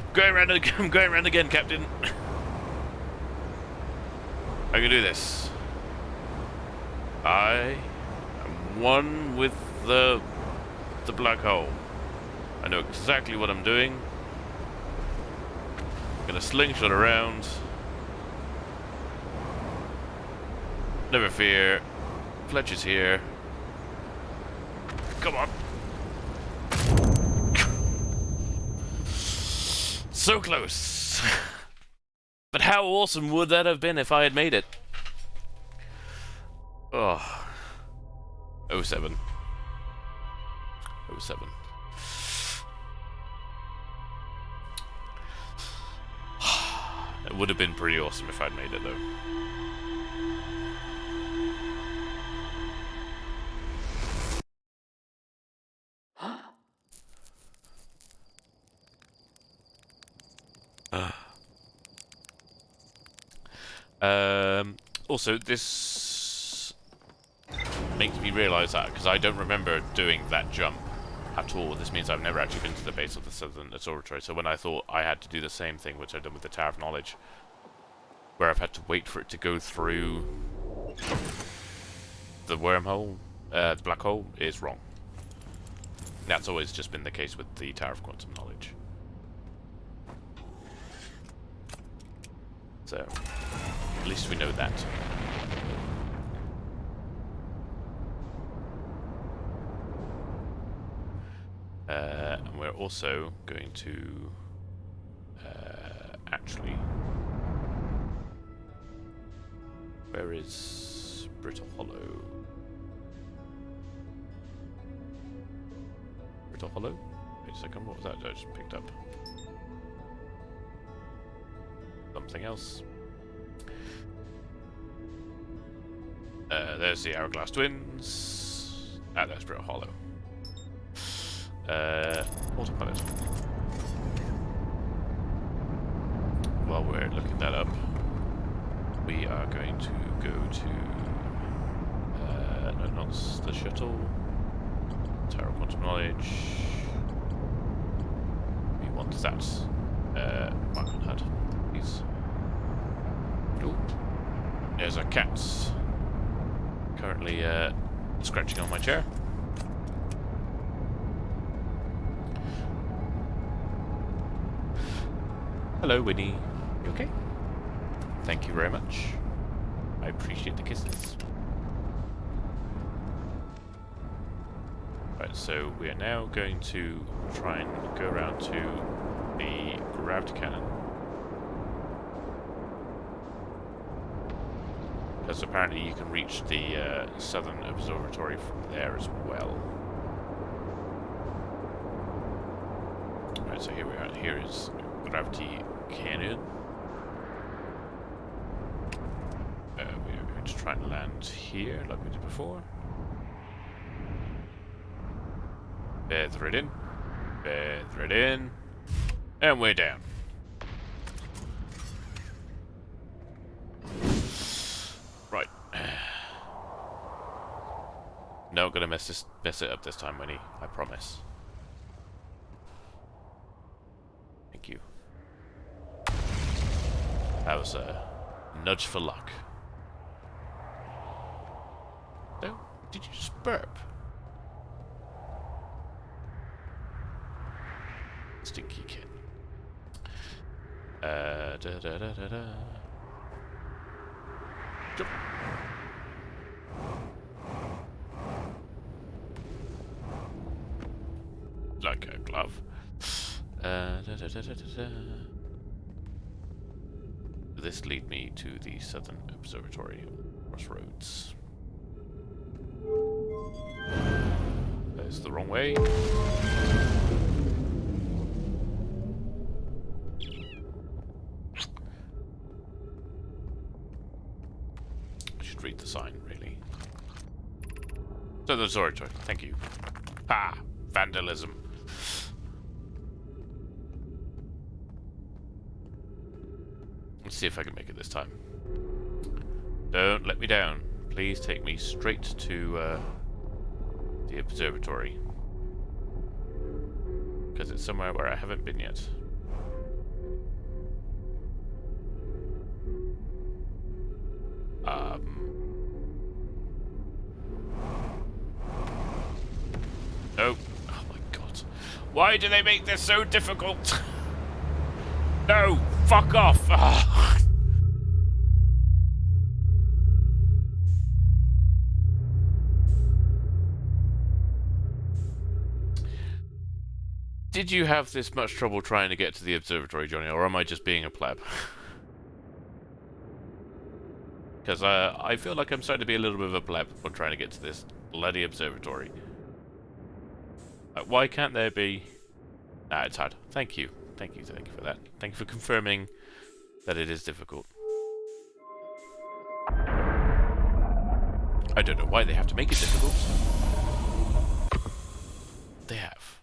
A: I'm going around again, Captain. I can do this. I am one with the black hole. I know exactly what I'm doing. I'm gonna slingshot around. Never fear. Fletch is here. Come on. So close. But how awesome would that have been if I had made it? Oh. 07. 07. It would have been pretty awesome if I'd made it, though. Also, this makes me realise that, because I don't remember doing that jump at all. This means I've never actually been to the base of the Southern Observatory, so when I thought I had to do the same thing, which I've done with the Tower of Knowledge, where I've had to wait for it to go through the wormhole, the black hole, is wrong. That's always just been the case with the Tower of Quantum Knowledge. So, at least we know that. And we're also going to actually... Where is Brittle Hollow? Brittle Hollow? Wait a second, what was that I just picked up? nothing else. There's the Hourglass Twins. Ah, there's Brittle Hollow. Autopilot. While we're looking that up, we are going to go to no, not the shuttle. Tower of Quantum Knowledge. We want that mark on HUD, please. Cool. There's our cats. Currently scratching on my chair. Hello, Winnie. You okay? Thank you very much. I appreciate the kisses. Right, so we are now going to try and go around to the gravity cannon. Because apparently you can reach the Southern Observatory from there as well. Right, so here we are. Here is Gravity Canyon. We are going to try and land here, like we did before. Feather it in. Feather it in. And we're down. Right. Not gonna mess it up this time, Winnie. I promise. Thank you. That was a nudge for luck. No? Did you just burp? Stinky kid. Jump. Like a glove. This lead me to the Southern Observatory crossroads. That's the wrong way. I should read the sign, really. Southern Observatory, thank you. Ah, vandalism. Let's see if I can make it this time. Don't let me down. Please take me straight to the observatory. Because it's somewhere where I haven't been yet. No. Oh my god. Why do they make this so difficult? No! Fuck off! Oh. Did you have this much trouble trying to get to the observatory, Johnny, or am I just being a pleb? Because I feel like I'm starting to be a little bit of a pleb when trying to get to this bloody observatory. Like, why can't there be... Nah, it's hard. Thank you. Thank you for that. Thank you for confirming that it is difficult. I don't know why they have to make it difficult. They have.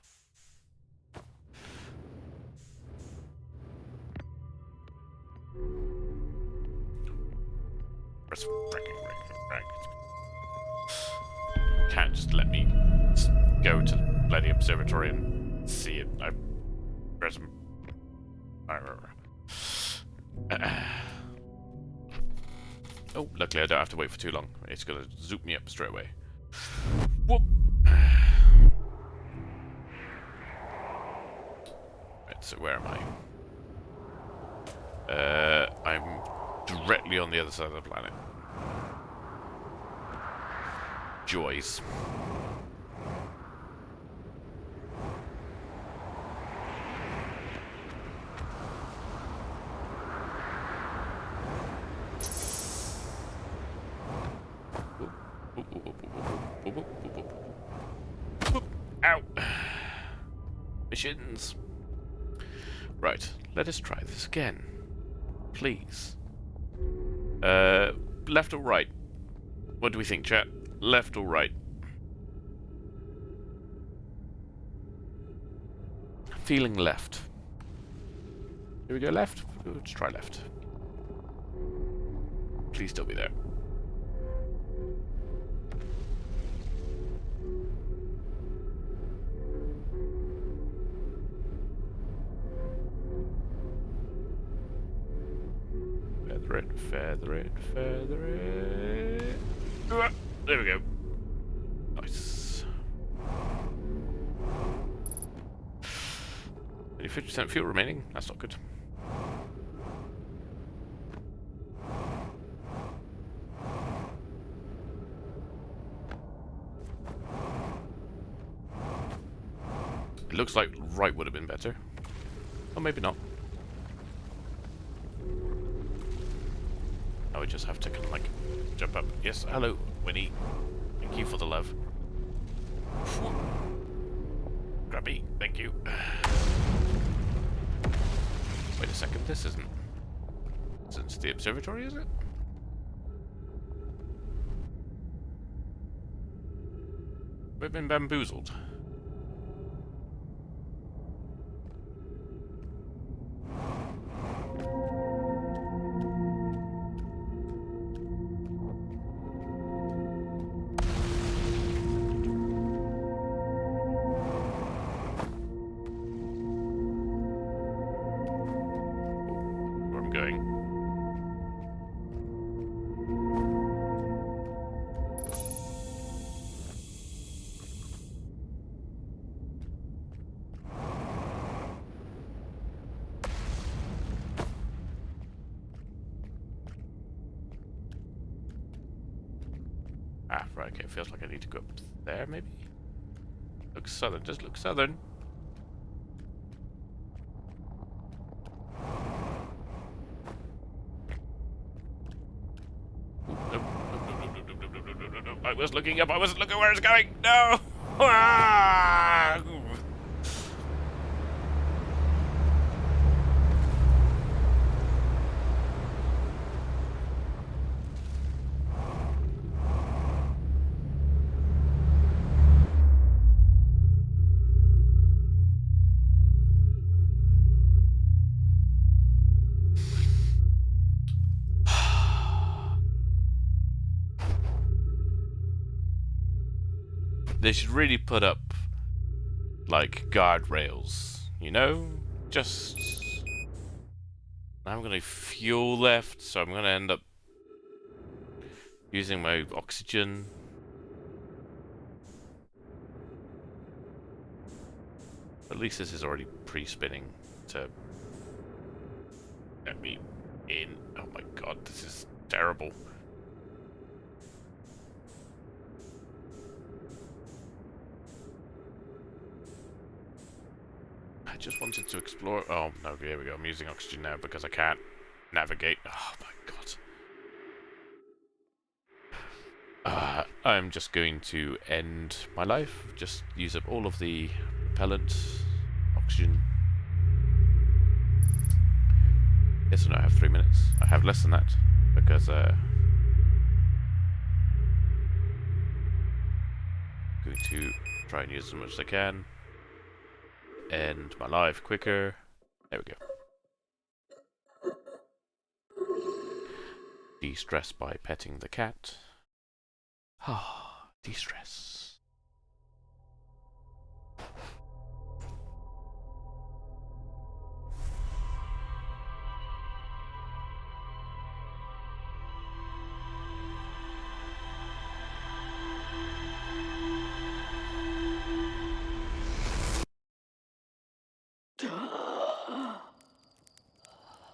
A: Press can't just let me go to the bloody observatory and see it. I press them. Oh, luckily I don't have to wait for too long. It's gonna zoop me up straight away. Whoop! Right, so where am I? I'm directly on the other side of the planet. Joys. Ow! Missions. Right, let us try this again. Please. Left or right? What do we think, chat? Left or right? Feeling left. Here we go, left? Let's try left. Please still be there. Feather it, feather it, feather it. There we go. Nice. 50% fuel remaining. That's not good. It looks like right would have been better. Or maybe not. I would just have to kind of like jump up. Yes, hello, Winnie. Thank you for the love. Grubby, thank you. Wait a second, this isn't the observatory, is it? We've been bamboozled. Ah, right, okay, feels like I need to go up there, maybe? Looks southern, does look southern. Ooh, no, no. I was looking up, I wasn't looking where it's going! No! Ah! They should really put up, like, guardrails, you know? Just... I'm gonna fuel left, so I'm gonna end up using my oxygen. At least this is already pre-spinning to get me in. Oh my god, this is terrible. I just wanted to explore. Oh no, here we go. I'm using oxygen now because I can't navigate. Oh my god. I'm just going to end my life. Just use up all of the repellent, oxygen. Yes, no, I have 3 minutes. I have less than that because going to try and use as much as I can. End my life quicker. There we go. De-stress by petting the cat. Ah, de-stress.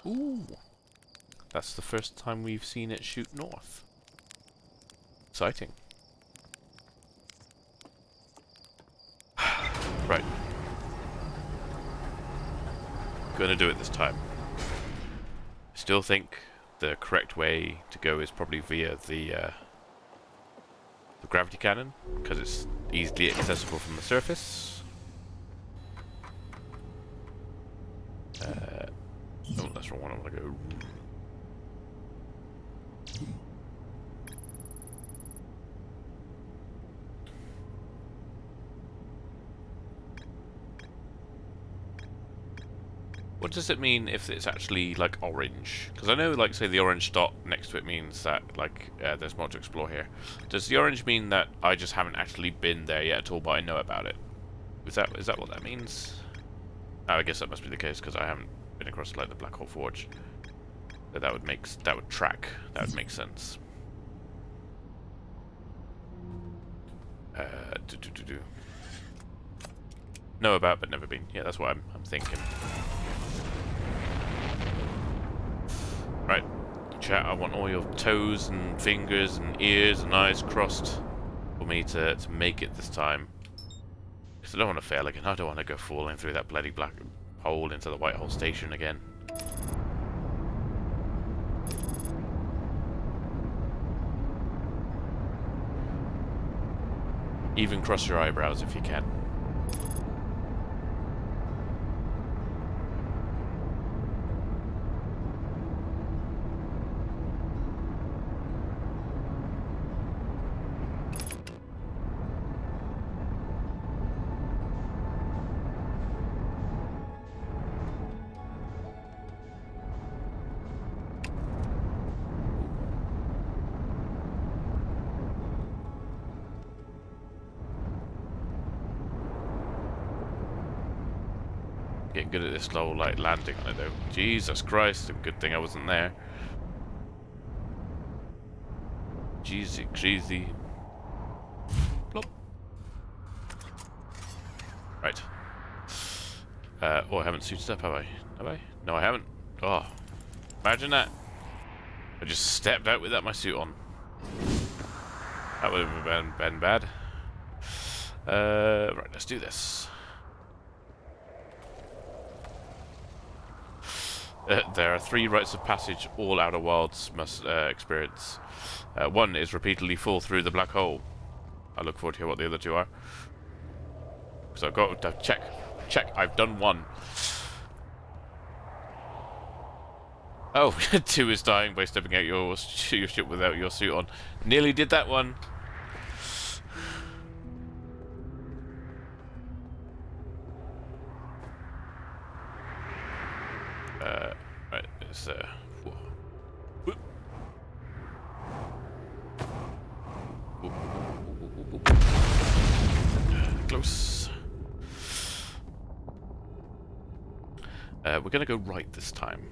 A: Ooh. That's the first time we've seen it shoot north. Exciting. Right. Gonna do it this time. Still think the correct way to go is probably via the gravity cannon, because it's easily accessible from the surface. Oh, that's the wrong one. I want to go What does it mean if it's actually, like, orange? Because I know, like, say the orange dot next to it means that, like, there's more to explore here. Does the orange mean that I just haven't actually been there yet at all, but I know about it? Is that what that means? Oh, I guess that must be the case, because I haven't been across, like, the Black Hole Forge. So that would make sense. Do. Know about, but never been. Yeah, that's what I'm thinking. Right, chat, I want all your toes and fingers and ears and eyes crossed for me to make it this time. Because I don't want to fail again. I don't want to go falling through that bloody black hole into the Whitehall Station again. Even cross your eyebrows if you can. Getting good at this slow, like, landing on it, though. Jesus Christ, a good thing I wasn't there. Jeezy. Plop. Right. Oh, I haven't suited up, have I? Have I? No, I haven't. Oh, imagine that. I just stepped out without my suit on. That would have been bad. Right, let's do this. There are 3 rites of passage all Outer Wilds must experience. 1 is repeatedly fall through the black hole. I look forward to hear what the other 2 are. So I've got to check. I've done 1. Oh, 2 is dying by stepping out your ship without your suit on. Nearly did that one. Right, it's close. We're gonna go right this time.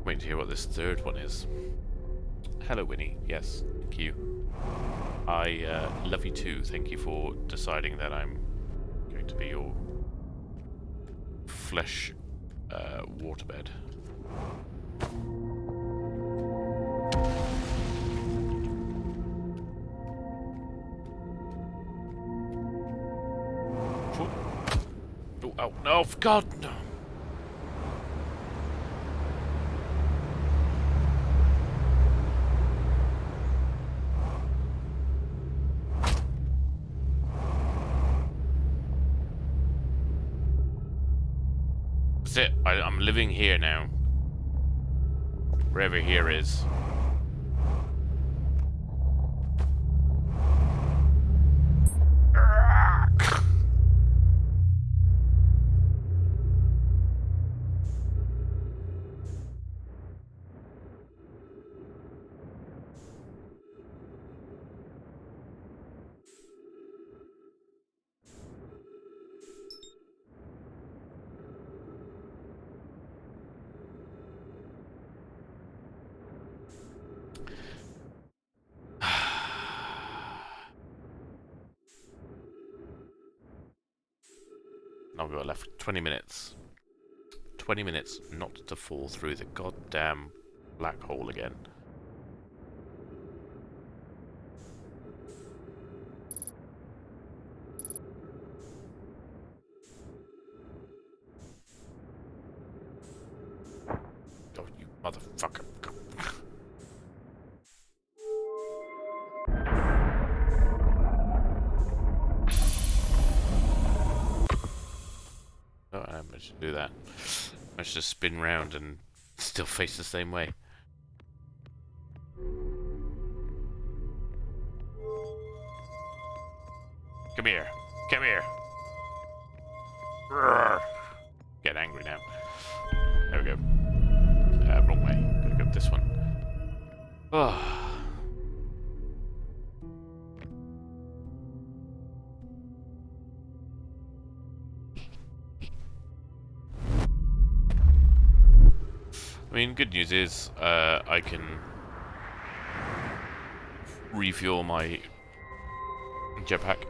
A: Waiting to hear what this 3rd one is. Hello, Winnie. Yes, thank you. I love you too. Thank you for deciding that I'm going to be your flesh waterbed. Oh, no, God, no. That's it. I'm living here now. Wherever here is. Now we've got left 20 minutes. 20 minutes not to fall through the goddamn black hole again. Motherfucker. Oh, I managed to do that. I managed to spin round and still face the same way. Come here. Come here. Roar. Get angry now. There we go. Wrong way. Gotta go this one. Oh. I mean, good news is I can refuel my jetpack.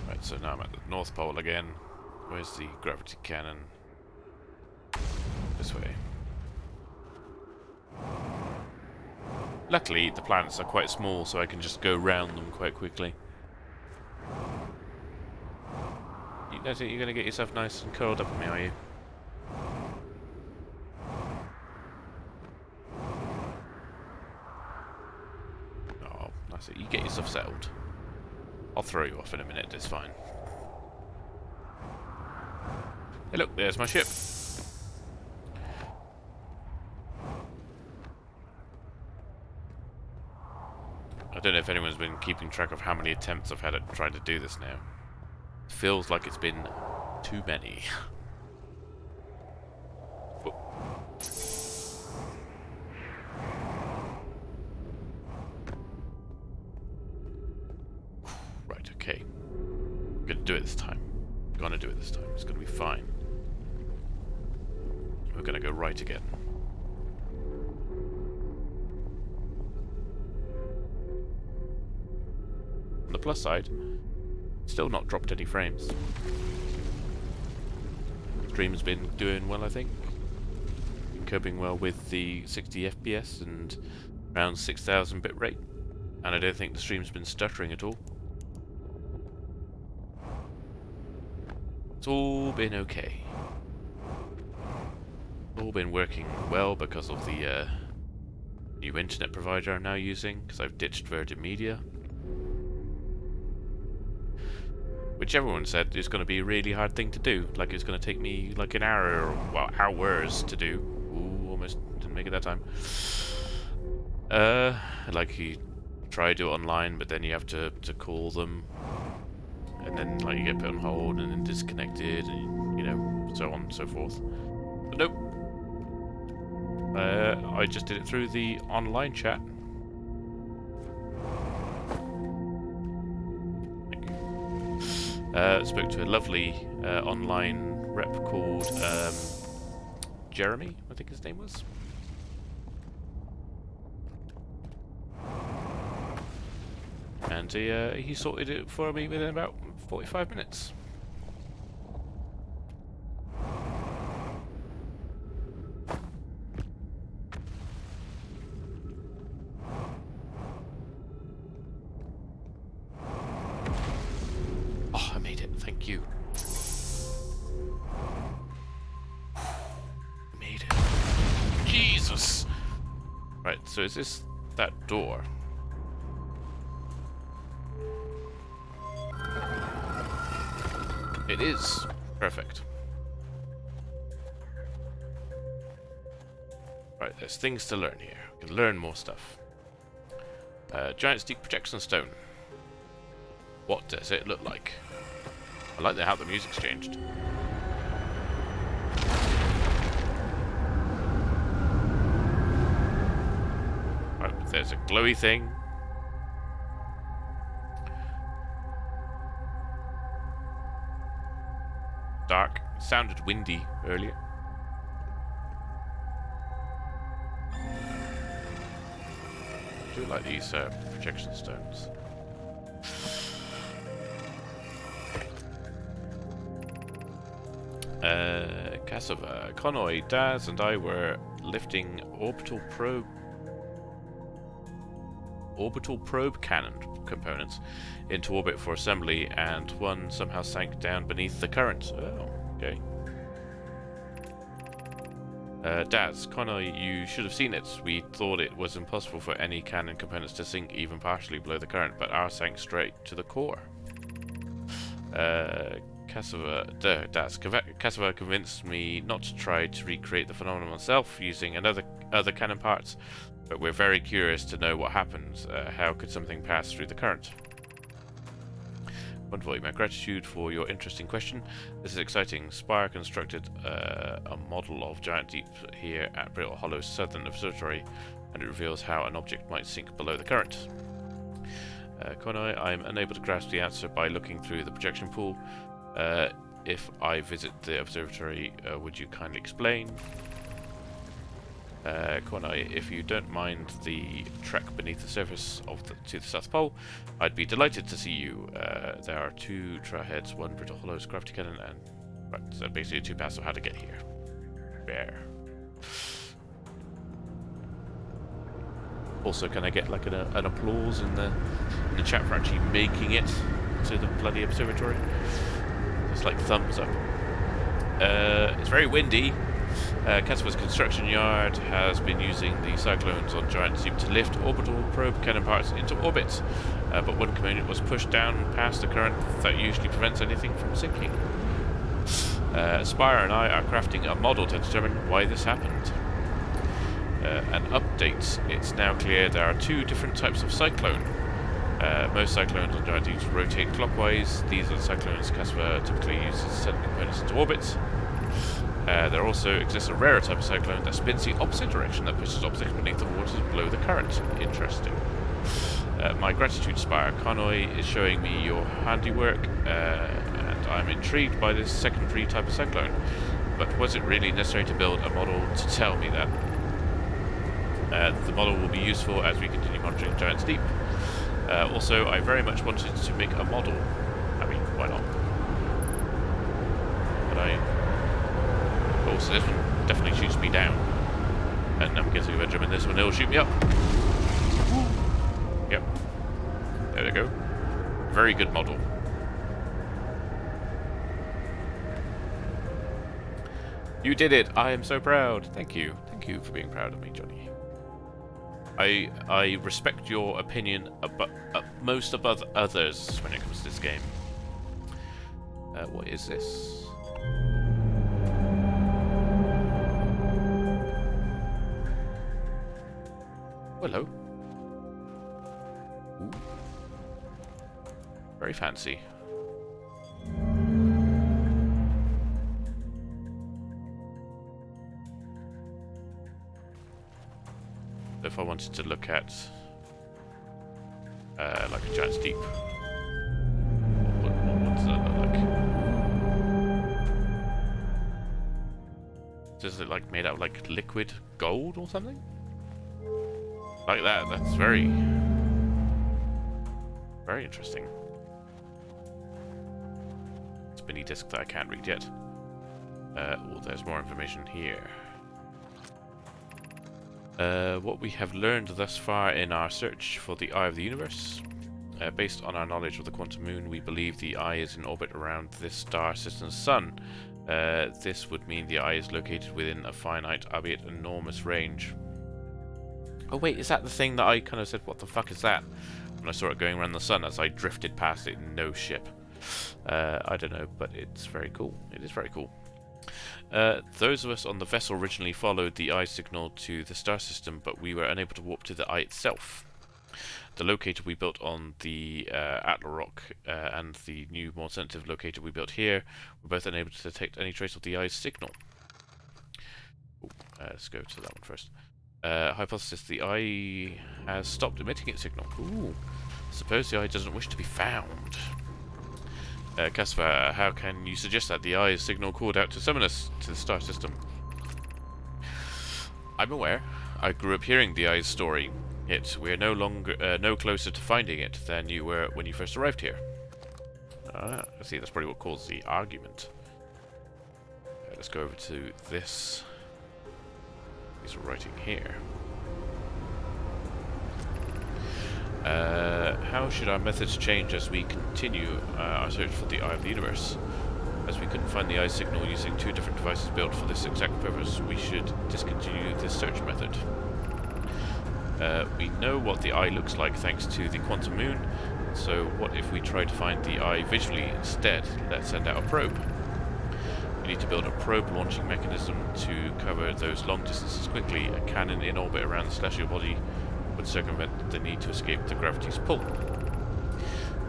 A: Right, so now I'm at the North Pole again. Where's the gravity cannon? This way. Luckily, the planets are quite small, so I can just go round them quite quickly. That's it, you're going to get yourself nice and curled up on me, are you? Oh, that's it. You get yourself settled. I'll throw you off in a minute, it's fine. Hey look, there's my ship. I don't know if anyone's been keeping track of how many attempts I've had at trying to do this now. Feels like it's been too many. Oh. Right, okay. I'm gonna do it this time. I'm gonna do it this time. It's gonna be fine. We're gonna go right again. On the plus side, still not dropped any frames. Stream's been doing well, I think. Been coping well with the 60 FPS and around 6,000 bitrate. And I don't think the stream's been stuttering at all. It's all been okay. It's all been working well because of the new internet provider I'm now using, because I've ditched Virgin Media. Which everyone said is going to be a really hard thing to do. Like it's going to take me like an hour or well, hours to do. Ooh, almost didn't make it that time. Like you try to do it online, but then you have to call them, and then like you get put on hold and then disconnected, and you know, so on and so forth. But nope. I just did it through the online chat. Spoke to a lovely online rep called Jeremy, I think his name was. And he sorted it for me within about 45 minutes. Oh, I made it. Thank you. Made it. Jesus! Right, so is this that door? It is. Perfect. Right, there's things to learn here. We can learn more stuff. Giant Steep Projection Stone. What does it look like? I like how the music's changed. Right, there's a glowy thing. Dark. It sounded windy earlier. I do like these projection stones. Cassava, Connoy, Daz, and I were lifting orbital probe cannon components into orbit for assembly, and one somehow sank down beneath the current. Oh, okay. Daz, Connor, you should have seen it. We thought it was impossible for any cannon components to sink even partially below the current, but ours sank straight to the core. Cassava convinced me not to try to recreate the phenomenon myself using other cannon parts, but we're very curious to know what happens. How could something pass through the current? Wonderful. My gratitude for your interesting question. This is exciting. Spire constructed a model of Giant Deep here at Brittle Hollow's Southern Observatory, and it reveals how an object might sink below the current. Konoi, I'm unable to grasp the answer by looking through the projection pool. If I visit the observatory, would you kindly explain? Konoi, if you don't mind the trek beneath the surface of to the South Pole, I'd be delighted to see you. There are 2 trailheads, 1 Brittle Hollow's gravity cannon, and right, so basically 2 paths of how to get here. There. Also, can I get like an applause in the chat for actually making it to the bloody observatory? Just like thumbs up. It's very windy. Cassava's construction yard has been using the cyclones on Giant Deep to lift orbital probe cannon parts into orbit, but one component was pushed down past the current that usually prevents anything from sinking. Spire and I are crafting a model to determine why this happened. An update. It's now clear there are 2 different types of cyclone. Most cyclones on Giant Deep rotate clockwise. These are the cyclones Cassava typically uses to send components into orbit. There also exists a rarer type of cyclone that spins the opposite direction, that pushes objects beneath the waters below the current. Interesting. My gratitude, Spire. Konoi is showing me your handiwork, and I'm intrigued by this secondary type of cyclone. But was it really necessary to build a model to tell me that? The model will be useful as we continue monitoring Giant Deep. Also, I very much wanted to make a model. I mean, why not? But oh, so this one definitely shoots me down. And I'm guessing if I jump in this one, it'll shoot me up. Yep. There we go. Very good model. You did it! I am so proud! Thank you. Thank you for being proud of me, Johnny. I respect your opinion most above others when it comes to this game. What is this? Hello. Ooh. Very fancy. If I wanted to look at like a Giant Deep, what does that look like? Is it like made out of like liquid gold or something? Like that. That's very interesting. It's a mini disc that I can't read yet. Oh, there's more information here. What we have learned thus far in our search for the Eye of the Universe. Based on our knowledge of the quantum moon, we believe the Eye is in orbit around this star system's sun. This would mean the Eye is located within a finite, albeit enormous range. Oh wait, is that the thing that I kind of said, what the fuck is that? When I saw it going around the sun as I drifted past it in no ship. I don't know, but it's very cool. It is very cool. Those of us on the vessel originally followed the Eye signal to the star system, but we were unable to warp to the Eye itself. The locator we built on the Atla Rock and the new, more sensitive locator we built here were both unable to detect any trace of the Eye's signal. Ooh, let's go to that one first. Hypothesis: the Eye has stopped emitting its signal. Ooh. Suppose the Eye doesn't wish to be found. Cassava, how can you suggest that the Eye's signal called out to summon us to the star system? I'm aware. I grew up hearing the Eye's story. Yet we're no closer to finding it than you were when you first arrived here. I see. That's probably what caused the argument. Let's go over to this. He's writing here. How should our methods change as we continue our search for the Eye of the Universe? As we couldn't find the eye signal using 2 different devices built for this exact purpose, we should discontinue this search method. We know what the eye looks like thanks to the quantum moon, so what if we try to find the eye visually instead? Let's send out a probe. We need to build a probe launching mechanism to cover those long distances quickly. A cannon in orbit around the celestial body would circumvent the need to escape the gravity's pull.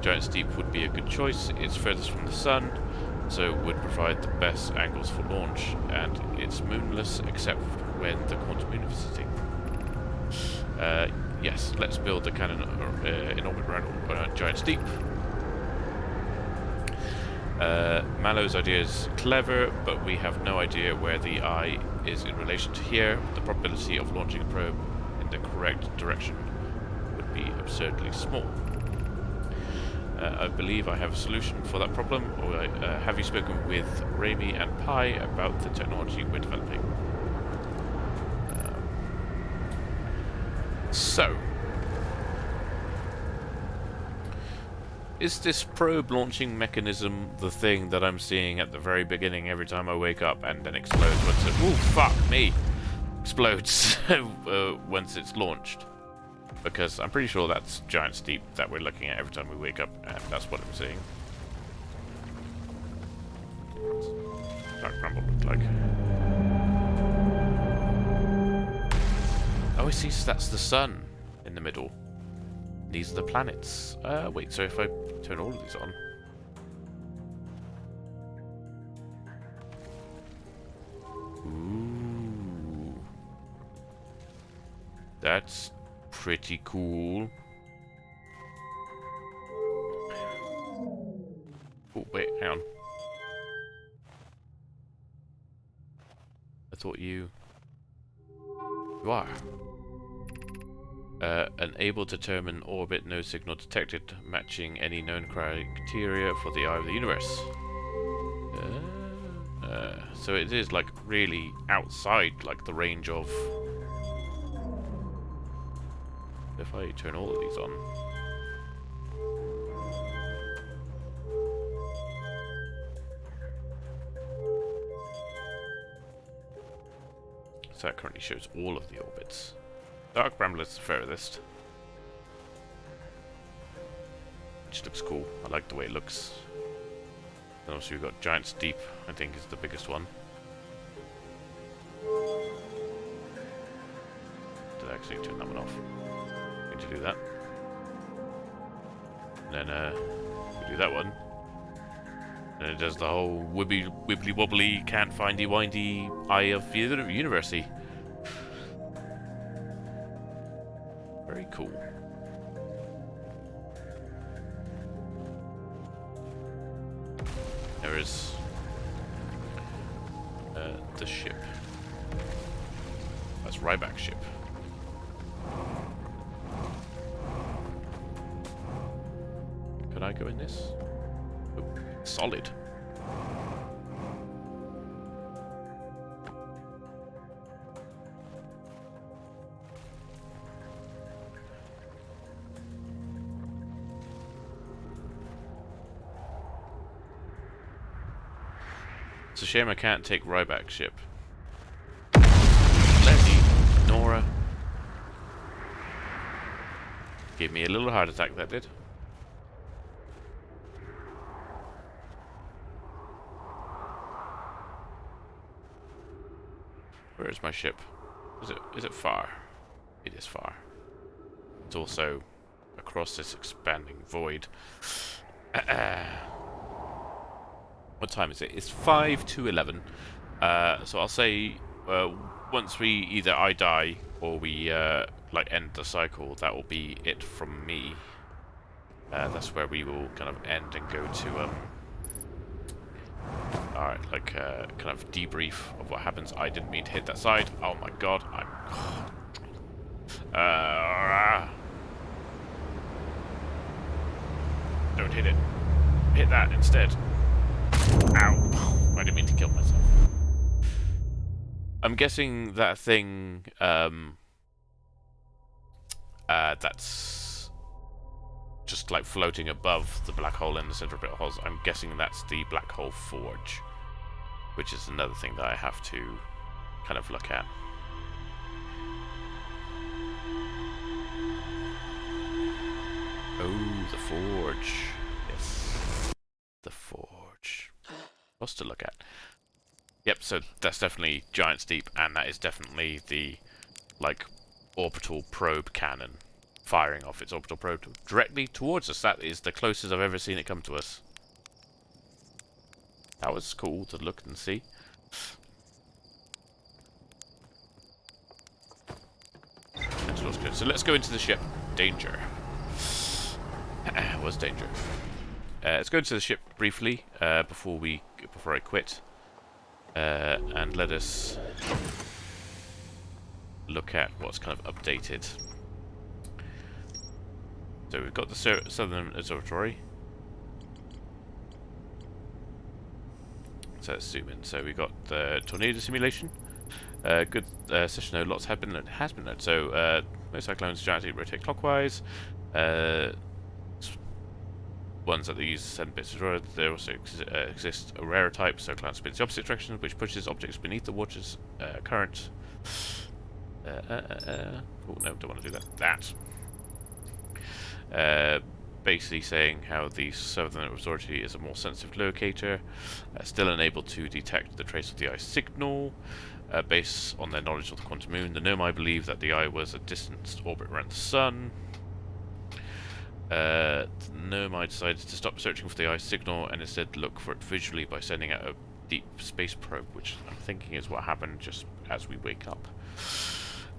A: Giant's Deep would be a good choice. It's furthest from the sun, so would provide the best angles for launch, and it's moonless except when the quantum moon is visiting. Yes, let's build the cannon in orbit around Giant's Deep. Mallow's idea is clever, but we have no idea where the eye is in relation to here. The probability of launching a probe in the correct direction would be absurdly small. I believe I have a solution for that problem. Or have you spoken with Raimi and Pi about the technology we're developing? So, is this probe launching mechanism the thing that I'm seeing at the very beginning every time I wake up and then explodes once it... Ooh, fuck me! Explodes once it's launched. Because I'm pretty sure that's Giant's Deep that we're looking at every time we wake up, and that's what I'm seeing. Dark Rumble looked like. Oh, I see, so that's the sun in the middle. These are the planets. Wait, so if I turn all of these on... Ooh. That's pretty cool. Oh, wait, hang on. I thought you are. Unable to determine orbit, no signal detected, matching any known criteria for the Eye of the Universe. So it is like really outside like the range of... If I turn all of these on... So that currently shows all of the orbits. Dark Bramble is the furthest. Which looks cool. I like the way it looks. And also you've got Giant's Deep, I think is the biggest one. Did I actually turn that one off? Need to do that. And then we do that one. And it does the whole wibbly wobbly, can't findy windy Eye of the Universe. Very cool. There is the ship. That's Ryback's ship. Could I go in this? Oh, solid. It's a shame I can't take Ryback's ship. Letty, Nora. Gave me a little heart attack, that did. Where is my ship? Is it far? It is far. It's also across this expanding void. What time is it? It's 5 to 11. So I'll say once we either I die or we like end the cycle, that will be it from me. That's where we will kind of end and go to alright, like kind of debrief of what happens. I didn't mean to hit that side. Oh my god, don't hit it. Hit that instead. Ow! I didn't mean to kill myself. I'm guessing that thing, that's just like floating above the black hole in the center of it. I'm guessing that's the black hole forge, which is another thing that I have to kind of look at. Oh, the forge. Yes, the forge. Lots to look at. Yep, so that's definitely Giant's Deep, and that is definitely the, like, orbital probe cannon firing off its orbital probe directly towards us. That is the closest I've ever seen it come to us. That was cool to look and see. That looks good. So let's go into the ship. Danger. What's danger? Let's go into the ship briefly before I quit. And let us look at what's kind of updated. So we've got the Southern Observatory. So let's zoom in. So we've got the tornado simulation. Good session node. Lots has been learned. So most cyclones giantly rotate clockwise. Ones that they use 7 bits of road. There also exist a rarer type, so cloud spins the opposite direction, which pushes objects beneath the water's current. Oh no, don't want to do that. Basically saying how the Southern Observatory is a more sensitive locator, still unable to detect the trace of the eye signal. Based on their knowledge of the quantum moon, the Nomai believe that the eye was a distant orbit around the sun. The Nomai decided to stop searching for the eye signal and instead look for it visually by sending out a deep space probe, which I'm thinking is what happened just as we wake up.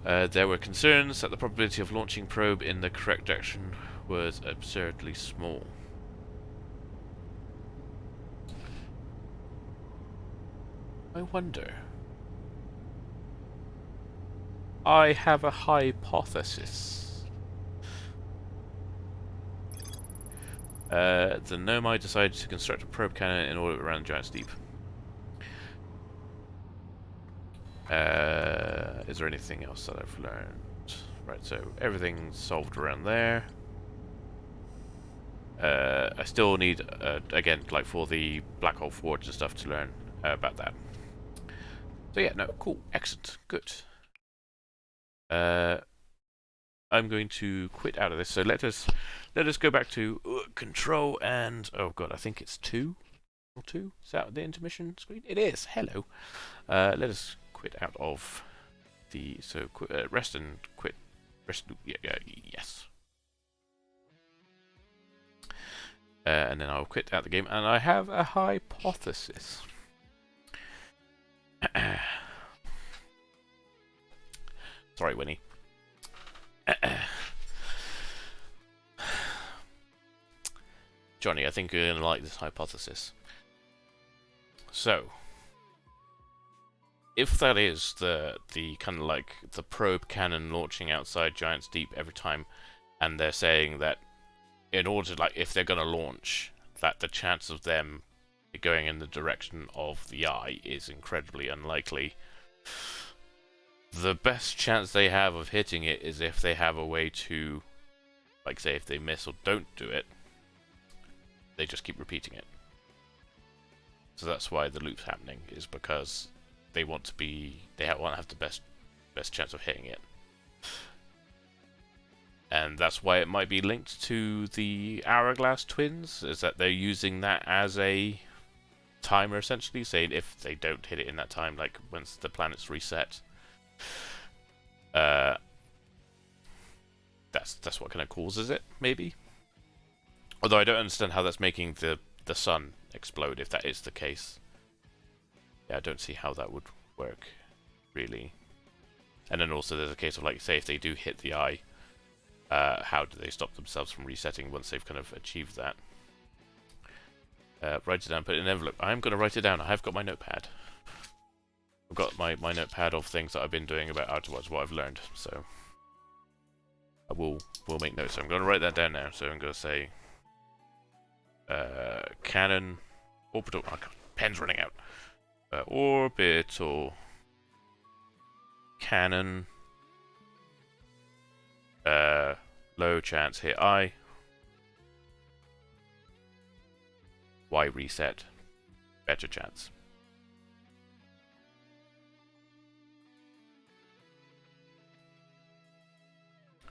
A: There were concerns that the probability of launching probe in the correct direction was absurdly small. I wonder. I have a hypothesis. The Nomai decided to construct a probe cannon in orbit around Giant's Deep. Is there anything else that I've learned? Right, so everything's solved around there. I still need, again, like for the Black Hole Forge and stuff to learn about that. So yeah, no, cool, excellent, good. I'm going to quit out of this. So let us go back to control and oh god, I think it's 2 or 2. Is that the intermission screen? It is. Hello. Let us quit out of the rest and quit. Rest. Yes. And then I'll quit out the game, and I have a hypothesis. Sorry, Winnie. Johnny, I think you're going to like this hypothesis. So, if that is the kind of like the probe cannon launching outside Giant's Deep every time, and they're saying that in order, like, if they're going to launch, that the chance of them going in the direction of the eye is incredibly unlikely. The best chance they have of hitting it is if they have a way to, like, say, if they miss or don't do it, they just keep repeating it. So that's why the loop's happening, is because they want to be, want to have the best chance of hitting it. And that's why it might be linked to the Hourglass Twins, is that they're using that as a timer, essentially, saying if they don't hit it in that time, like once the planet's reset, that's what kind of causes it, maybe. Although I don't understand how that's making the sun explode, if that is the case. Yeah, I don't see how that would work, really. And then also there's a case of, like, say if they do hit the eye, how do they stop themselves from resetting once they've kind of achieved that? Write it down, put it in an envelope. I'm going to write it down. I have got my notepad. I've got my notepad of things that I've been doing about Outer Wilds, what I've learned. So I will make notes. So I'm going to write that down now. So I'm going to say cannon, orbital. Oh god, pen's running out. Orbital cannon. Low chance hit eye. Why reset? Better chance.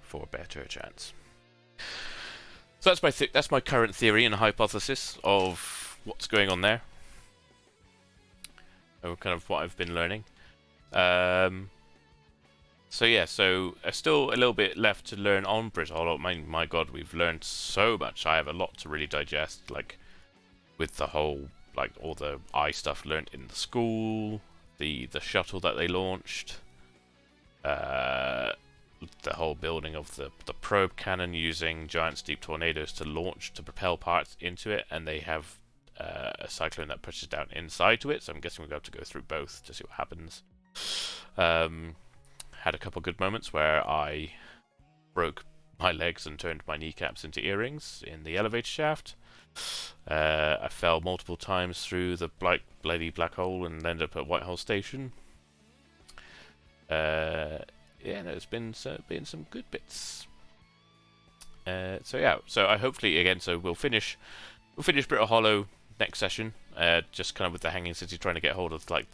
A: For a better chance. So that's my current theory and hypothesis of what's going on there. Or kind of what I've been learning. So yeah, still a little bit left to learn on Brithollow. My God, we've learned so much. I have a lot to really digest, like with the whole, like all the eye stuff learned in the school, the shuttle that they launched, the whole building of the probe cannon using giant steep tornadoes to propel parts into it, and they have a cyclone that pushes down inside to it. So I'm guessing we'll have to go through both to see what happens. Had a couple good moments where I broke my legs and turned my kneecaps into earrings in the elevator shaft. I fell multiple times through the bloody black hole and ended up at Whitehall Station. Yeah, there's been some good bits. So yeah, so I hopefully again, so we'll finish Brithollow next session. Just kind of with the Hanging City trying to get hold of like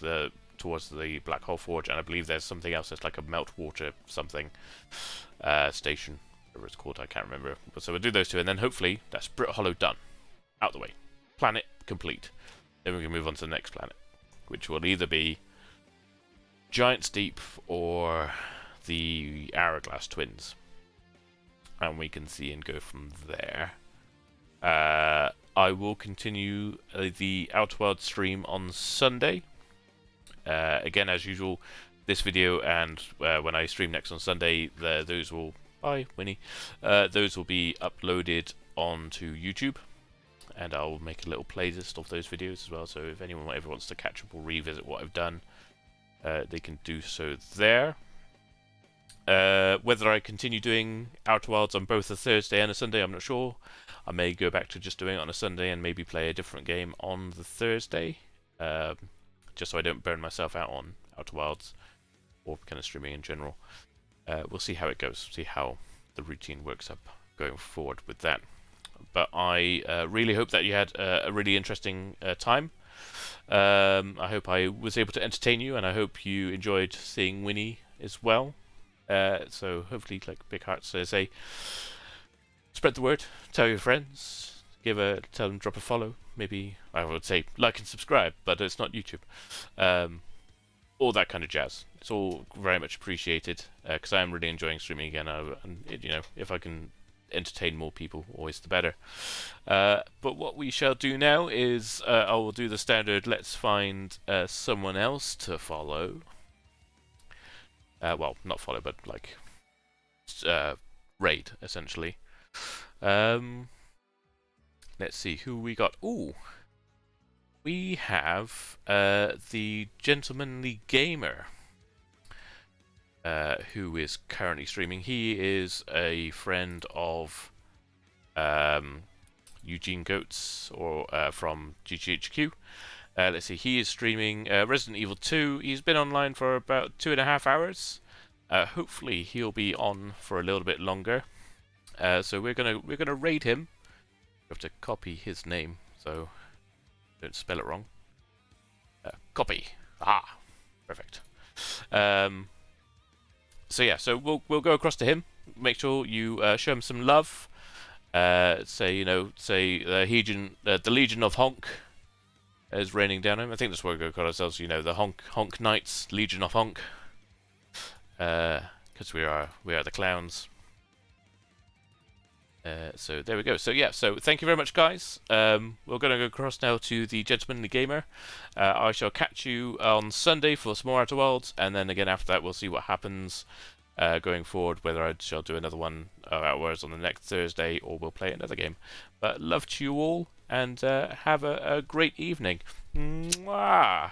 A: towards the Black Hole Forge, and I believe there's something else. There's like a meltwater something station, whatever it's called. I can't remember. So we'll do those two, and then hopefully that's Brithollow done, out the way, planet complete. Then we can move on to the next planet, which will either be Giant Steep or the Hourglass Twins, and we can see and go from there. I will continue the Outer Worlds stream on Sunday. Again, as usual, this video and when I stream next on Sunday, those will those will be uploaded onto YouTube, and I'll make a little playlist of those videos as well. So if anyone ever wants to catch up or revisit what I've done, they can do so there. Whether I continue doing Outer Wilds on both a Thursday and a Sunday, I'm not sure. I may go back to just doing it on a Sunday and maybe play a different game on the Thursday, just so I don't burn myself out on Outer Wilds or kind of streaming in general. We'll see how it goes, see how the routine works up going forward with that. But I really hope that you had a really interesting time. I hope I was able to entertain you, and I hope you enjoyed seeing Winnie as well. So hopefully, like Big Heart says, spread the word, tell your friends, tell them drop a follow. Maybe I would say like and subscribe, but it's not YouTube. All that kind of jazz. It's all very much appreciated because I am really enjoying streaming again. And you know, if I can entertain more people, always the better. But what we shall do now is I will do the standard. Let's find someone else to follow. Well, not follow, but like raid essentially. Let's see who we got. Ooh, we have the Gentlemanly Gamer, who is currently streaming. He is a friend of Eugene Goats or from GGHQ. Let's see, he is streaming Resident Evil 2. He's been online for about 2.5 hours. Hopefully he'll be on for a little bit longer. So we're gonna raid him. We have to copy his name so don't spell it wrong. Copy. Perfect. So yeah, so we'll go across to him. Make sure you show him some love. Say the Legion of Honk is raining down him. I think that's what we're going to call ourselves. The Honk Knights, Legion of Honk. Because we are the clowns. So there we go. So yeah, so thank you very much, guys. We're going to go across now to the Gentlemanly Gamer. I shall catch you on Sunday for some more Outer Worlds, and then again after that we'll see what happens going forward, whether I shall do another one of Outer Worlds on the next Thursday, or we'll play another game. But love to you all, and have a great evening. Mwah!